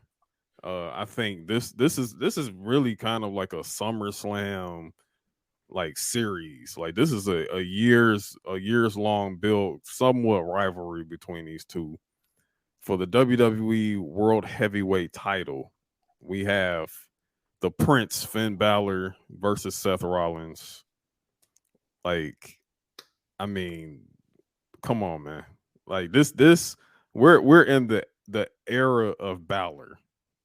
I think this is really kind of like a SummerSlam like series. Like, this is a years long build, somewhat rivalry between these two. For the WWE World Heavyweight title, we have the Prince Finn Balor versus Seth Rollins. Like, I mean, come on, man. Like, this we're in the era of Balor.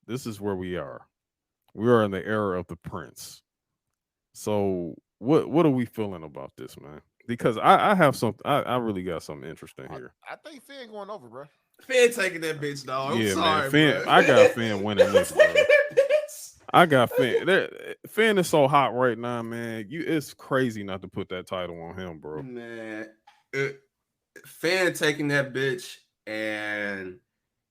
This is where we are. We are in the era of the Prince. So what are we feeling about this, man? Because I have something. I really got something interesting here. I think Finn going over, bro. Finn taking that bitch, dog. I'm sorry, man. Finn, bro. I got Finn winning this, bro. I got Finn. Finn is so hot right now, man. It's crazy not to put that title on him, bro. Man, Finn taking that bitch, and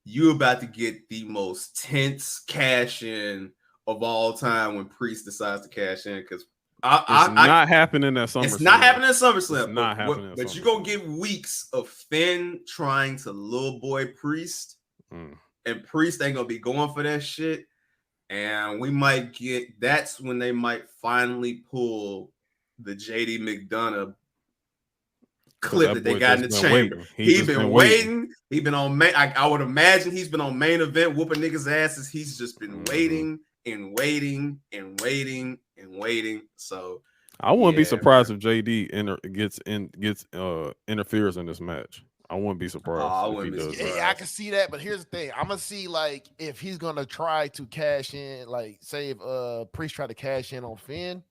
you about to get the most tense cash in of all time when Priest decides to cash in, because it's not happening at SummerSlam. It's not happening at SummerSlam. It's not happening. But you're gonna get weeks of Finn trying to little boy Priest, and Priest ain't gonna be going for that shit. And we might get. That's when they might finally pull the JD McDonough clip that they got in the chamber. He's been waiting. He's been on main. I would imagine he's been on main event whooping niggas' asses. He's just been waiting and waiting and waiting and waiting. So I wouldn't be surprised if JD interferes in this match. I wouldn't be surprised if he does. Yeah, I can see that, but here's the thing. I'm gonna see, like, if he's gonna try to cash in, like, say if Priest tried to cash in on Finn,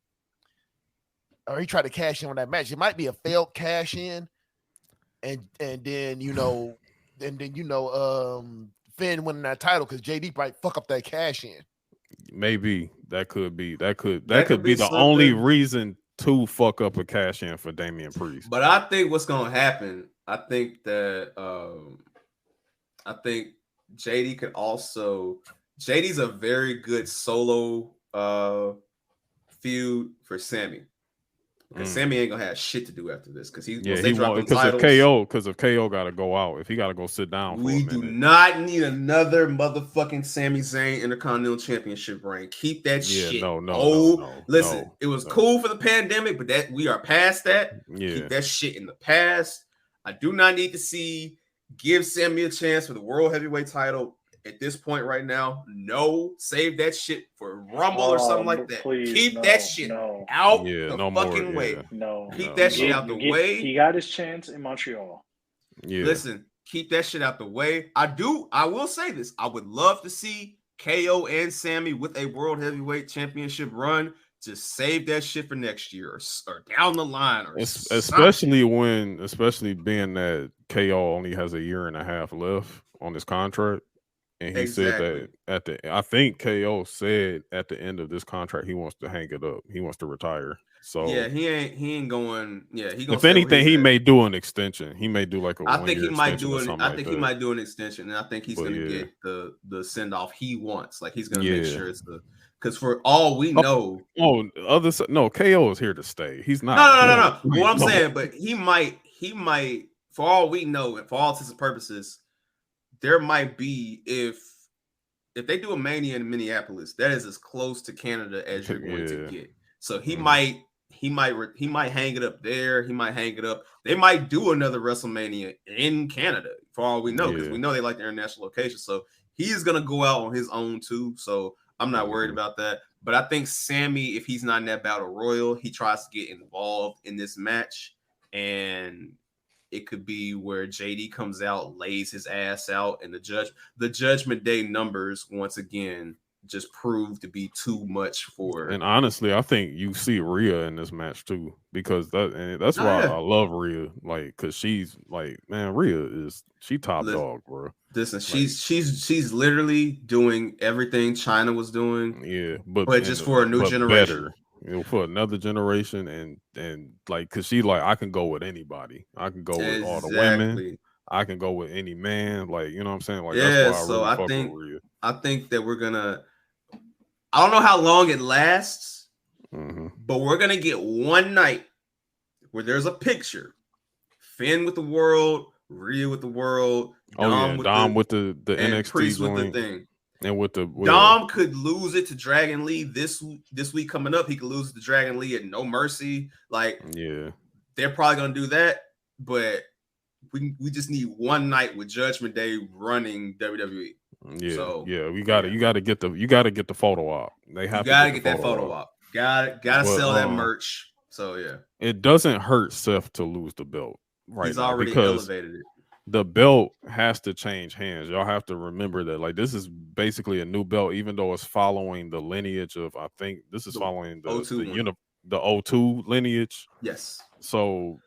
or he tried to cash in on that match. It might be a failed cash in, and then Finn winning that title because JD might fuck up that cash in. Maybe that could be the only reason to fuck up a cash in for Damian Priest. But I think what's gonna happen, I think that JD could also. JD's a very good solo feud for Sammy. because Sammy ain't gonna have shit to do after this because because if KO got to go out, if he got to go sit down for a minute. We do not need another motherfucking Sami Zayn Intercontinental Championship reign. Keep that shit. Listen, it was cool for the pandemic, but that we are past that. Yeah. Keep that shit in the past. I do not need to give Sammy a chance for the World Heavyweight title at this point right now. No, save that shit for Rumble or something like that. Keep that shit out the fucking way. No, keep that shit out the way. He got his chance in Montreal. Yeah. Listen, keep that shit out the way. I will say this. I would love to see KO and Sammy with a World Heavyweight Championship run. Just save that shit for next year or down the line, or especially being that KO only has a year and a half left on his contract, and he said that I think KO said at the end of this contract he wants to hang it up. He wants to retire. So yeah, he ain't going. Yeah, he gonna. If anything, he may do an extension. He may do like a. I think he might do it. He might do an extension, and I think he's gonna get the send off he wants. Like he's gonna make sure it's the. Because for all we know, KO is here to stay. He's not. No. What I'm saying, but he might. For all we know, and for all intents and purposes, there might be if they do a Mania in Minneapolis, that is as close to Canada as you're going to get. So he might hang it up there. He might hang it up. They might do another WrestleMania in Canada for all we know, because we know they like the international location. So he's gonna go out on his own too. So I'm not worried about that. But I think Sammy, if he's not in that battle royal, he tries to get involved in this match, and it could be where JD comes out, lays his ass out, and the Judgment Day numbers once again just prove to be too much for. And honestly, I think you see Rhea in this match too, because that's why I love Rhea, like, because she's like, man, Rhea she top dog, bro. Listen, she's literally doing everything China was doing. Yeah, but just for a new generation. Better. For another generation, and like, because she like, I can go with anybody. I can go with all the women. I can go with any man. Like, you know what I'm saying? Like, that's why I really fuck with Rhea. I think that we're gonna. I don't know how long it lasts, but we're gonna get one night where there's a picture: Finn with the world, Rhea with the world, Dom with the NXT Priest joint, with the thing. And with Dom could lose it to Dragon Lee this week coming up. He could lose it to Dragon Lee at No Mercy. Like, they're probably gonna do that, but we just need one night with Judgment Day running WWE. You gotta get the photo op. They have to get that photo op. Gotta sell that merch. So it doesn't hurt Seth to lose the belt right He's now, already because elevated it. The belt has to change hands. Y'all have to remember that. Like, this is basically a new belt, even though it's following the lineage of, I think this is following the O2 lineage. Yes. So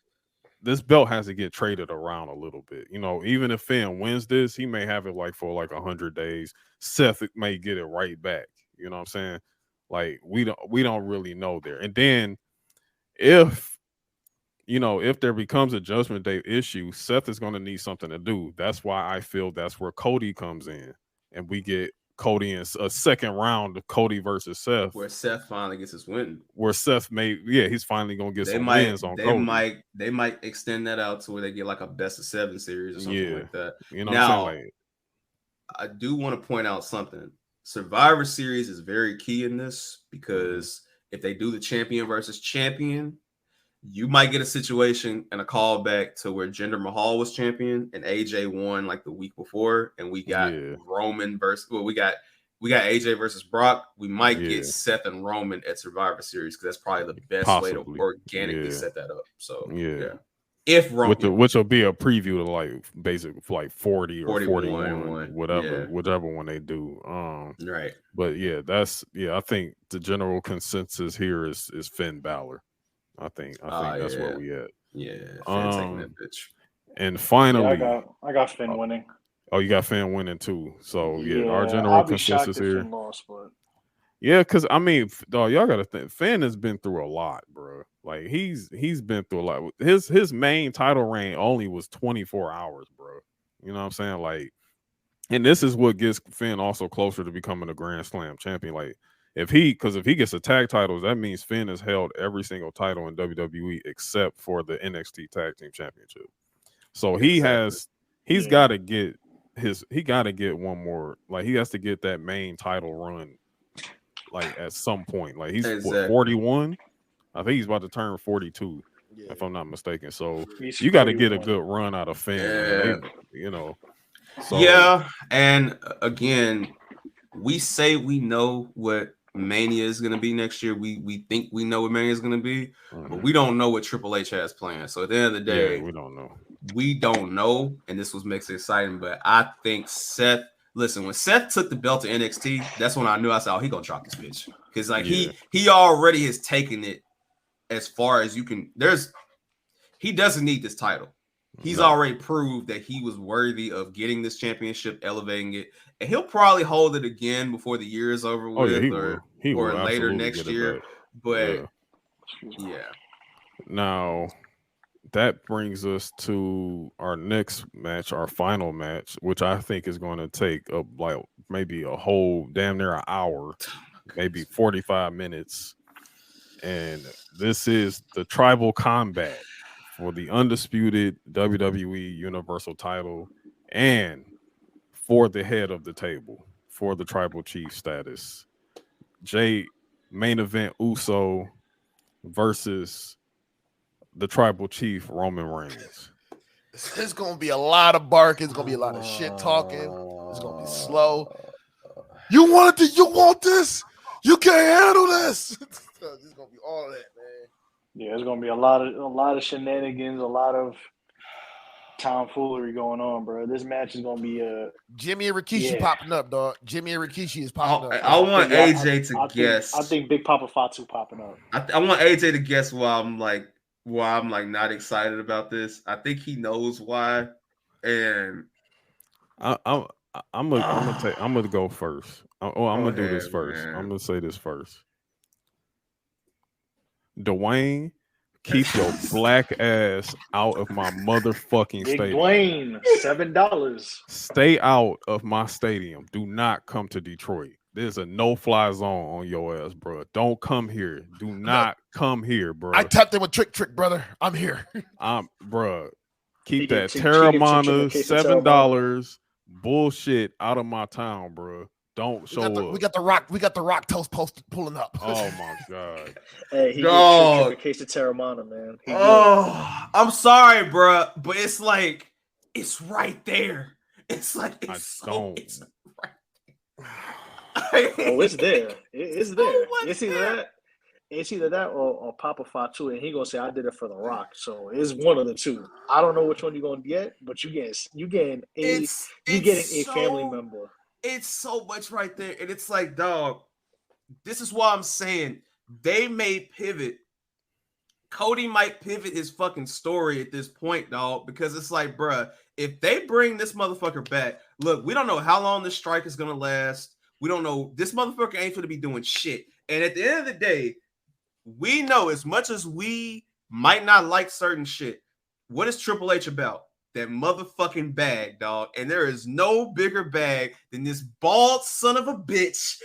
this belt has to get traded around a little bit. You know, even if Finn wins this, he may have it like for like 100 days. Seth may get it right back. You know what I'm saying? Like, we don't really know there. And then if there becomes a Judgment Day issue, Seth is going to need something to do. That's why I feel that's where Cody comes in, and we get Cody in a second round of Cody versus Seth, where Seth finally gets his win. Where Seth he's finally going to get some wins on Cody. They might extend that out to where they get like a best of 7 series or something like that. You know now, what I'm saying? I do want to point out something. Survivor Series is very key in this, because if they do the champion versus champion, you might get a situation and a callback to where Jinder Mahal was champion and AJ won like the week before, and we got Roman versus we got AJ versus Brock. We might get Seth and Roman at Survivor Series, because that's probably the best way to organically set that up. So if Roman, which will be a preview to like basically like 40 or 41, whichever one they do. Right. But I think the general consensus here is Finn Balor. I think that's where we at. Yeah, Finn taking that bitch. And finally, I got Finn winning. Oh, you got Finn winning too. So our general consensus here. Finn lost, but... Yeah, because I mean, dog, y'all gotta think. Finn has been through a lot, bro. Like, he's been through a lot. His main title reign only was 24 hours, bro. You know what I'm saying? Like, and this is what gets Finn also closer to becoming a Grand Slam champion. Like, If he gets the tag titles, that means Finn has held every single title in WWE except for the NXT Tag Team Championship. So he's got to get one more. Like he has to get that main title run. Like at some point, like he's 41. I think he's about to turn 42, if I'm not mistaken. So you got to get a good run out of Finn. Yeah. So, and again, we say we know what Mania is going to be next year. We think we know what Mania is going to be, but we don't know what Triple H has planned. So at the end of the day, we don't know. We don't know, and this was makes it exciting. But I think Seth. Listen, when Seth took the belt to NXT, that's when I knew. I said, "Oh, he gonna drop this bitch," because he already has taken it as far as you can. He doesn't need this title. He's already proved that he was worthy of getting this championship, elevating it, and he'll probably hold it again before the year is over with, he or will later next year. But Now that brings us to our next match, our final match, which I think is going to take maybe a whole damn near an hour, maybe 45 minutes. And this is the Tribal Combat for the undisputed WWE Universal title and for the head of the table for the Tribal Chief status. Main event Uso versus the Tribal Chief Roman Reigns. It's gonna be a lot of barking. It's gonna be a lot of shit talking. It's gonna be slow. You want this? You can't handle this. It's gonna be all of that, man. Yeah, it's gonna be a lot of shenanigans, a lot of tomfoolery going on, bro. This match is gonna be Jimmy and Rikishi popping up, dog. Jimmy and Rikishi is popping up. I want AJ to guess. I think Big Papa Fatu popping up. I want AJ to guess why I'm not excited about this. I think he knows why, and I'm gonna go first. I'm gonna do this first. Man. I'm gonna say this first. Dwayne, keep your black ass out of my motherfucking stadium. Dwayne, $7. Stay out of my stadium. Do not come to Detroit. There's a no-fly zone on your ass, bro. Don't come here. Do not come here, bro. I tapped in with Trick, brother. I'm here. Bro. Keep that Terramana $7 bullshit out of my town, bro. Don't show up. We got the rock toast post pulling up. Oh my god. Hey, he got a case of Terramana, man. I'm sorry, bro, but it's like it's right there. It's like it's right there. It's there. It's there. It's either that or Papa Fatu, and he gonna say I did it for the Rock. So it's one of the two. I don't know which one you're gonna get, but you getting a family member. It's so much right there. And it's like, dog, this is why I'm saying they may pivot. Cody might pivot his fucking story at this point, dog, because it's like, bruh, if they bring this motherfucker back, look, we don't know how long this strike is going to last. We don't know. This motherfucker ain't going to be doing shit. And at the end of the day, we know as much as we might not like certain shit, what is Triple H about? That motherfucking bag, dog. And there is no bigger bag than this bald son of a bitch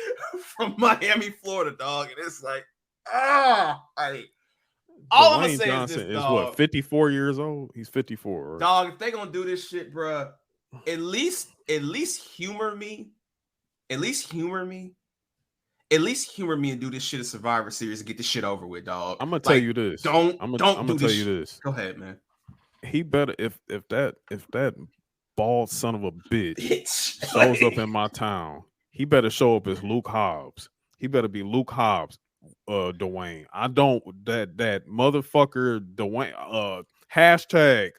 from Miami, Florida, dog. And it's like, all I'm gonna say Johnson is this, dog. What, 54 years old? He's 54. Right? Dog, if they gonna do this shit, bro, at least humor me. At least humor me and do this shit at Survivor Series and get this shit over with, dog. I'm gonna tell you this. I'm gonna tell you this. Go ahead, man. He better if that bald son of a bitch shows up in my town, he better show up as Luke Hobbs. He better be Luke Hobbs, Dwayne. I don't that motherfucker Dwayne hashtag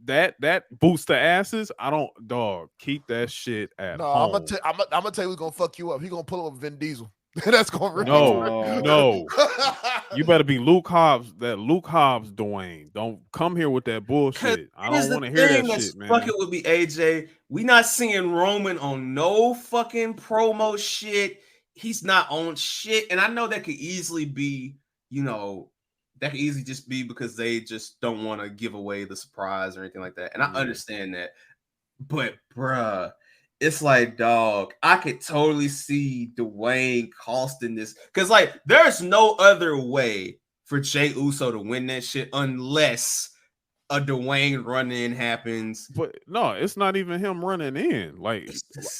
that boosts the asses. I don't, dog. Keep that shit at home. I'm gonna tell you who's gonna fuck you up. He gonna pull up with Vin Diesel. That's gonna no. You better be Luke Hobbs. That Luke Hobbs, Dwayne. Don't come here with that bullshit. I don't want to hear that shit, man. Fuck it with me, AJ. We not seeing Roman on no fucking promo shit. He's not on shit, and I know that could easily be, that could easily just be because they just don't want to give away the surprise or anything like that. And I understand that, but bruh, it's like, dog, I could totally see Dwayne costing this because, like, there's no other way for Jey Uso to win that shit unless a Dwayne run-in happens. But no, it's not even him running in. Like,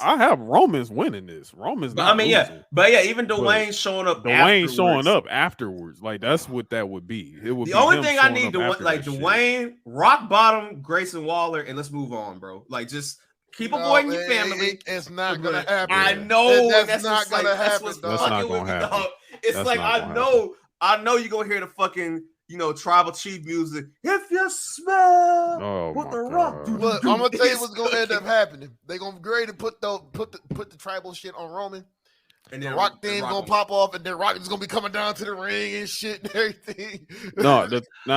I have Roman's winning this. Roman's But not I mean, losing. even Dwayne showing up. Dwayne showing up afterwards. Like, that's what that would be. It would the be only him thing I need to like Dwayne, shit. rock bottom, Grayson Waller, and let's move on, bro. Like, just keep avoiding your family. It's not gonna happen. I know that's not gonna happen. That's not gonna happen. It's like I know you're gonna hear the fucking tribal chief music. If you smell what the Rock do. Look, I'm gonna tell you what's gonna end up happening. They gonna grade and put the tribal shit on Roman. And then Rock thing gonna pop off, and then Rock is gonna be coming down to the ring and shit and everything. Now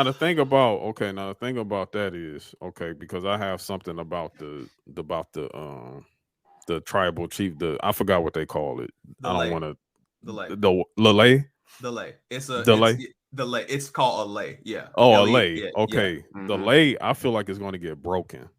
the thing about that is because I have something about the tribal chief. I forgot what they call it. I don't want to. The lay. It's a delay. It's called a lay. Yeah. Oh, a lay. Yeah, okay. Yeah. Mm-hmm. The lay, I feel like it's going to get broken,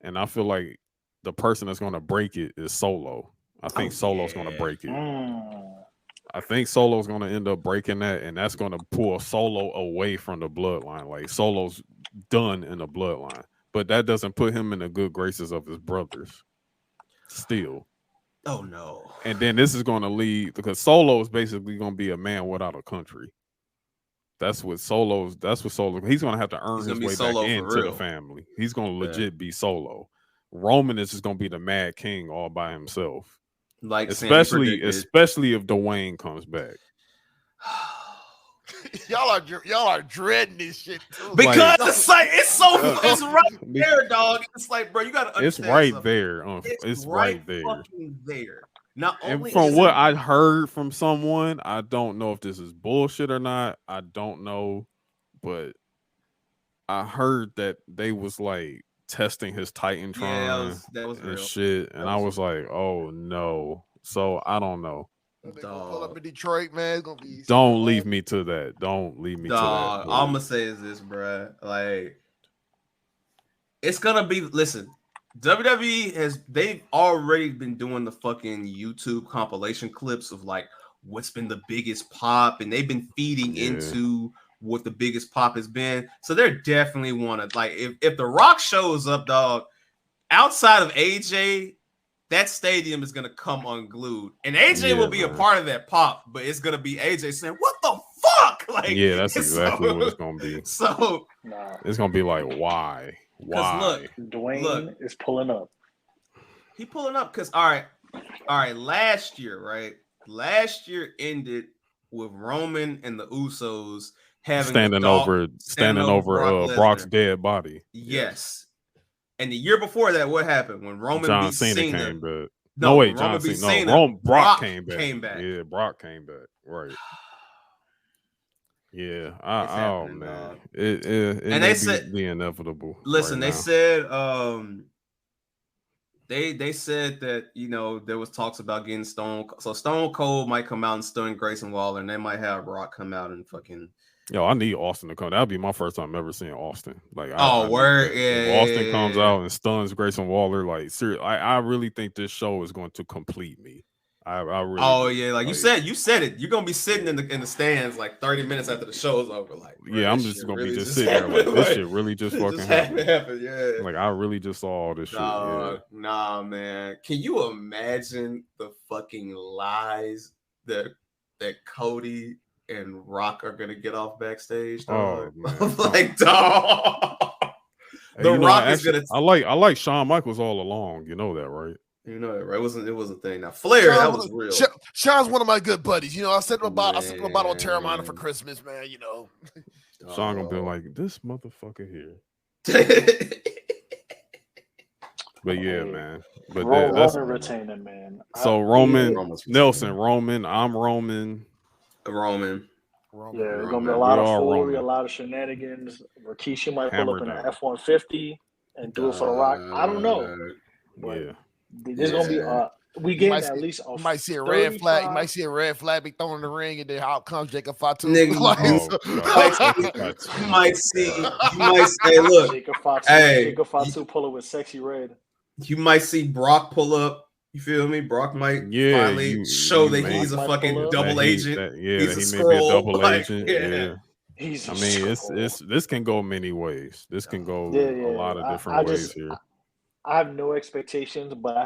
and I feel like the person that's going to break it is Solo. I think Solo's going to break it. I think Solo's going to end up breaking that, and that's going to pull Solo away from the bloodline. Like, Solo's done in the bloodline, but that doesn't put him in the good graces of his brothers. Still. Oh no. And then this is going to lead because Solo is basically going to be a man without a country. That's what Solo. He's going to have to earn his way back into the family. He's going to legit be Solo. Roman is just going to be the Mad King all by himself. Like especially if Dwayne comes back. y'all are dreading this shit too. Because it's right there, dog. It's like, bro, you gotta understand. It's right there. It's right there. Fucking there. Not and only from what I heard from someone, I don't know if this is bullshit or not. I don't know, but I heard that they was like testing his Titantron that was and real. shit, and I was like, oh no. So I don't know. They gonna pull up in Detroit, man. It's gonna be. Don't leave me to that. Don't leave me to that. All I'm gonna say is this, bro. Like, it's gonna be. Listen, WWE they've already been doing the fucking YouTube compilation clips of like what's been the biggest pop, and they've been feeding into what the biggest pop has been. So they're definitely want to like if The Rock shows up, dog, outside of AJ. That stadium is gonna come unglued, and AJ will be a part of that pop, but it's gonna be AJ saying, "What the fuck?" Like, that's exactly what it's gonna be. So it's gonna be like, why? Look, Dwayne is pulling up. He pulling up because all right. Last year ended with Roman and the Usos having standing over Brock's dead body. Yes. And the year before that, what happened when Roman John beat Cena Cena came back? John Cena. Brock came back. Yeah, Brock came back. Right. Yeah. Oh man. It they said the inevitable. Listen, right they said that there was talks about getting Stone. So Stone Cold might come out and stun Grayson Waller, and they might have Rock come out and fucking. Yo, I need Austin to come. That'll be my first time ever seeing Austin. Like, word, if Austin comes out and stuns Grayson Waller, like, seriously, I really think this show is going to complete me. I really. Oh yeah, like you said it. You're gonna be sitting in the stands like 30 minutes after the show's over. Like, yeah, I'm just gonna be just sitting there like this shit really just fucking happened. Yeah, like I really just saw all this shit. Yeah. Nah, man. Can you imagine the fucking lies that Cody and Rock are gonna get off backstage? Dog? Oh man, like dog. Rock is gonna. I like Shawn Michaels all along. You know that, right? You know that, right? It was a thing. Now Flair, that was real. Shawn's one of my good buddies. I sent him a bottle of Terramana for Christmas, man. Shawn gonna be like, this motherfucker here. But yeah, man. But Roman retaining, man. So Roman, Nelson, Roman, I'm Roman. Yeah, there's gonna be a lot of foolery, a lot of shenanigans. Rikishi might pull up in an F-150 and do it for The Rock. I don't know. But there's gonna be we get at least you might see a red flag. You might see a red flag be thrown in the ring, and then out comes Jacob Fatu. You might say, look, Jacob Fatu pull it with Sexy Red. You might see Brock pull up. You feel me? Brock might finally show that he's a fucking double agent. He's a scroll. May be a double agent. Yeah. I mean, this can go many ways. This can go a lot of different ways here. I have no expectations, but I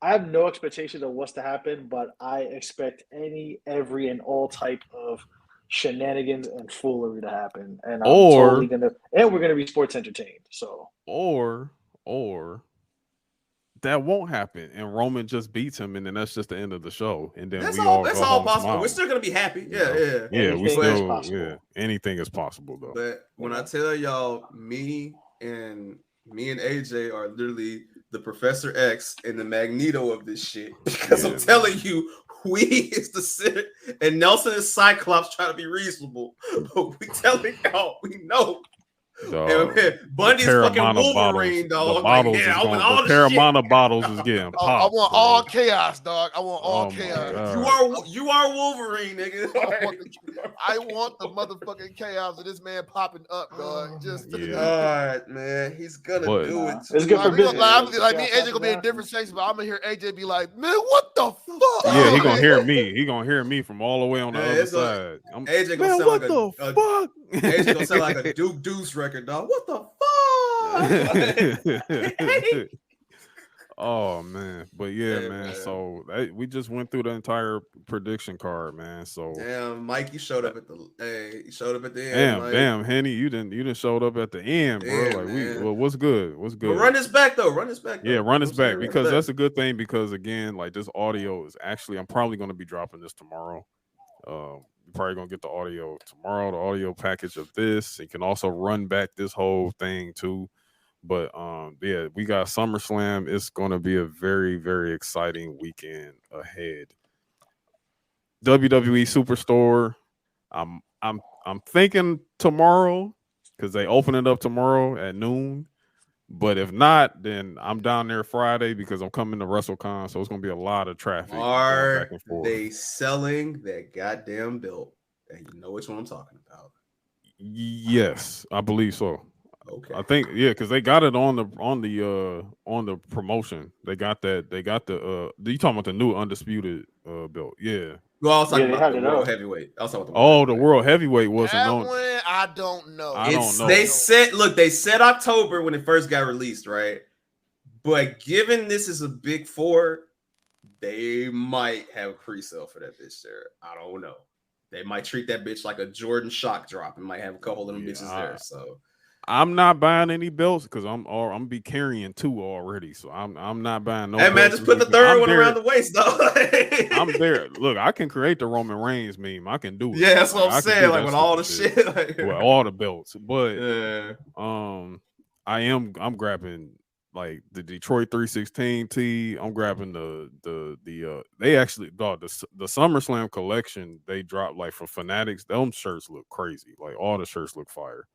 have no expectations of what's to happen, but I expect any, every, and all type of shenanigans and foolery to happen. And we're gonna be sports entertained. So or that won't happen, and Roman just beats him, and then that's just the end of the show. And then that's all all possible. Smiling. We're still gonna be happy. Anything is possible though. But when I tell y'all, me and AJ are literally the Professor X and the Magneto of this shit, because I'm telling you, we is the center, and Nelson is Cyclops trying to be reasonable, but we telling y'all, we know. Bundy's fucking Wolverine, dog. The Terramana bottles is getting popped. I want all chaos, dog. I want all chaos. You are Wolverine, nigga. I want the motherfucking chaos of this man popping up, dog. God, man, he's gonna do it. It's good for business. Like me and AJ gonna be in different sections, but I'm gonna hear AJ be like, "Man, what the fuck?" Yeah, he gonna hear me. He gonna hear me from all the way on the other side. AJ gonna sound like a fuck. AJ gonna sound like a Duke Deuce record, dog. What the fuck? Oh man, but man. So we just went through the entire prediction card, man. So damn, Mike, you showed up at the end. Damn, Henny, you didn't showed up at the end, bro. What's good? What's good? But run this back though. Yeah, run this back because that's a good thing. Because again, like this audio is actually, I'm probably going to be dropping this tomorrow. You're probably gonna get the audio tomorrow, the audio package of this. You can also run back this whole thing too. But we got SummerSlam. It's gonna be a very, very exciting weekend ahead. WWE Superstore. I'm thinking tomorrow because they open it up tomorrow at noon. But if not, then I'm down there Friday because I'm coming to WrestleCon, so it's gonna be a lot of traffic. Are back and forth. They selling that goddamn belt? And you know which one I'm talking about. Yes, I believe so. Okay, I think because they got it on the promotion. They got that. They got the. You talking about the new undisputed belt? Yeah. Well, I was talking about the world heavyweight. I was talking about the world heavyweight wasn't that on. One, I don't know. I don't know. They said October when it first got released, right? But given this is a big four, they might have a pre-sale for that bitch there. I don't know. They might treat that bitch like a Jordan shock drop and might have a couple of them bitches there. So I'm not buying any belts because I'm be carrying two already. So I'm not buying no. Hey man, just put the third one around the waist, though. I'm there. Look, I can create the Roman Reigns meme. I can do it. Yeah, that's what I'm saying. Like with all the shit, with all the belts. But I'm grabbing like the Detroit 316 tee. I'm grabbing they actually the SummerSlam collection they dropped like for Fanatics. Them shirts look crazy. Like all the shirts look fire.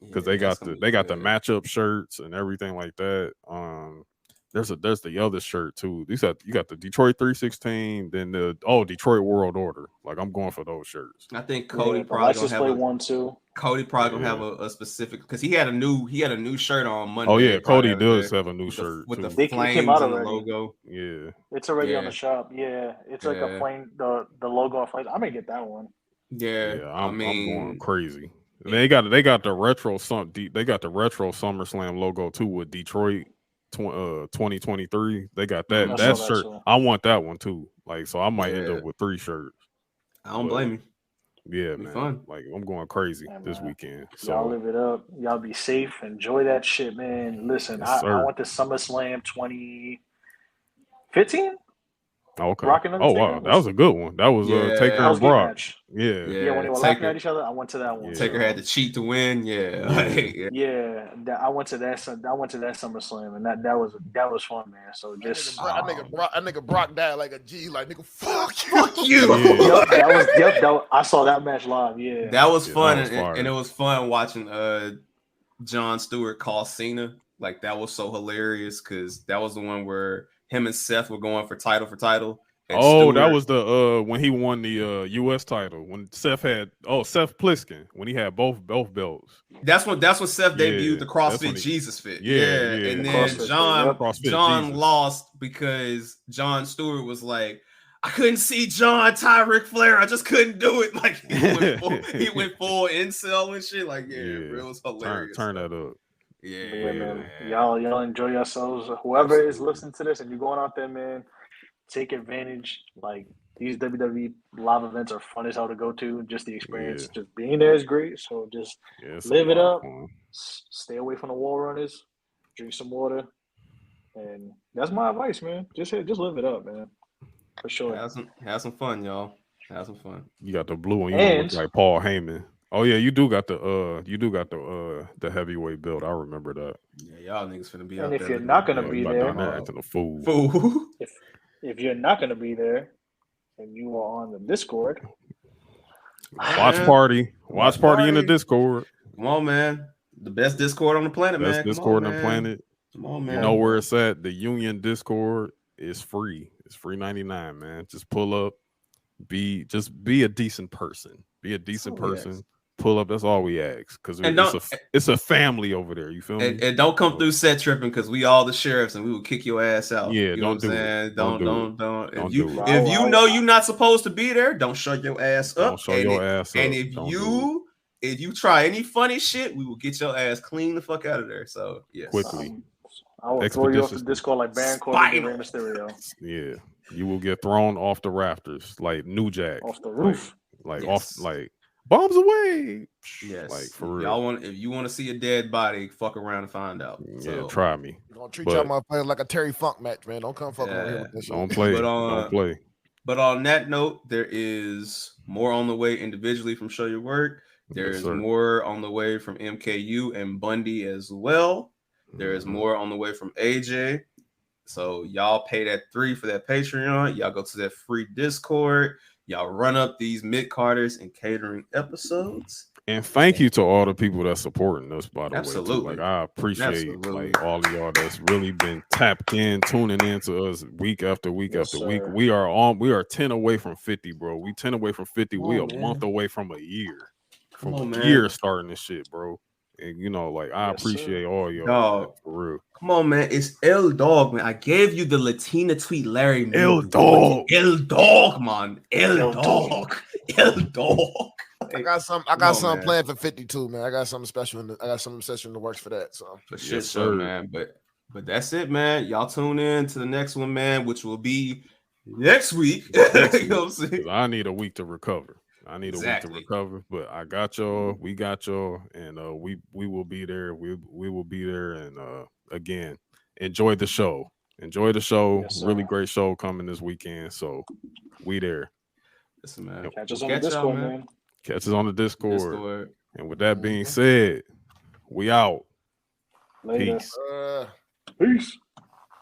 Because they got the matchup shirts and everything like that. There's the other shirt too. You got the Detroit 316, then the Detroit World Order. Like I'm going for those shirts. I think Cody probably gonna have one too. Cody probably gonna have a specific because he had a new shirt on Monday. Oh yeah, Cody does have a new shirt with the flames and the logo. Yeah, it's already on the shop. Yeah, it's like a plain the logo on flames. I may get that one. Yeah, I'm going crazy. They got the retro SummerSlam logo too with Detroit 2023. They got that shirt. I want that one too. Like so, I might end up with 3 shirts. I don't blame you. Yeah, man. Fun. Like I'm going crazy this weekend. So y'all live it up. Y'all be safe. Enjoy that shit, man. Listen, I went to SummerSlam 2015. Okay. Oh wow, that was a good one. That was Taker and Brock. Yeah, when they were laughing at each other, I went to that one. Taker had to cheat to win. I went to that SummerSlam, and that was fun, man. So just that nigga Brock died like a G, like nigga, fuck you. I saw that match live. Yeah, that was fun, and it was fun watching Jon Stewart call Cena. Like that was so hilarious because that was the one where him and Seth were going for title, Oh, that was the when he won the US title when Seth Pliskin when he had both belts. That's when Seth debuted the CrossFit Jesus Fit. And then John lost because Jon Stewart was like, I couldn't see John tie Ric Flair. I just couldn't do it. Like he went full incel and shit. Like bro, it was hilarious. Turn that up. Yeah, man. Y'all enjoy yourselves. Whoever is listening to this and you're going out there, man, take advantage. Like these WWE live events are fun as hell to go to. Just the experience, just being there is great. So just live it up. Stay away from the wall runners. Drink some water, and that's my advice, man. Just live it up, man. For sure. Have some fun, y'all. Have some fun. You got the blue one. You look like Paul Heyman. Oh yeah, you do got the heavyweight belt. I remember that. Yeah, y'all niggas finna be out there. And if you're not gonna be there, acting a fool. If you're not gonna be there, and you are on the Discord, watch party in the Discord. Come on, man. The best Discord on the planet, man. Discord on the planet. Come on, man. You know where it's at. The Union Discord is free. It's free 99, man. Just pull up. Be a decent person. Be a decent person. Pull up. That's all we ask. Because it's a family over there. You feel me? And don't come through set tripping because we all the sheriffs and we will kick your ass out. Yeah, you know don't do it. Don't. If you know you're not supposed to be there, don't show your ass up. Don't show your ass up. And if you try any funny shit, we will get your ass clean the fuck out of there. So yes, quickly. I will throw you off the Discord like Baron Corbin and Rey Mysterio. Yeah, you will get thrown off the rafters like New Jack, off the roof, off bombs away. Yes, like for real. Y'all if you want to see a dead body, fuck around and find out. Yeah, try me. Don't treat y'all motherfuckers like a Terry Funk match, man. Don't come fucking here with this shit. Don't play. Don't play. But on that note, there is more on the way individually from Show Your Work. There is more on the way from MKU and Bundy as well. There is more on the way from AJ. So y'all pay that $3 for that Patreon. Y'all go to that free Discord. Y'all run up these Midcarders and Catering episodes. And thank you to all the people that's supporting us, by the way. Absolutely. Like I appreciate all of y'all that's really been tapped in, tuning in to us week after week after week. We are 10 away from 50, bro. We 10 away from 50. We a month away from a year. Year starting this shit, bro. And I appreciate all y'all, man, for real. Come on, man. It's El Dog, man. I gave you the Latina tweet, Larry. El Dog, man. El Dog. I got something planned for 52, man. I got something special in the works for that. So for sure, man. But that's it, man. Y'all tune in to the next one, man, which will be next week. You know what I'm saying? I need a week to recover. Week to recover, but I got y'all. We got y'all, and we will be there. We will be there, and again, enjoy the show. Yes, really great show coming this weekend. So we there. Listen, man. Catch us on the Discord, man. Catch us on the Discord. And with that being said, we out. Later. Peace.